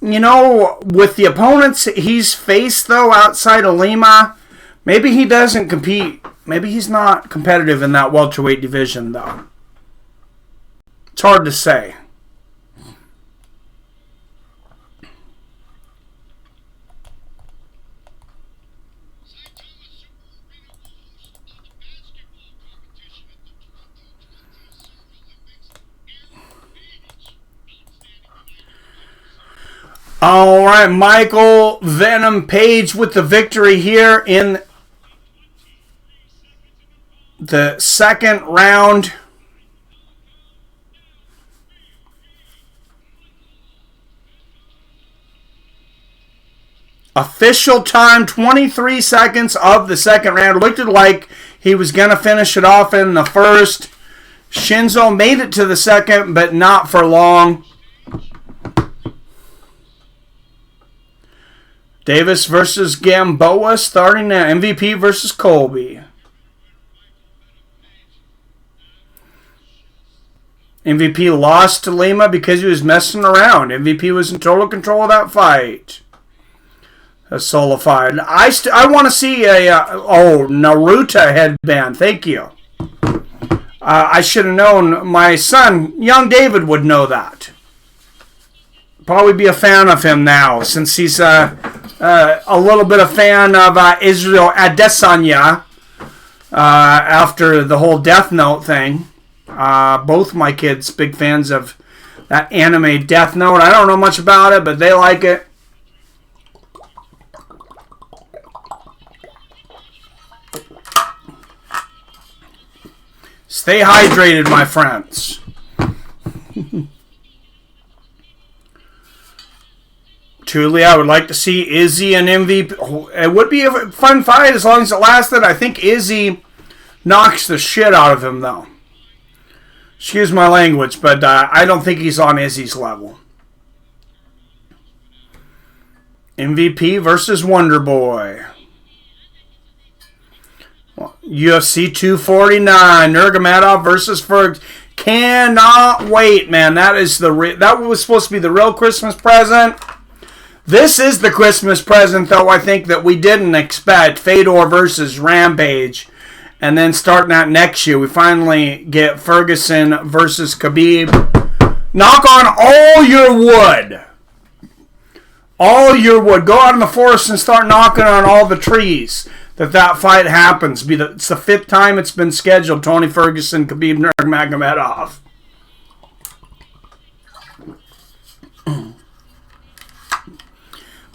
You know, with the opponents he's faced, though, outside of Lima, maybe he doesn't compete. Maybe he's not competitive in that welterweight division, though. It's hard to say. All right, Michael Venom Page with the victory here in the second round. Official time, 23 seconds of the second round. Looked like he was going to finish it off in the first. Shinsho made it to the second, but not for long. Davis versus Gamboa starting now. MVP versus Colby. MVP lost to Lima because he was messing around. MVP was in total control of that fight. A solo fight. I want to see a Naruto headband. Thank you. I should have known. My son, young David, would know that. Probably be a fan of him now since he's a little bit of fan of Israel Adesanya after the whole Death Note thing. Both my kids big fans of that anime Death Note. I don't know much about it, but they like it. Stay hydrated, my friends. Truly, I would like to see Izzy and MVP. It would be a fun fight as long as it lasted. I think Izzy knocks the shit out of him, though. Excuse my language, but I don't think he's on Izzy's level. MVP versus Wonder Boy. UFC 249, Nurmagomedov versus Ferg. Cannot wait, man. That was supposed to be the real Christmas present. This is the Christmas present, though, I think, that we didn't expect. Fedor versus Rampage. And then starting out next year, we finally get Ferguson versus Khabib. Knock on all your wood. All your wood. Go out in the forest and start knocking on all the trees that fight happens. It's the 5th time it's been scheduled. Tony Ferguson, Khabib Nurmagomedov.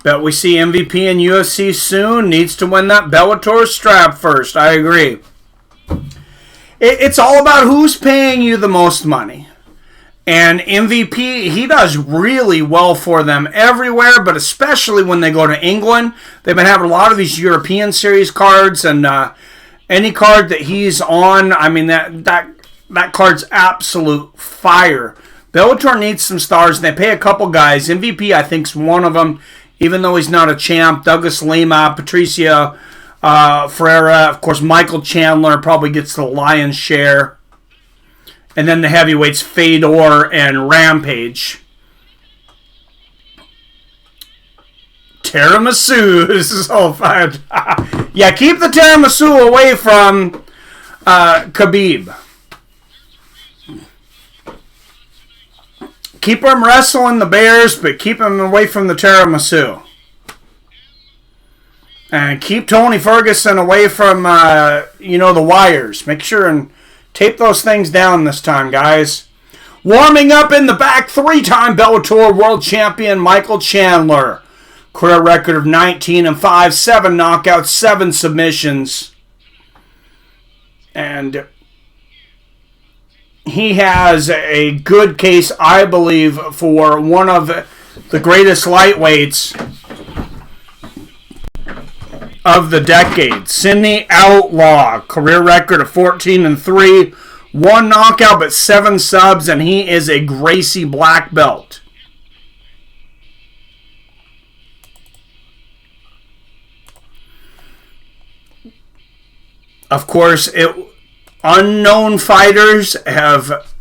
Bet we see MVP in UFC soon. Needs to win that Bellator strap first. I agree. It's all about who's paying you the most money. And MVP, he does really well for them everywhere, but especially when they go to England. They've been having a lot of these European Series cards, and Any card that he's on, I mean, that card's absolute fire. Bellator needs some stars, and they pay a couple guys. MVP, I think, is one of them, even though he's not a champ. Douglas Lima, Patricio Ferreira, of course, Michael Chandler probably gets the lion's share. And then the heavyweights, Fedor and Rampage. Tiramisu. This is all fine. Yeah, keep the tiramisu away from Khabib. Keep him wrestling the bears, but keep him away from the tiramisu. And keep Tony Ferguson away from, the wires. Make sure and tape those things down this time, guys. Warming up in the back, 3-time Bellator World Champion Michael Chandler. Career record of 19-5, 7 knockouts, 7 submissions. And he has a good case, I believe, for one of the greatest lightweights of the decade. Sidney Outlaw, career record of 14-3, 1 knockout but 7 subs, and he is a Gracie black belt. Of course, unknown fighters have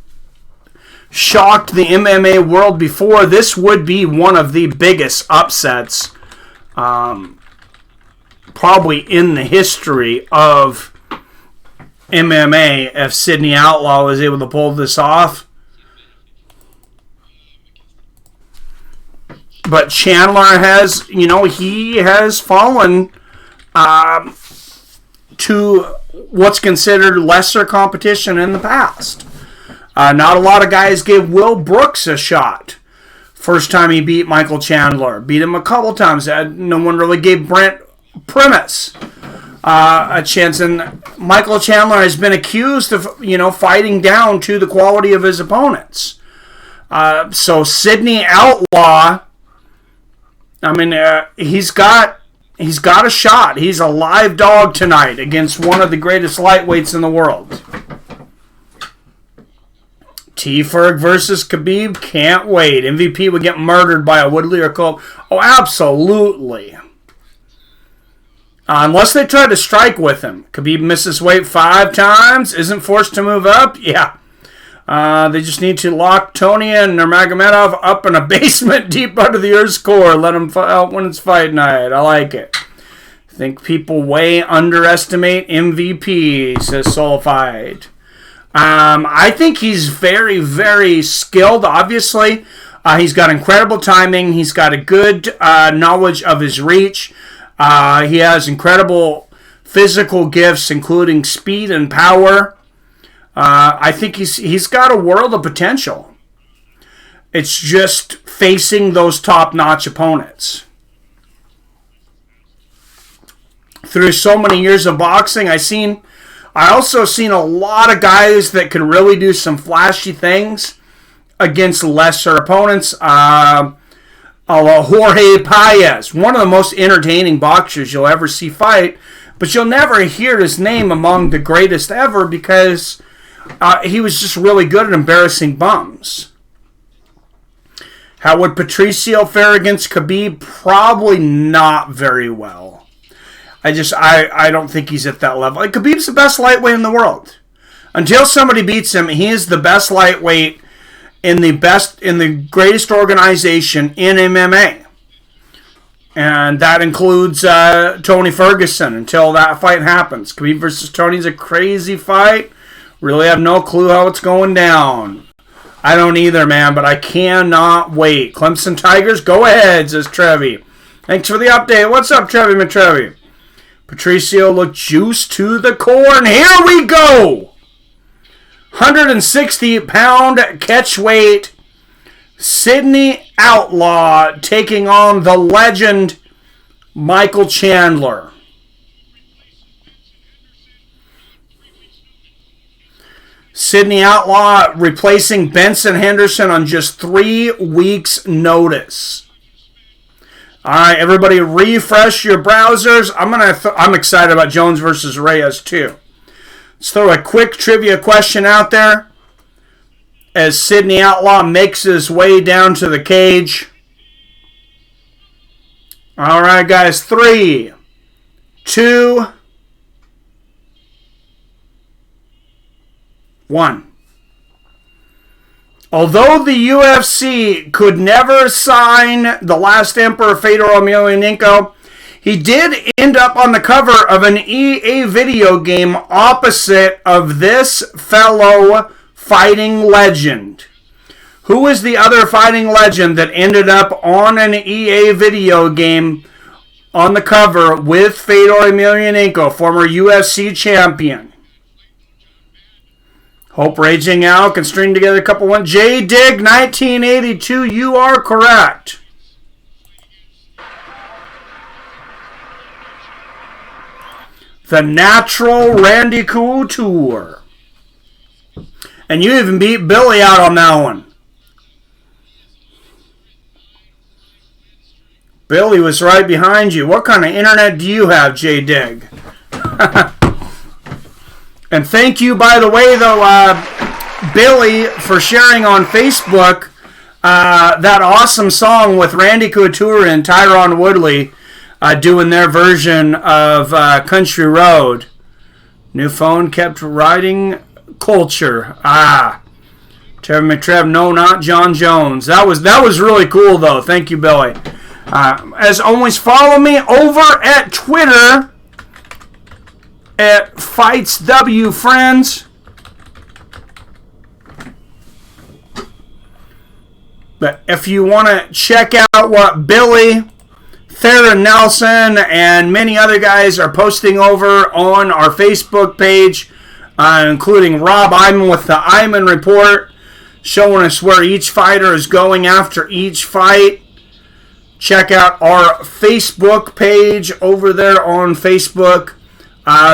shocked the MMA world before. This would be one of the biggest upsets probably in the history of MMA if Sidney Outlaw was able to pull this off. But Chandler has, he has fallen to what's considered lesser competition in the past. Not a lot of guys gave Will Brooks a shot. First time he beat Michael Chandler. Beat him a couple times. No one really gave Brent Primus a chance. And Michael Chandler has been accused of, fighting down to the quality of his opponents. So Sidney Outlaw, he's got a shot. He's a live dog tonight against one of the greatest lightweights in the world. T-Ferg versus Khabib, can't wait. MVP would get murdered by a Woodley or Cope. Oh, absolutely. Unless they try to strike with him. Khabib misses weight 5 times, isn't forced to move up. Yeah. They just need to lock Tony and Nurmagomedov up in a basement deep under the Earth's core. Let them out when it's fight night. I like it. I think people way underestimate MVP, says Soulfight. I think he's very, very skilled, obviously. He's got incredible timing. He's got a good knowledge of his reach. He has incredible physical gifts, including speed and power. I think he's got a world of potential. It's just facing those top-notch opponents. Through so many years of boxing, I also seen a lot of guys that could really do some flashy things against lesser opponents. Jorge Paez, one of the most entertaining boxers you'll ever see fight, but you'll never hear his name among the greatest ever because he was just really good at embarrassing bums. How would Patricio fare against Khabib? Probably not very well. I don't think he's at that level. Khabib's the best lightweight in the world. Until somebody beats him, he is the best lightweight in the greatest organization in MMA. And that includes Tony Ferguson until that fight happens. Khabib versus Tony's a crazy fight. Really have no clue how it's going down. I don't either, man, but I cannot wait. Clemson Tigers, go ahead, says Trevi. Thanks for the update. What's up, Trevi McTrevi? Patricio looked juiced to the core, and here we go! 160-pound catch weight, Sidney Outlaw taking on the legend Michael Chandler. Sidney Outlaw replacing Benson Henderson on just 3 weeks' notice. All right, everybody, refresh your browsers. I'm excited about Jones versus Reyes too. Let's throw a quick trivia question out there as Sidney Outlaw makes his way down to the cage. All right, guys, 3, 2, 1. Although the UFC could never sign the last Emperor Fedor Emelianenko, he did end up on the cover of an EA video game opposite of this fellow fighting legend. Who is the other fighting legend that ended up on an EA video game on the cover with Fedor Emelianenko, former UFC champion? Hope Raging Al can string together a couple one. J Dig 1982, you are correct. The Natural Randy Couture. And you even beat Billy out on that one. Billy was right behind you. What kind of internet do you have, J Dig? And thank you, by the way, though, Billy, for sharing on Facebook that awesome song with Randy Couture and Tyron Woodley doing their version of Country Road. New phone kept riding culture. Trevor McTrev, no, not John Jones. That was really cool, though. Thank you, Billy. As always, follow me over at Twitter at FightsW Friends. But if you want to check out what Billy, Theron Nelson, and many other guys are posting over on our Facebook page, including Rob Iman with the Iman Report, showing us where each fighter is going after each fight. Check out our Facebook page over there on Facebook.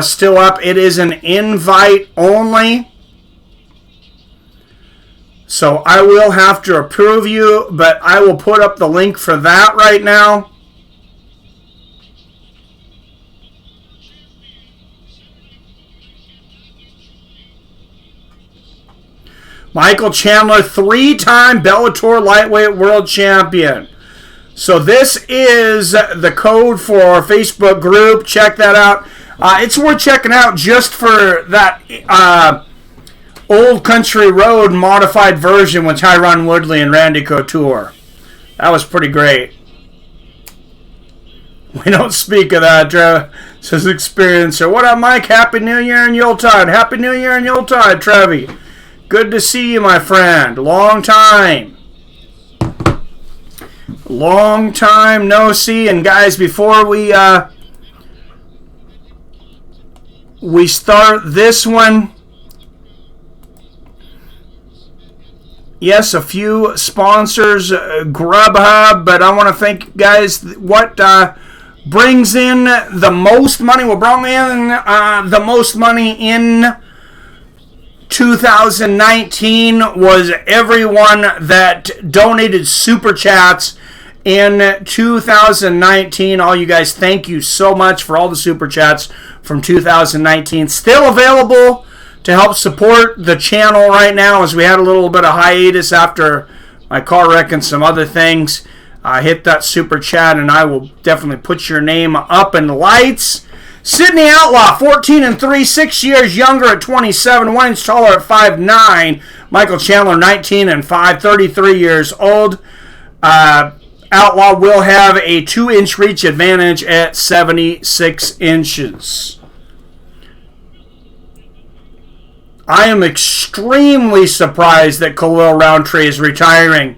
Still up. It is an invite only. So I will have to approve you, but I will put up the link for that right now. Michael Chandler, 3-time Bellator Lightweight World Champion. So this is the code for our Facebook group. Check that out. It's worth checking out just for that Old Country Road modified version with Tyron Woodley and Randy Couture. That was pretty great. We don't speak of that, says Experiencer. What up, Mike? Happy New Year and Yuletide. Happy New Year and Yuletide, Trevi. Good to see you, my friend. Long time. Long time no see. And guys, before we start this one, yes, a few sponsors, Grubhub, but I want to thank you guys. What brings in the most money? What brought in the most money in 2019 was everyone that donated super chats in 2019. All you guys, thank you so much for all the super chats from 2019. Still available to help support the channel right now, as we had a little bit of hiatus after my car wreck and some other things. Hit that super chat and I will definitely put your name up in lights. Sidney Outlaw, 14-3, 6 years younger at 27, 1 inch taller at 5'9". Michael Chandler, 19-5, 33 years old. Outlaw will have a 2-inch reach advantage at 76 inches. I am extremely surprised that Khalil Roundtree is retiring.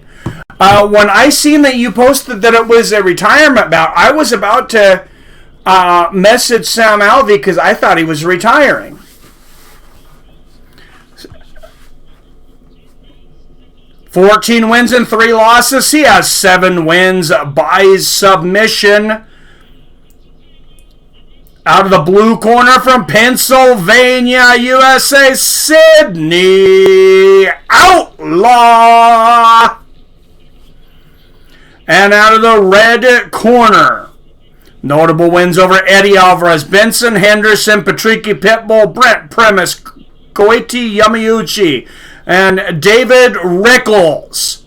When I seen that you posted that it was a retirement bout, I was about to message Sam Alvey because I thought he was retiring. $14 wins and 3 losses. He has 7 wins by submission. Out of the blue corner from Pennsylvania, USA, Sidney Outlaw. And out of the red corner, notable wins over Eddie Alvarez, Benson, Henderson, Patricky Pitbull, Brent Primus, Goiti, Yamauchi, and David Rickles.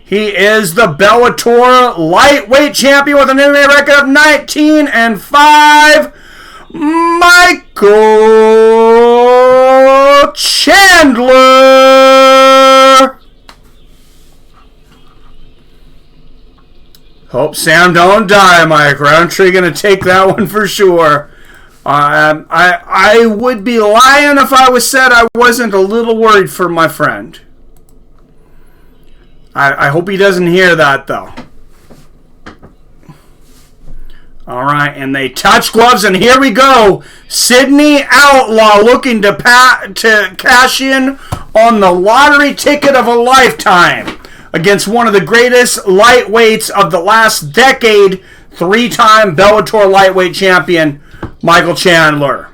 He is the Bellator lightweight champion with an MMA record of 19-5. Michael Chandler. Hope Sam don't die, Mike. Roundtree gonna take that one for sure. I would be lying if I was said I wasn't a little worried for my friend. I hope he doesn't hear that, though. All right, and they touch gloves, and here we go. Sidney Outlaw looking to cash in on the lottery ticket of a lifetime against one of the greatest lightweights of the last decade, three-time Bellator lightweight champion, Michael Chandler.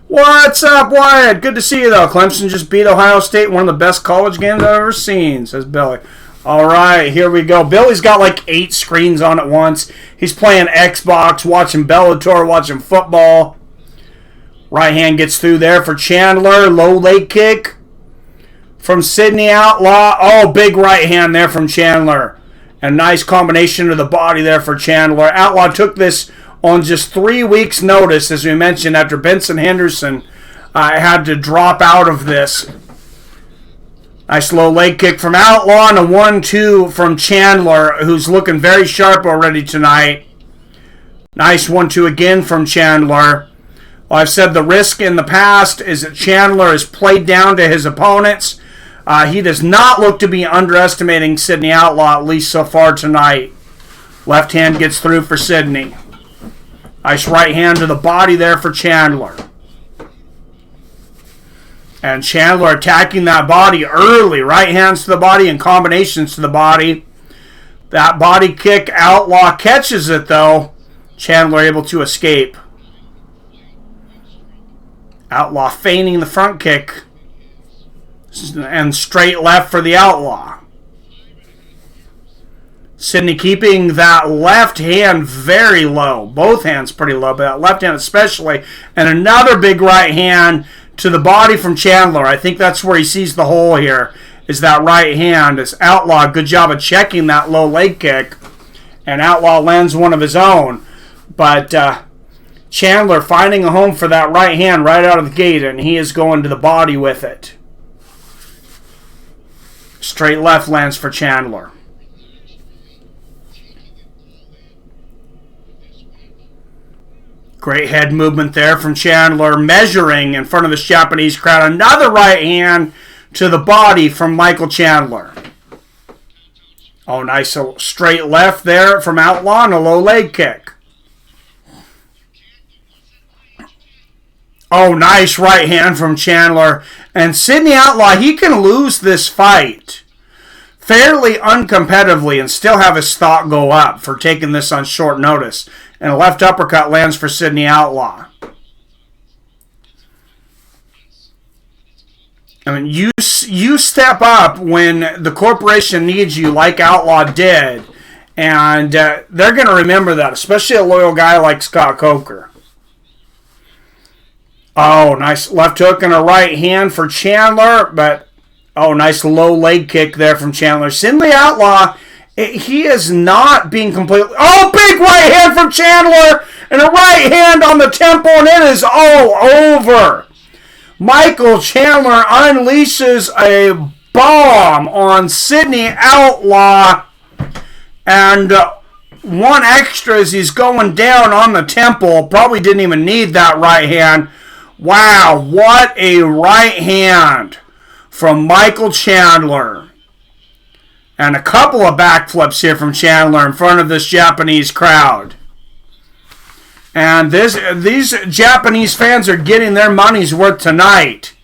What's up, Wyatt? Good to see you, though. Clemson just beat Ohio State, one of the best college games I've ever seen, says Billy. All right, here we go. Billy's got like 8 screens on at once. He's playing Xbox, watching Bellator, watching football. Right hand gets through there for Chandler. Low leg kick from Sidney Outlaw. Oh, big right hand there from Chandler. And nice combination of the body there for Chandler. Outlaw took this on just 3 weeks' notice, as we mentioned, after Benson Henderson had to drop out of this. Nice low leg kick from Outlaw and a 1-2 from Chandler, who's looking very sharp already tonight. Nice 1-2 again from Chandler. Well, I've said the risk in the past is that Chandler has played down to his opponents. He does not look to be underestimating Sidney Outlaw, at least so far tonight. Left hand gets through for Sidney. Nice right hand to the body there for Chandler. And Chandler attacking that body early. Right hands to the body and combinations to the body. That body kick, Outlaw catches it though. Chandler able to escape. Outlaw feigning the front kick. And straight left for the Outlaw. Sidney keeping that left hand very low. Both hands pretty low, but that left hand especially. And another big right hand to the body from Chandler. I think that's where he sees the hole here, is that right hand. As Outlaw, good job of checking that low leg kick. And Outlaw lands one of his own. But Chandler finding a home for that right hand right out of the gate, and he is going to the body with it. Straight left lands for Chandler. Great head movement there from Chandler, measuring in front of this Japanese crowd. Another right hand to the body from Michael Chandler. Oh, nice straight left there from Outlaw and a low leg kick. Oh, nice right hand from Chandler. And Sidney Outlaw, he can lose this fight fairly uncompetitively and still have his stock go up for taking this on short notice. And a left uppercut lands for Sidney Outlaw. I mean, you step up when the corporation needs you, like Outlaw did, and they're going to remember that, especially a loyal guy like Scott Coker. Oh, nice left hook and a right hand for Chandler, but oh, nice low leg kick there from Chandler. Sidney Outlaw, he is not being completely... Oh, big right hand from Chandler and a right hand on the temple, and it is all over. Michael Chandler unleashes a bomb on Sidney Outlaw, and one extra as he's going down on the temple. Probably didn't even need that right hand. Wow, what a right hand from Michael Chandler. And a couple of backflips here from Chandler in front of this Japanese crowd. And these Japanese fans are getting their money's worth tonight.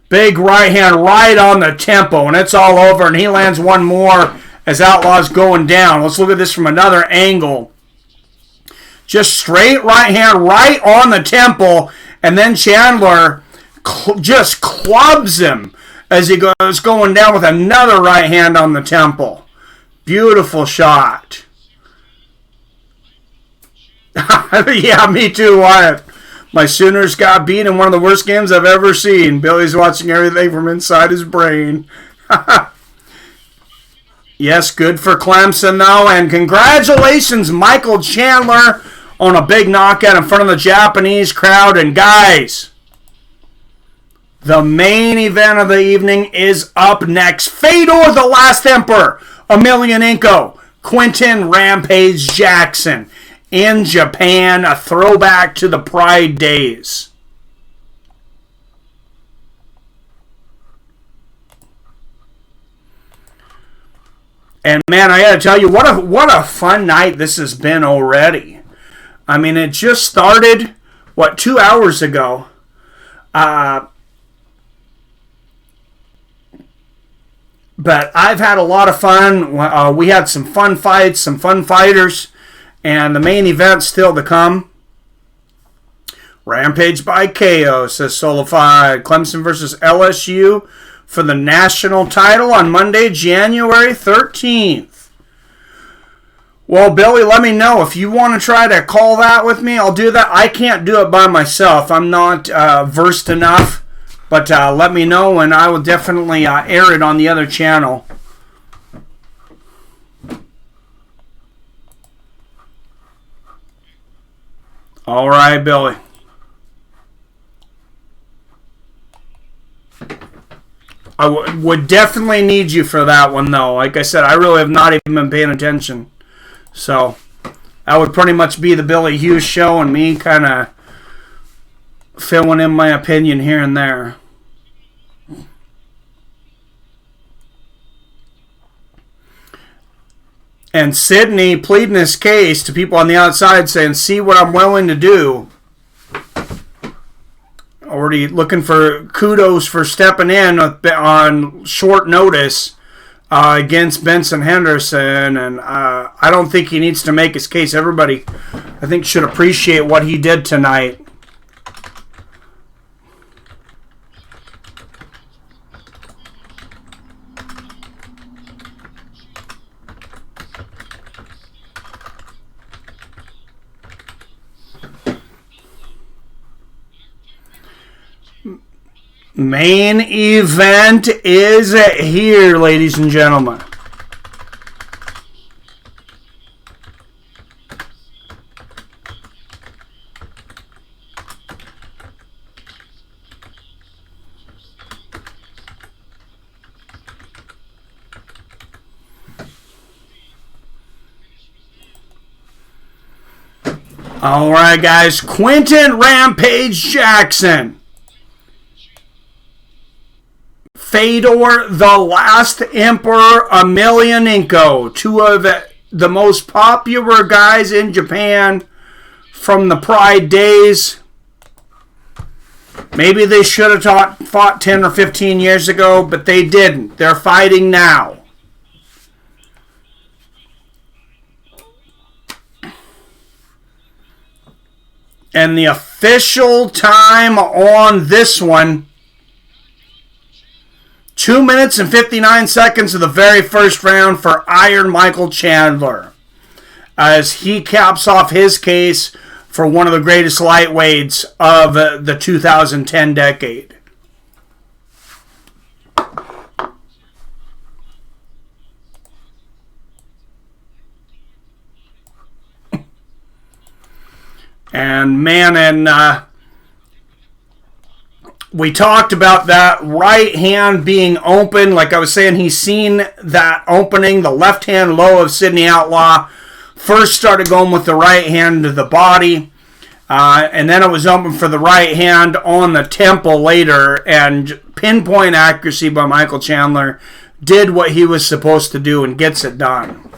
Big right hand right on the tempo, and it's all over. And he lands one more as Outlaw's going down. Let's look at this from another angle. Just straight right hand right on the temple, and then Chandler just clubs him as he goes going down with another right hand on the temple. Beautiful shot. Yeah, me too, Wyatt. My Sooners got beat in one of the worst games I've ever seen. Billy's watching everything from inside his brain. Yes, good for Clemson, though. And congratulations, Michael Chandler, on a big knockout in front of the Japanese crowd. And guys, the main event of the evening is up next. Fedor, the Last Emperor, Emelianenko, Quinton Rampage Jackson in Japan, a throwback to the Pride days. And man, I gotta tell you, what a fun night this has been already. I mean, it just started, 2 hours ago. But I've had a lot of fun. We had some fun fights, some fun fighters, and the main event still to come. Rampage by KO, says Solified. Clemson versus LSU for the national title on Monday, January 13th. Well, Billy, let me know. If you want to try to call that with me, I'll do that. I can't do it by myself. I'm not versed enough. But let me know, and I will definitely air it on the other channel. All right, Billy. I would definitely need you for that one, though. Like I said, I really have not even been paying attention. So, that would pretty much be the Billy Hughes show and me kind of filling in my opinion here and there. And Sidney pleading his case to people on the outside saying, see what I'm willing to do. Already looking for kudos for stepping in on short notice against Benson Henderson. And I don't think he needs to make his case. Everybody, I think, should appreciate what he did tonight. Main event is here, ladies and gentlemen. All right, guys. Quinton Rampage Jackson. Fedor, the Last Emperor, Emelianenko, two of the most popular guys in Japan from the Pride days. Maybe they should have fought 10 or 15 years ago, but they didn't. They're fighting now. And the official time on this one, 2 minutes and 59 seconds of the very first round for Iron Michael Chandler, as he caps off his case for one of the greatest lightweights of the 2010 decade. And man, we talked about that right hand being open. Like I was saying, he's seen that opening. The left hand low of Sidney Outlaw first started going with the right hand to the body. And then it was open for the right hand on the temple later. And pinpoint accuracy by Michael Chandler did what he was supposed to do and gets it done.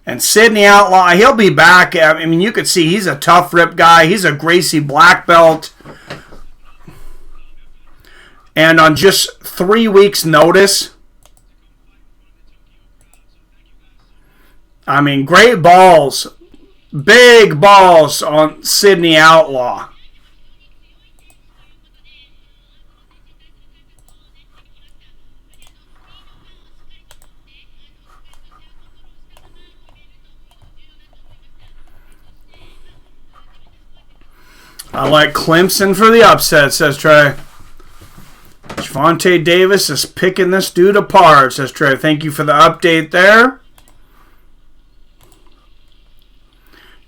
And Sidney Outlaw, he'll be back. I mean, you could see he's a tough rip guy. He's a Gracie black belt. And on just 3 weeks' notice, I mean, great balls. Big balls on Sidney Outlaw. I like Clemson for the upset, says Trey. Javonte Davis is picking this dude apart, says Trey. Thank you for the update there.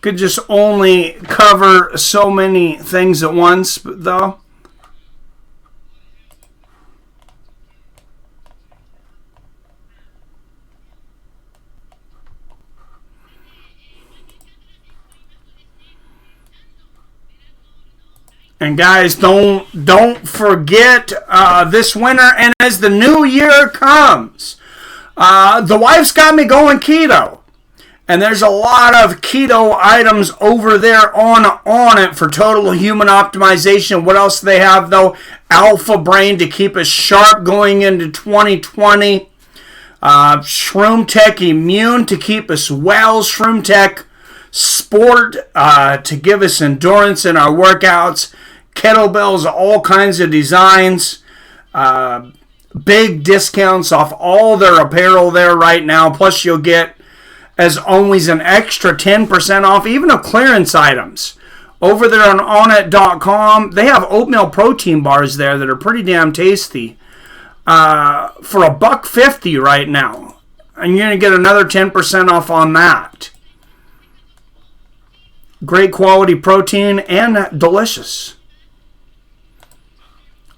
Could just only cover so many things at once, though. And guys, don't forget this winter, and as the new year comes, the wife's got me going keto. And there's a lot of keto items over there on it for total human optimization. What else do they have, though? Alpha Brain to keep us sharp going into 2020. Shroom Tech Immune to keep us well. Shroom Tech Sport to give us endurance in our workouts. Kettlebells, all kinds of designs. Big discounts off all their apparel there right now. Plus you'll get, as always, an extra 10% off, even of clearance items. Over there on Onnit.com, they have oatmeal protein bars there that are pretty damn tasty. For $1.50 right now. And you're going to get another 10% off on that. Great quality protein and delicious.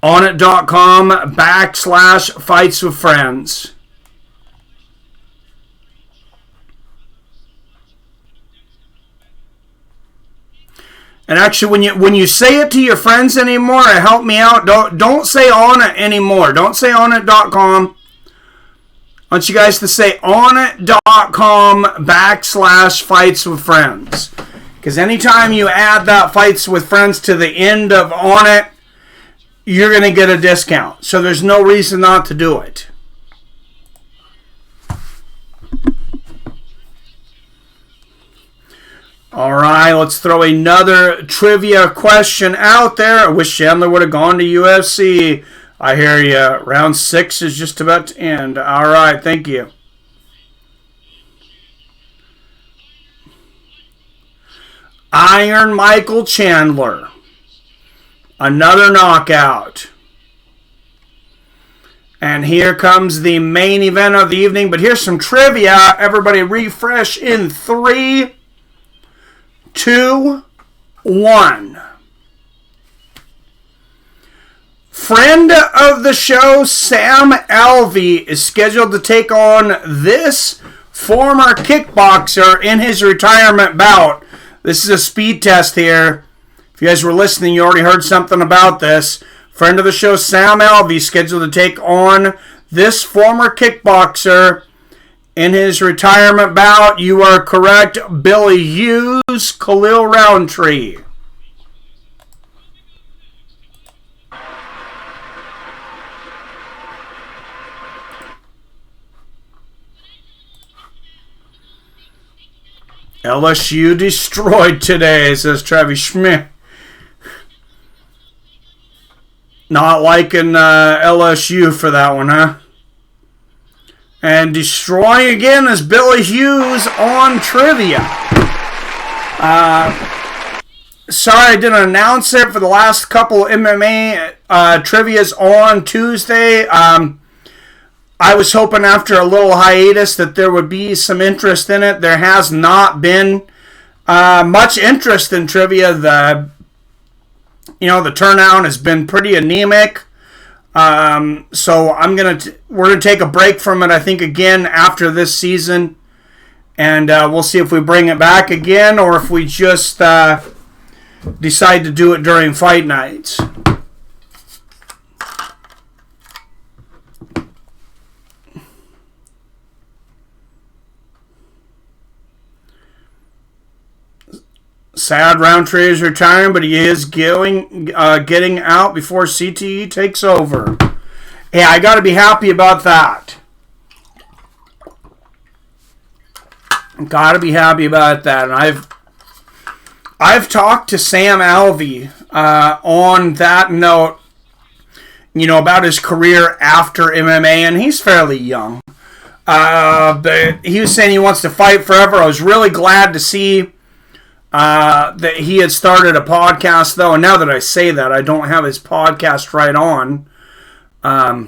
Onnit.com/fights with friends. And actually, when you say it to your friends anymore, help me out. Don't say Onnit anymore. Don't say Onnit.com. I want you guys to say Onnit.com/fights with friends. Because anytime you add that fights with friends to the end of Onnit, you're going to get a discount. So there's no reason not to do it. All right, let's throw another trivia question out there. I wish Chandler would have gone to UFC. I hear you. Round 6 is just about to end. All right, thank you. Iron Michael Chandler. Another knockout. And here comes the main event of the evening. But here's some trivia. Everybody refresh in 3, 2, 1. Friend of the show, Sam Alvey, is scheduled to take on this former kickboxer in his retirement bout. This is a speed test here. If you guys were listening, you already heard something about this. Friend of the show, Sam Alvey, scheduled to take on this former kickboxer in his retirement bout. You are correct. Billy Hughes, Khalil Roundtree. LSU destroyed today, says Travis Schmidt. Not liking LSU for that one, huh? And destroying again is Billy Hughes on trivia. Sorry I didn't announce it for the last couple MMA trivias on Tuesday. I was hoping after a little hiatus that there would be some interest in it. There has not been much interest in trivia. The turnout has been pretty anemic. So we're gonna take a break from it, I think, again after this season, and we'll see if we bring it back again or if we just decide to do it during fight nights. Sad Roundtree is retiring, but he is getting out before CTE takes over. Yeah, I got to be happy about that. Got to be happy about that. And I've talked to Sam Alvey on that note, about his career after MMA, and he's fairly young. But he was saying he wants to fight forever. I was really glad to see that he had started a podcast, though, and now that I say that, I don't have his podcast right on. I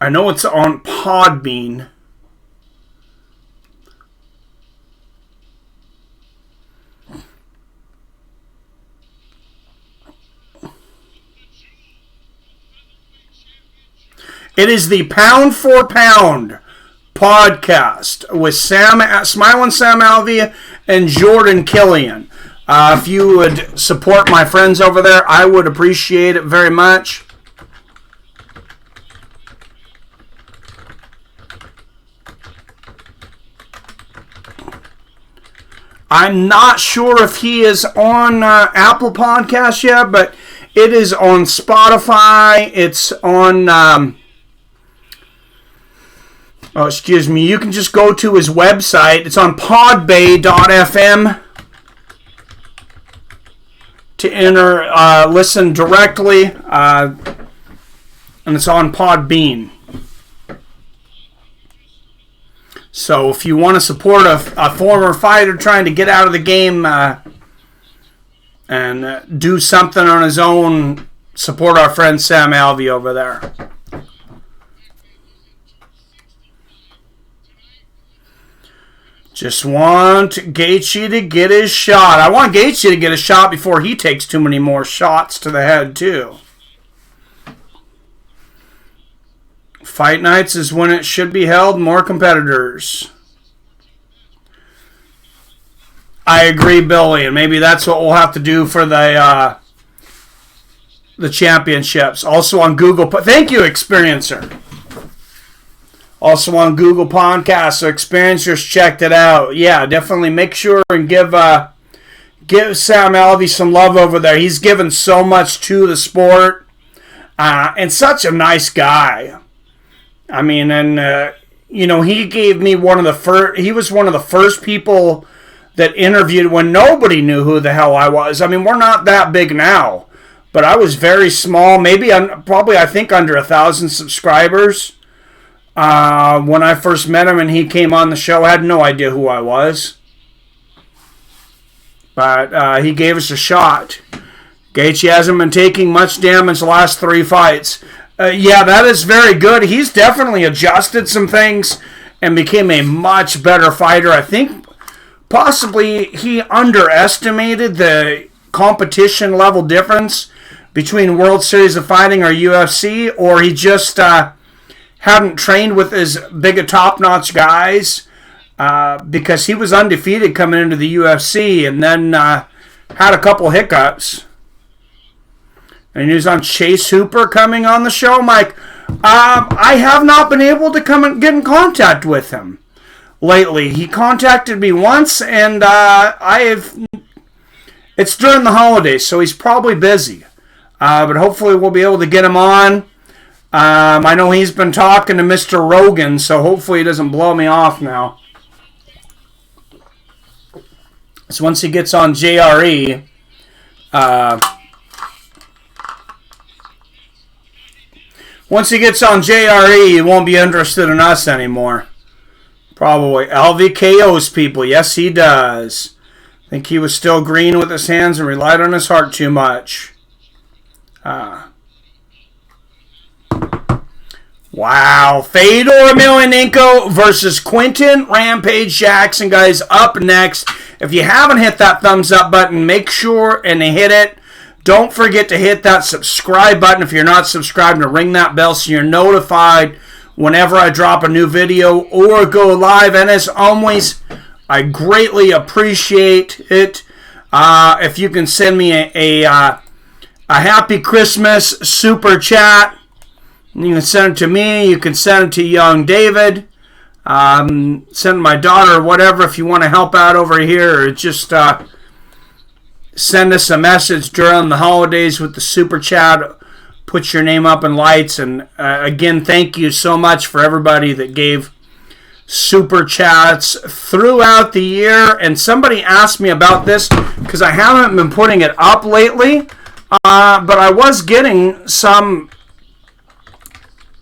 know it's on Podbean. It is the Pound for Pound podcast with Smiling Sam Alvey and Jordan Killian. If you would support my friends over there, I would appreciate it very much. I'm not sure if he is on Apple Podcasts yet, but it is on Spotify. It's on... you can just go to his website. It's on podbay.fm to listen directly. And it's on Podbean. So if you want to support a former fighter trying to get out of the game and do something on his own, support our friend Sam Alvey over there. Just want Gaethje to get his shot. I want Gaethje to get a shot before he takes too many more shots to the head, too. Fight nights is when it should be held. More competitors. I agree, Billy, and maybe that's what we'll have to do for the championships. Also on Google. Thank you, Experiencer. Also on Google Podcasts, so Experiencers checked it out. Yeah, definitely make sure and give Sam Alvey some love over there. He's given so much to the sport, and such a nice guy. I mean, and he gave me one of the first. He was one of the first people that interviewed when nobody knew who the hell I was. I mean, we're not that big now, but I was very small. Maybe I think under 1,000 subscribers. When I first met him and he came on the show, I had no idea who I was. But he gave us a shot. Gaethje hasn't been taking much damage the last 3 fights. Yeah, that is very good. He's definitely adjusted some things and became a much better fighter. I think possibly he underestimated the competition level difference between World Series of Fighting or UFC, or he just... hadn't trained with as big a top-notch guys because he was undefeated coming into the UFC and then had a couple hiccups. And he was on Chase Hooper coming on the show. Mike, I have not been able to come and get in contact with him lately. He contacted me once, and it's during the holidays, so he's probably busy. But hopefully we'll be able to get him on. I know he's been talking to Mr. Rogan, so hopefully he doesn't blow me off now. So once he gets on JRE, he won't be interested in us anymore. Probably. Alvey KOs people. Yes, he does. I think he was still green with his hands and relied on his heart too much. Wow. Fedor Emelianenko versus Quinton Rampage Jackson, guys, up next. If you haven't hit that thumbs up button, make sure and hit it. Don't forget to hit that subscribe button if you're not subscribed, and ring that bell so you're notified whenever I drop a new video or go live. And as always, I greatly appreciate it if you can send me a Happy Christmas super chat. You can send it to me. You can send it to young David. Send my daughter, whatever, if you want to help out over here. Or just send us a message during the holidays with the super chat. Put your name up in lights. And again, thank you so much for everybody that gave super chats throughout the year. And somebody asked me about this because I haven't been putting it up lately. But I was getting some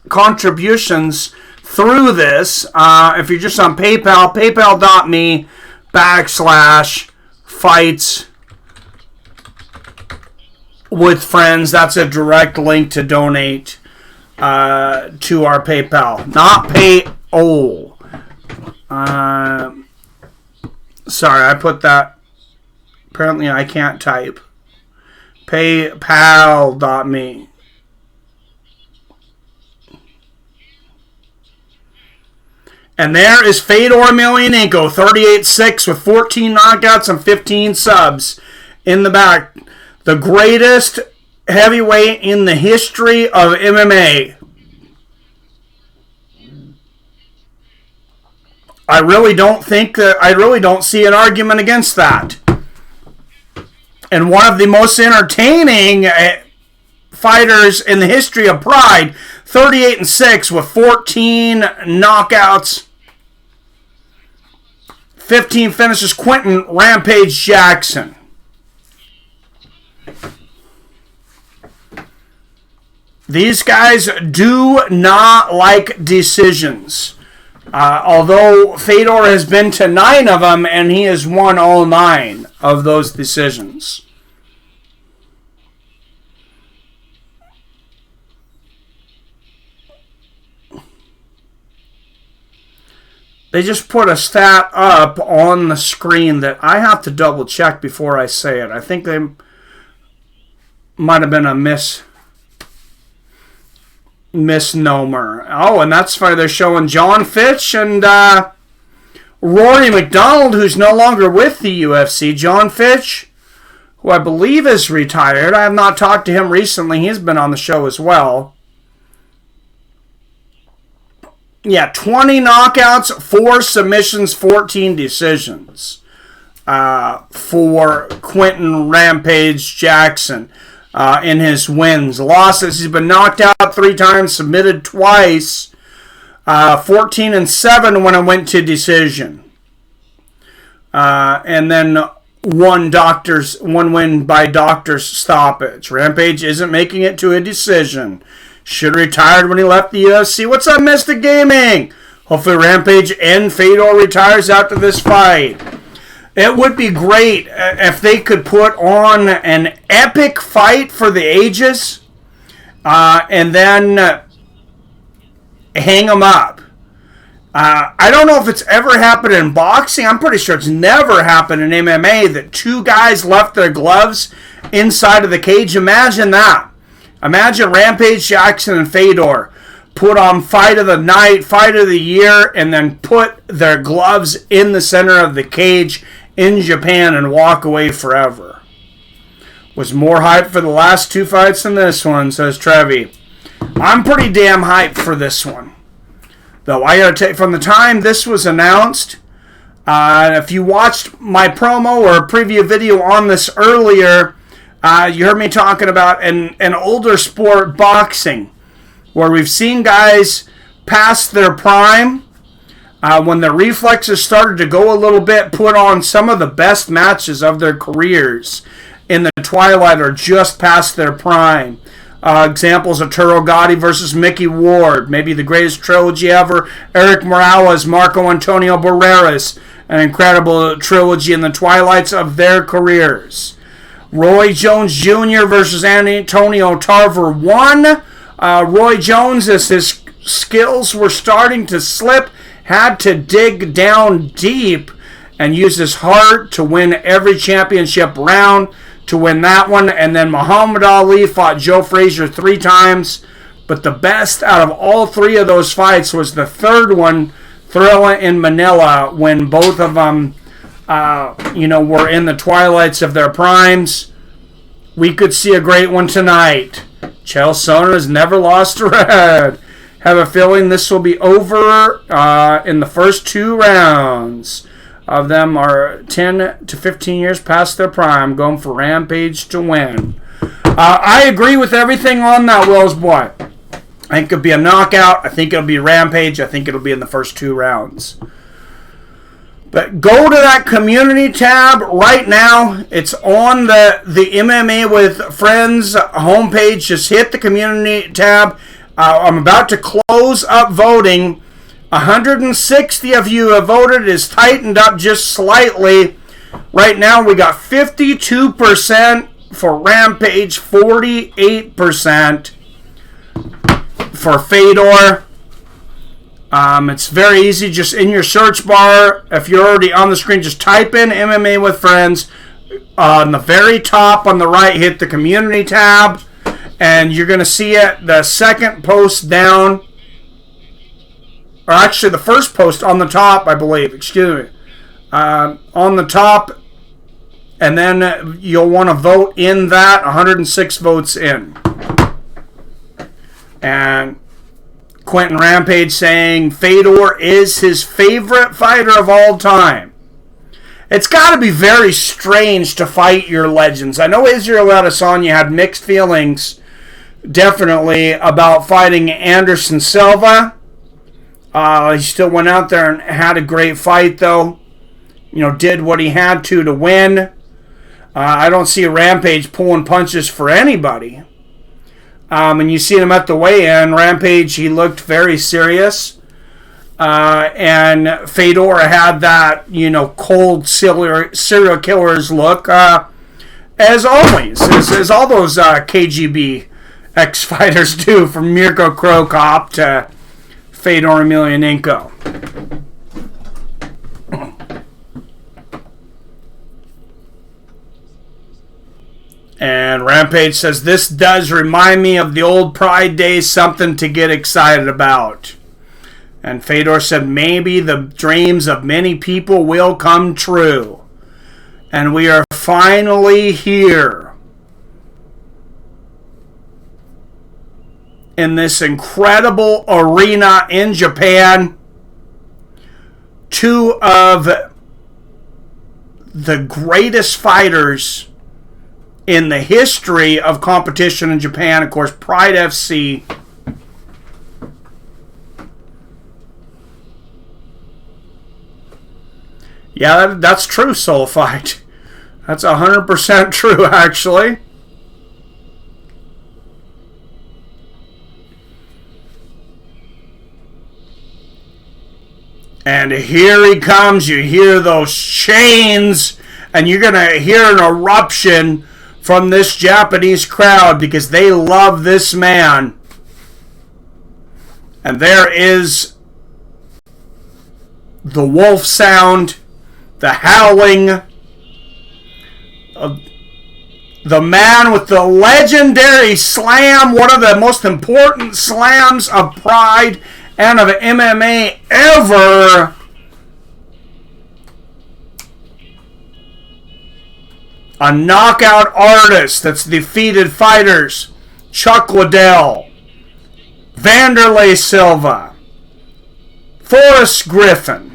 contributions through this. If you're just on PayPal, paypal.me/fights with friends. That's a direct link to donate to our PayPal. Not Pay-O. Sorry, I put that. Apparently I can't type. PayPal.me. And there is Fedor Emelianenko, 38-6 with 14 knockouts and 15 subs in the back. The greatest heavyweight in the history of MMA. I really don't see an argument against that. And one of the most entertaining fighters in the history of Pride, 38-6 with 14 knockouts, 15 finishes, Quinton Rampage Jackson. These guys do not like decisions. Although Fedor has been to 9 of them, and he has won all 9 of those decisions. They just put a stat up on the screen that I have to double check before I say it. I think they might have been a misnomer. Oh, and that's why they're showing John Fitch and Rory McDonald, who's no longer with the UFC. John Fitch, who I believe is retired. I have not talked to him recently. He's been on the show as well. Yeah, 20 knockouts, 4 submissions, 14 decisions for Quinton Rampage Jackson in his wins. Losses, he's been knocked out 3 times, submitted twice, 14-7 when it went to decision. And then one win by doctor's stoppage. Rampage isn't making it to a decision. Should have retired when he left the UFC. What's up, Mystic Gaming? Hopefully Rampage and Fedor retires after this fight. It would be great if they could put on an epic fight for the ages and then hang them up. I don't know if it's ever happened in boxing. I'm pretty sure it's never happened in MMA that 2 guys left their gloves inside of the cage. Imagine that. Imagine Rampage Jackson and Fedor put on fight of the night, fight of the year, and then put their gloves in the center of the cage in Japan and walk away forever. Was more hype for the last 2 fights than this one, says Trevi. I'm pretty damn hyped for this one. Though I gotta take, from the time this was announced, if you watched my promo or preview video on this earlier, you heard me talking about an older sport, boxing, where we've seen guys past their prime, when their reflexes started to go a little bit, put on some of the best matches of their careers in the twilight or just past their prime. Examples of Turo Gotti versus Mickey Ward, maybe the greatest trilogy ever, Eric Morales, Marco Antonio Barreras, an incredible trilogy in the twilights of their careers. Roy Jones Jr. versus Antonio Tarver 1. Roy Jones, as his skills were starting to slip, had to dig down deep and use his heart to win every championship round, to win that one. And then Muhammad Ali fought Joe Frazier 3 times. But the best out of all 3 of those fights was the third one, Thrilla in Manila, when both of them were in the twilights of their primes. We could see a great one tonight. Chael Sonnen has never lost a red. Have a feeling this will be over in the first 2 rounds. Of them are 10 to 15 years past their prime, going for Rampage to win. I agree with everything on that, Wills boy. I think it'll be a knockout. I think it'll be Rampage. I think it'll be in the first 2 rounds. But go to that community tab right now. It's on the MMA with Friends homepage. Just hit the community tab. I'm about to close up voting 160 of you have voted. It is tightened up just slightly. Right now we got 52% for Rampage, 48% for Fedor. It's very easy. Just in your search bar, if you're already on the screen, just type in MMA with Friends. On the very top on the right, hit the community tab, and you're going to see it. The second post down, or actually the first post on the top, I believe. Excuse me. On the top, and then you'll want to vote in that. 106 votes in. And Quinton Rampage saying Fedor is his favorite fighter of all time. It's got to be very strange to fight your legends. I know Israel Adesanya had mixed feelings, definitely, about fighting Anderson Silva. He still went out there and had a great fight, though. You know, did what he had to win. I don't see Rampage pulling punches for anybody. And you see him at the weigh-in. Rampage, he looked very serious. And Fedor had that, cold serial killer's look, as always, as all those KGB ex-fighters do, from Mirko Cro Cop to Fedor Emelianenko. And Rampage says, this does remind me of the old Pride days, something to get excited about. And Fedor said, maybe the dreams of many people will come true. And we are finally here. In this incredible arena in Japan. Two of the greatest fighters in the history of competition in Japan. Of course, Pride FC. Yeah, that's true, Soul Fight. That's 100% true, actually. And here he comes. You hear those chains, and you're going to hear an eruption from this Japanese crowd because they love this man. And there is the wolf sound. The howling of the man with the legendary slam, one of the most important slams of Pride and of MMA ever. A knockout artist that's defeated fighters. Chuck Liddell, Vanderlei Silva, Forrest Griffin,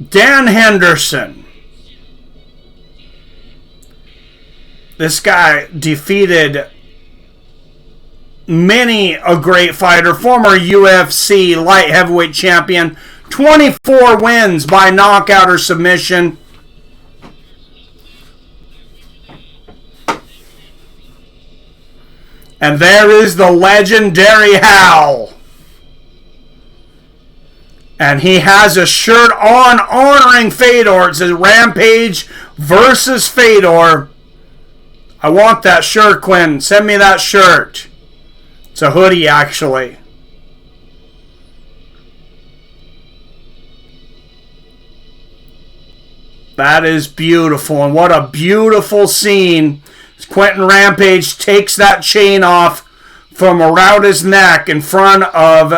Dan Henderson. This guy defeated many a great fighter. Former UFC light heavyweight champion. 24 wins by knockout or submission. And there is the legendary Hal. And he has a shirt on honoring Fedor. It says Rampage versus Fedor. I want that shirt, Quinn. Send me that shirt. It's a hoodie, actually. That is beautiful. And what a beautiful scene. Quinton Rampage takes that chain off from around his neck in front of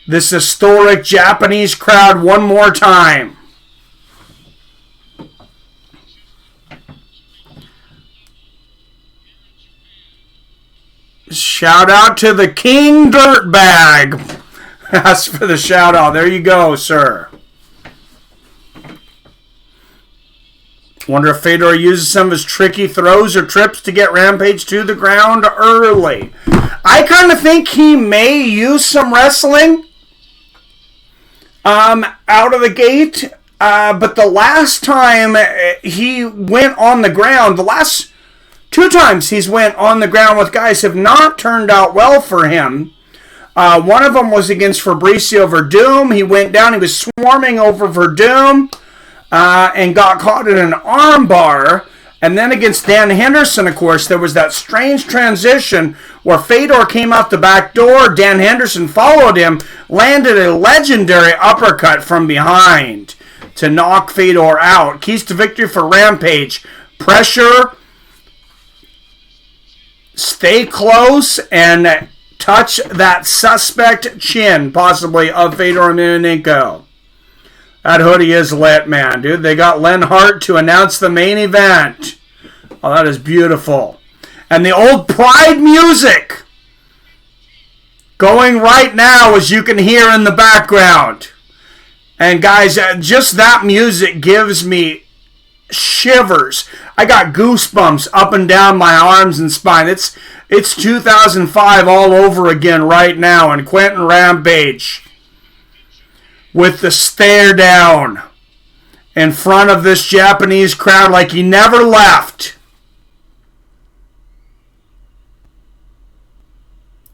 this historic Japanese crowd one more time. Shout out to the King Dirtbag. That's for the shout out. There you go, sir. Wonder if Fedor uses some of his tricky throws or trips to get Rampage to the ground early. I kind of think he may use some wrestling out of the gate. But the last time he went on the ground, the last 2 times he's went on the ground with guys have not turned out well for him. One of them was against Fabricio Verdum. He went down. He was swarming over Verdum and got caught in an armbar. And then against Dan Henderson, of course, there was that strange transition where Fedor came out the back door. Dan Henderson followed him, landed a legendary uppercut from behind to knock Fedor out. Keys to victory for Rampage. Pressure, stay close, and touch that suspect chin, possibly, of Fedor Emelianenko. That hoodie is lit, man, dude. They got Len Hart to announce the main event. Oh, that is beautiful. And the old Pride music going right now, as you can hear in the background. And guys, just that music gives me shivers. I got goosebumps up and down my arms and spine. It's 2005 all over again right now. And Quinton Rampage with the stare down in front of this Japanese crowd like he never left.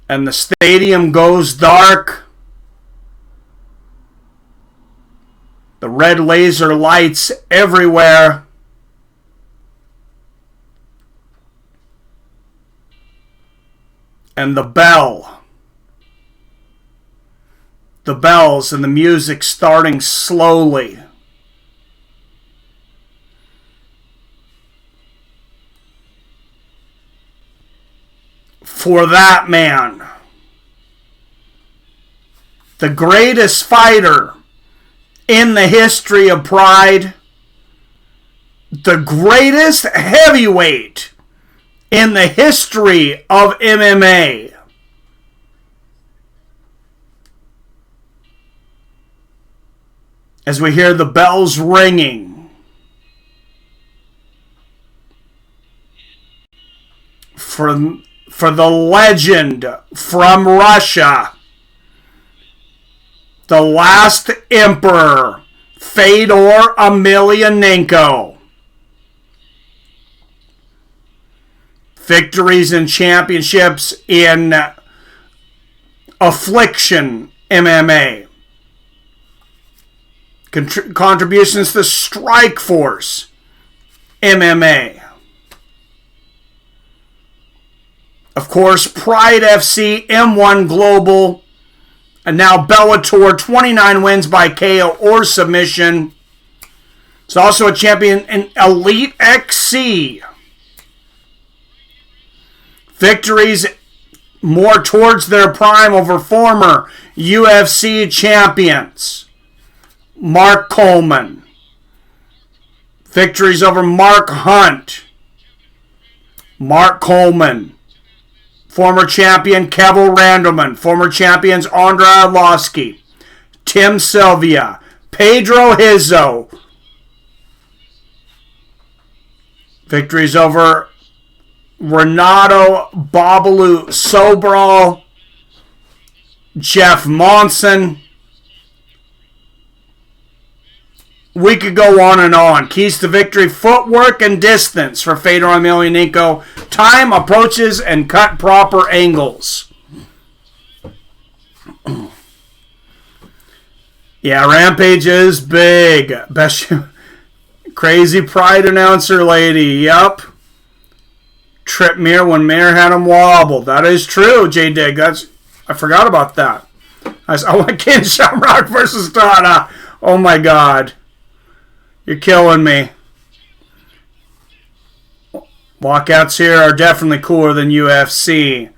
And the stadium goes dark. The red laser lights everywhere. And the bell. The bells and the music starting slowly. For that man, the greatest fighter in the history of Pride, the greatest heavyweight in the history of MMA. As we hear the bells ringing for the legend from Russia, the last emperor, Fedor Emelianenko. Victories and championships in Affliction MMA. Contributions to Strikeforce MMA. Of course, Pride FC, M1 Global, and now Bellator, 29 wins by KO or submission. He's also a champion in Elite XC. Victories more towards their prime over former UFC champions. Mark Coleman. Victories over Mark Hunt. Mark Coleman. Former champion Kevel Randleman. Former champions Andrei Arlovsky. Tim Sylvia. Pedro Hizzo. Victories over Renato Babalu Sobral. Jeff Monson. We could go on and on. Keys to victory, footwork and distance for Fedor Emelianenko. Time, approaches, and cut proper angles. Yeah, Rampage is big. Best crazy Pride announcer lady. Yup. Trip Mir when Mir had him wobbled. That is true, J-Dig. I forgot about that. I went Ken Shamrock versus Kana. Oh my God. You're killing me. Walkouts here are definitely cooler than UFC.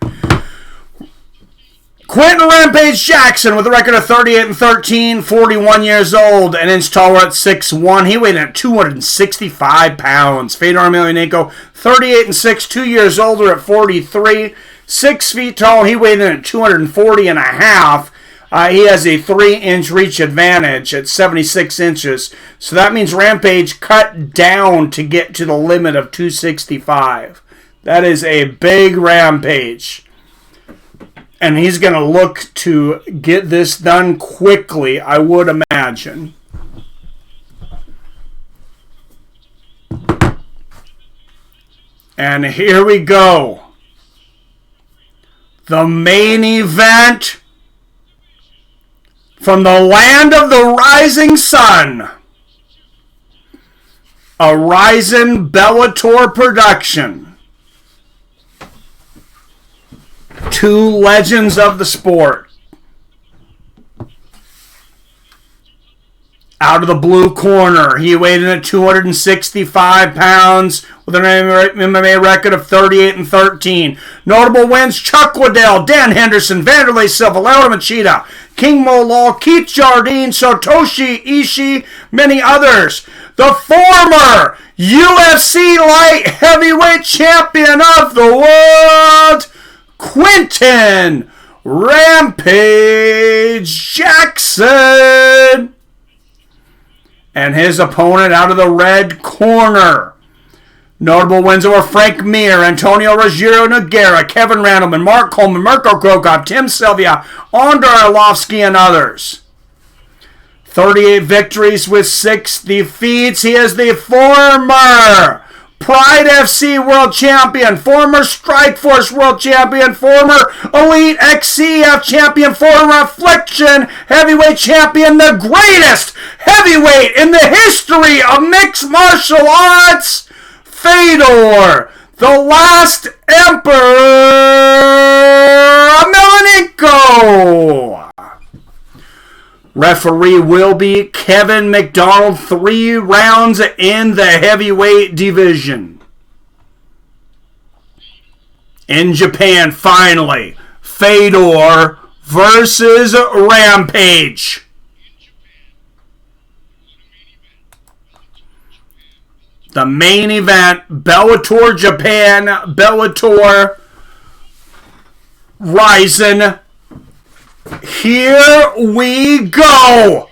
Quinton Rampage Jackson with a record of 38-13, 41 years old, an inch taller at 6'1". He weighed in at 265 pounds. Fedor Emelianenko, 38-6, 2 years older at 43, 6 feet tall. He weighed in at 240 and a half. He has a 3-inch reach advantage at 76 inches. So that means Rampage cut down to get to the limit of 265. That is a big Rampage. And he's going to look to get this done quickly, I would imagine. And here we go. The main event from the land of the rising sun. A Ryzen Bellator production. Two legends of the sport. Out of the blue corner, he weighed in at 265 pounds with an MMA record of 38-13. Notable wins: Chuck Liddell, Dan Henderson, Vanderlei Silva, Laura Machida, King Mo Law, Keith Jardine, Satoshi Ishii, many others. The former UFC light heavyweight champion of the world, Quinton Rampage Jackson. And his opponent out of the red corner. Notable wins over Frank Mir, Antonio Ruggiero Nogueira, Kevin Randleman, Mark Coleman, Mirko Krokop, Tim Sylvia, Andrei Arlovsky, and others. 38 victories with 6 defeats. He is the former Pride FC World Champion, former Strikeforce World Champion, former Elite XCF Champion, former Affliction Heavyweight Champion, the greatest heavyweight in the history of mixed martial arts, Fedor, the last Emperor, Emelianenko. Referee will be Kevin McDonald. 3 rounds in the heavyweight division. In Japan, finally, Fedor versus Rampage. The main event, Bellator Japan, Bellator Ryzen. Here we go.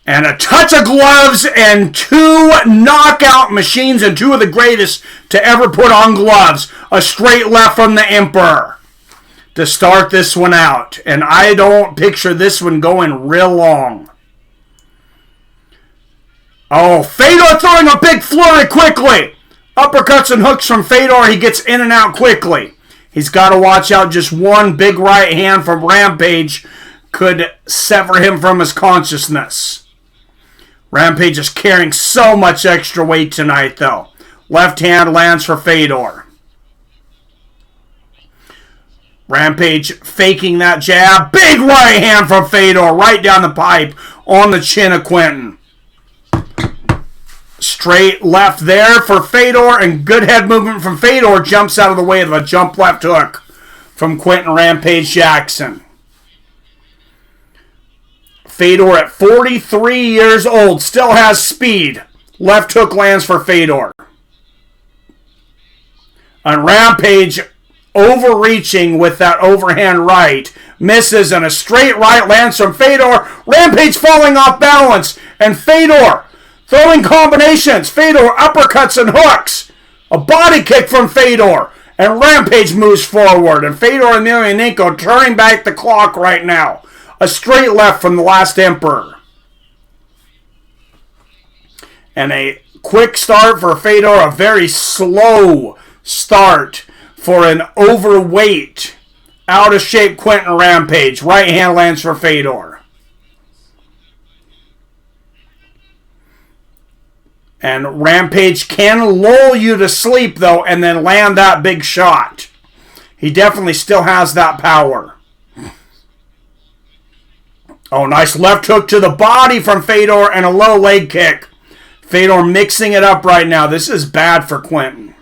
And a touch of gloves and 2 knockout machines and 2 of the greatest to ever put on gloves. A straight left from the Emperor to start this one out. And I don't picture this one going real long. Oh, Fedor throwing a big flurry quickly. Uppercuts and hooks from Fedor. He gets in and out quickly. He's got to watch out. Just one big right hand from Rampage could sever him from his consciousness. Rampage is carrying so much extra weight tonight, though. Left hand lands for Fedor. Rampage faking that jab. Big right hand from Fedor right down the pipe on the chin of Quinton. Straight left there for Fedor, and good head movement from Fedor. Jumps out of the way of a jump left hook from Quinton Rampage Jackson. Fedor at 43 years old still has speed. Left hook lands for Fedor. And Rampage overreaching with that overhand right. Misses, and a straight right lands from Fedor. Rampage falling off balance, and Fedor throwing combinations. Fedor uppercuts and hooks. A body kick from Fedor. And Rampage moves forward. And Fedor and Emelianenko turning back the clock right now. A straight left from the last Emperor. And a quick start for Fedor. A very slow start for an overweight, out of shape Quinton Rampage. Right hand lands for Fedor. And Rampage can lull you to sleep, though, and then land that big shot. He definitely still has that power. Oh, nice left hook to the body from Fedor and a low leg kick. Fedor mixing it up right now. This is bad for Quinton.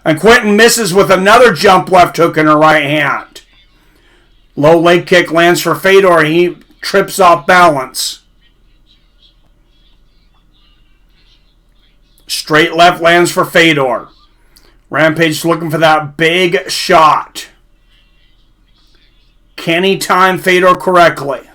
And Quinton misses with another jump left hook in her right hand. Low leg kick lands for Fedor. He trips off balance. Straight left lands for Fedor. Rampage looking for that big shot. Can he time Fedor correctly?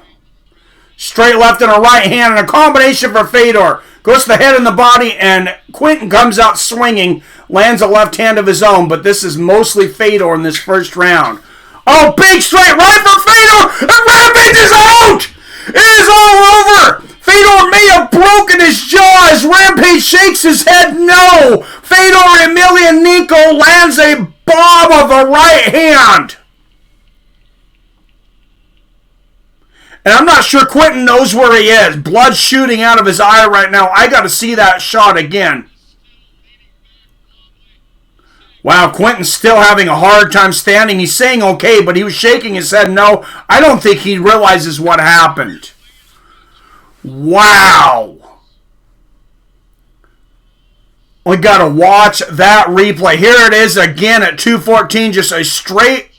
Straight left and a right hand and a combination for Fedor. Goes to the head and the body, and Quinton comes out swinging. Lands a left hand of his own, but this is mostly Fedor in this first round. Oh, big straight right for Fedor, and Rampage is out! It is all over! Fedor may have broken his jaw as Rampage shakes his head no! Fedor Emelianenko lands a bomb of a right hand. And I'm not sure Quinton knows where he is. Blood shooting out of his eye right now. I got to see that shot again. Wow, Quinton's still having a hard time standing. He's saying okay, but he was shaking his head no. I don't think he realizes what happened. Wow. We got to watch that replay. Here it is again at 2:14. Just a straight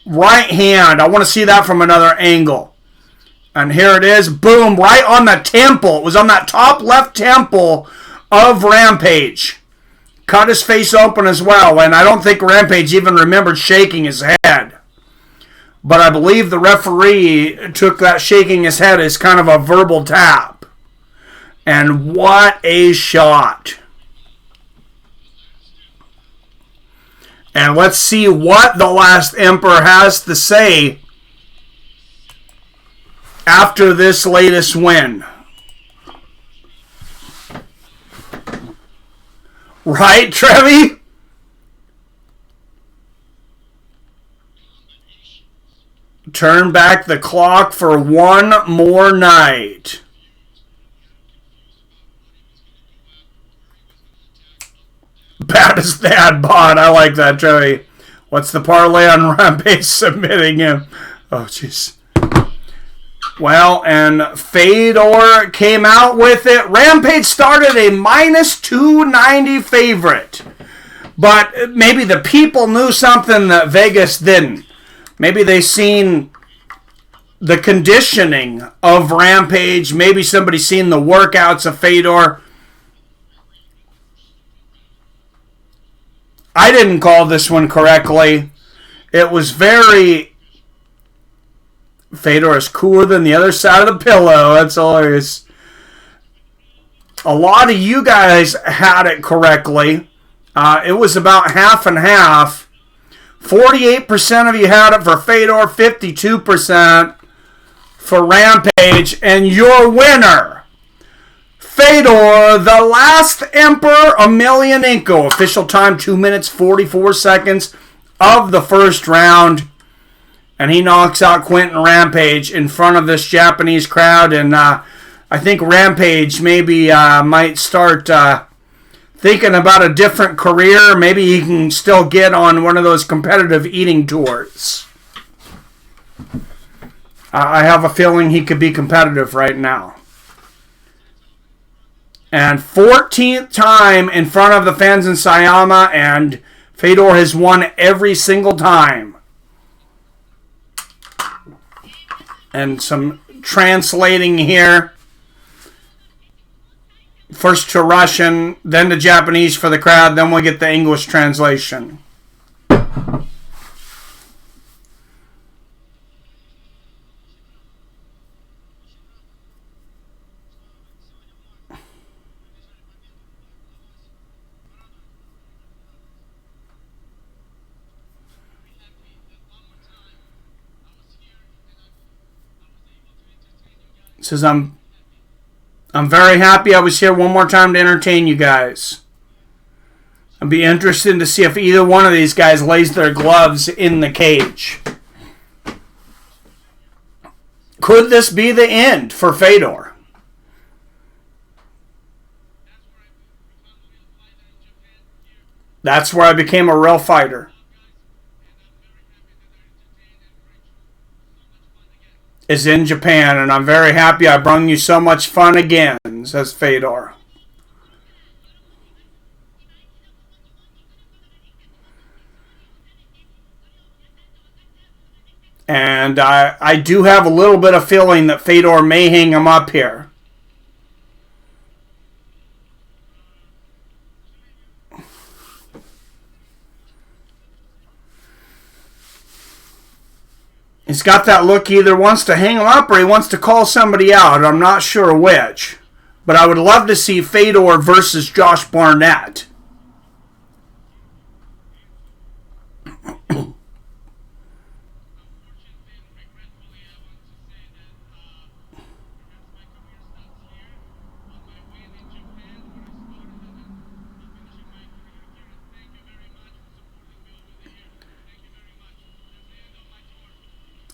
right hand. I want to see that from another angle. And here it is. Boom. Right on the temple. It was on that top left temple of Rampage. Cut his face open as well. And I don't think Rampage even remembered shaking his head. But I believe the referee took that shaking his head as kind of a verbal tap. And what a shot. And let's see what the last Emperor has to say after this latest win. Right, Trevi? Turn back the clock for one more night. Bad as dad bot. I like that, Trevi. What's the parlay on Rampage submitting him? Oh, jeez. Well, and Fedor came out with it. Rampage started a minus 290 favorite. But maybe the people knew something that Vegas didn't. Maybe they seen the conditioning of Rampage. Maybe somebody seen the workouts of Fedor. I didn't call this one correctly. It was very... Fedor is cooler than the other side of the pillow. That's hilarious. A lot of you guys had it correctly. It was about half and half. 48% of you had it for Fedor, 52% for Rampage. And your winner, Fedor, the last Emperor Emelianenko. Official time 2 minutes 44 seconds of the first round. And he knocks out Quinton Rampage in front of this Japanese crowd. And I think Rampage maybe might start thinking about a different career. Maybe he can still get on one of those competitive eating tours. I have a feeling he could be competitive right now. And 14th time in front of the fans in Sayama. And Fedor has won every single time. And some translating here. First to Russian, then to Japanese for the crowd, then we'll get the English translation. It says, I'm very happy I was here one more time to entertain you guys. I'd be interested to see if either one of these guys lays their gloves in the cage. Could this be the end for Fedor? That's where I became a real fighter. Is in Japan, and I'm very happy I brung you so much fun again, says Fedor. And I do have a little bit of feeling that Fedor may hang him up here. He's got that look. He either wants to hang him up or he wants to call somebody out. I'm not sure which. But I would love to see Fedor versus Josh Barnett.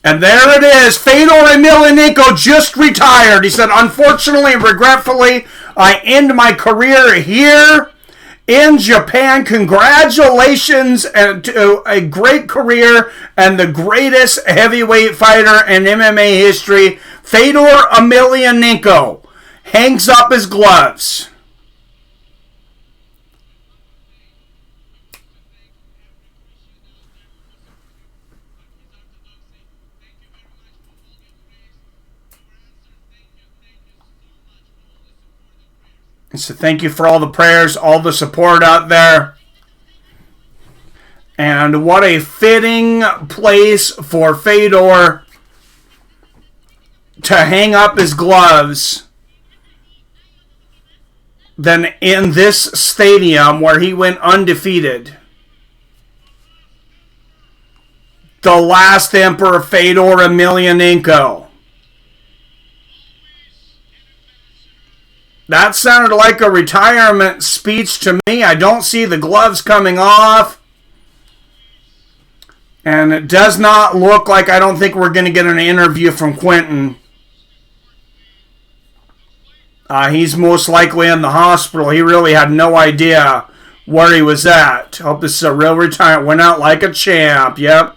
And there it is. Fedor Emelianenko just retired. He said, unfortunately and regretfully, I end my career here in Japan. Congratulations to a great career and the greatest heavyweight fighter in MMA history. Fedor Emelianenko hangs up his gloves. So thank you for all the prayers, all the support out there. And what a fitting place for Fedor to hang up his gloves than in this stadium where he went undefeated. The last emperor, Fedor Emelianenko. That sounded like a retirement speech to me. I don't see the gloves coming off. And it does not look like, I don't think we're going to get an interview from Quinton. He's most likely in the hospital. He really had no idea where he was at. Hope this is a real retirement. Went out like a champ. Yep.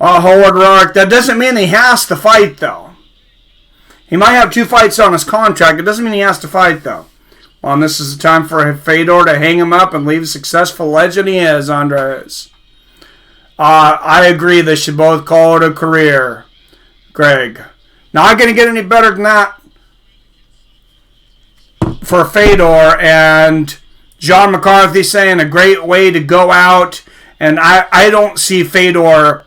Howard Rock. That doesn't mean he has to fight, though. He might have 2 fights on his contract. It doesn't mean he has to fight, though. Well, and this is the time for Fedor to hang him up and leave a successful legend he is, Andres. I agree they should both call it a career, Greg. Not going to get any better than that for Fedor. And John McCarthy saying a great way to go out. And I don't see Fedor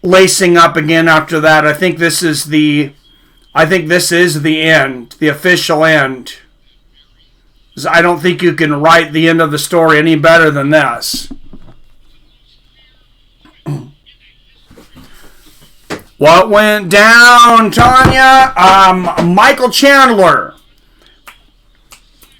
lacing up again after that. I think this is the end, the official end. I don't think you can write the end of the story any better than this. What went down, Tanya? Michael Chandler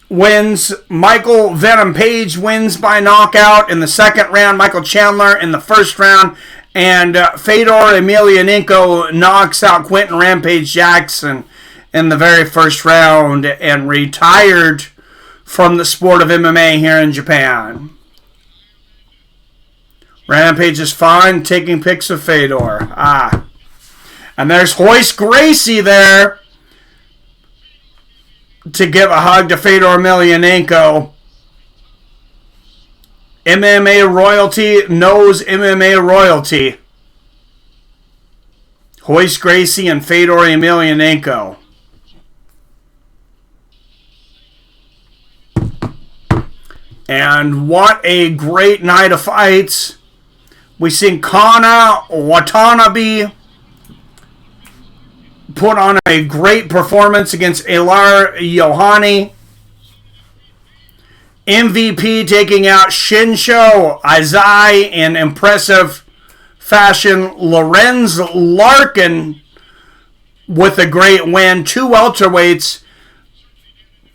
wins. Michael Venom Page wins by knockout in the second round. Michael Chandler in the first round. And Fedor Emelianenko knocks out Quinton Rampage Jackson in the very first round and retired from the sport of MMA here in Japan. Rampage is fine, taking pics of Fedor. And there's Royce Gracie there to give a hug to Fedor Emelianenko. MMA royalty knows MMA royalty. Royce Gracie and Fedor Emelianenko. And what a great night of fights. We seen Kana, Watanabe put on a great performance against Ilara Joanne. MVP taking out Shinsho, Anzai in impressive fashion. Lorenz, Larkin with a great win. 2 welterweights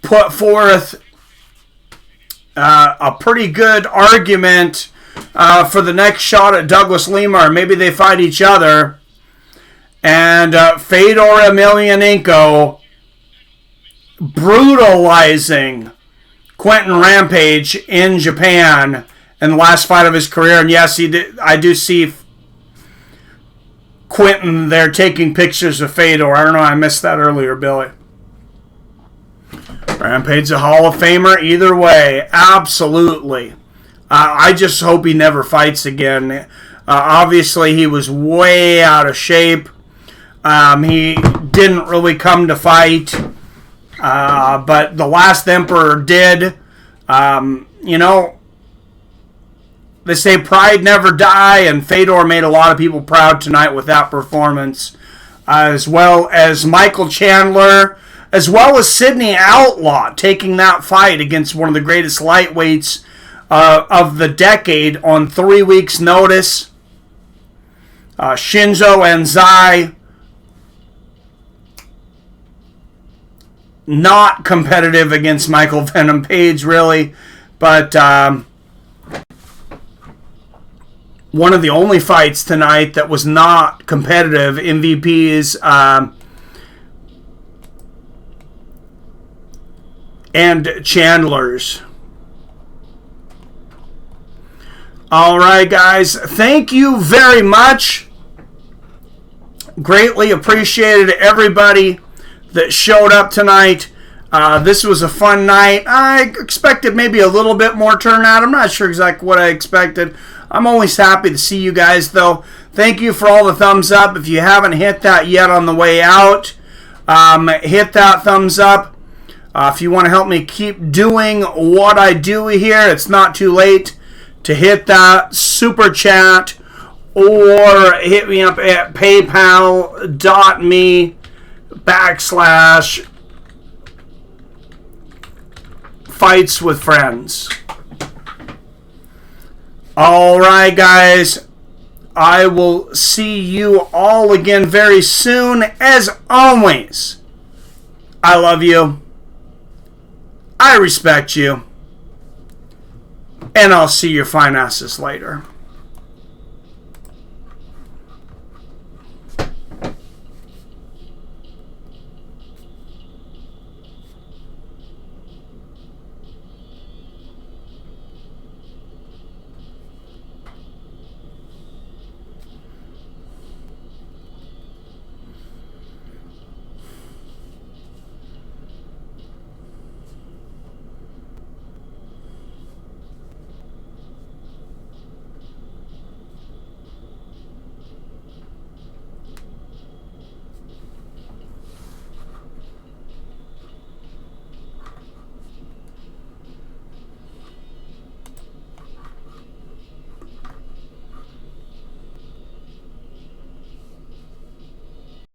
put forth a pretty good argument for the next shot at Douglas Lima, or maybe they fight each other. And Fedor Emelianenko brutalizing Quinton Rampage in Japan in the last fight of his career. And yes, he did. I do see Quinton there taking pictures of Fedor. I don't know, I missed that earlier, Billy. Rampage a Hall of Famer either way. Absolutely. I just hope he never fights again. Obviously, he was way out of shape. He didn't really come to fight. But the last emperor did. They say pride never die, and Fedor made a lot of people proud tonight with that performance, as well as Michael Chandler, as well as Sidney Outlaw taking that fight against one of the greatest lightweights of the decade on 3 weeks' notice. Shinsho Anzai, not competitive against Michael Venom Page, really, but one of the only fights tonight that was not competitive. MVPs and Chandler's. All right, guys. Thank you very much. Greatly appreciated everybody that showed up tonight. This was a fun night. I expected maybe a little bit more turnout. I'm not sure exactly what I expected. I'm always happy to see you guys, though. Thank you for all the thumbs up. If you haven't hit that yet on the way out, hit that thumbs up. If you want to help me keep doing what I do here, it's not too late to hit that super chat or hit me up at paypal.me/fights with friends. All right, guys. I will see you all again very soon. As always, I love you. I respect you. And I'll see your fine asses later.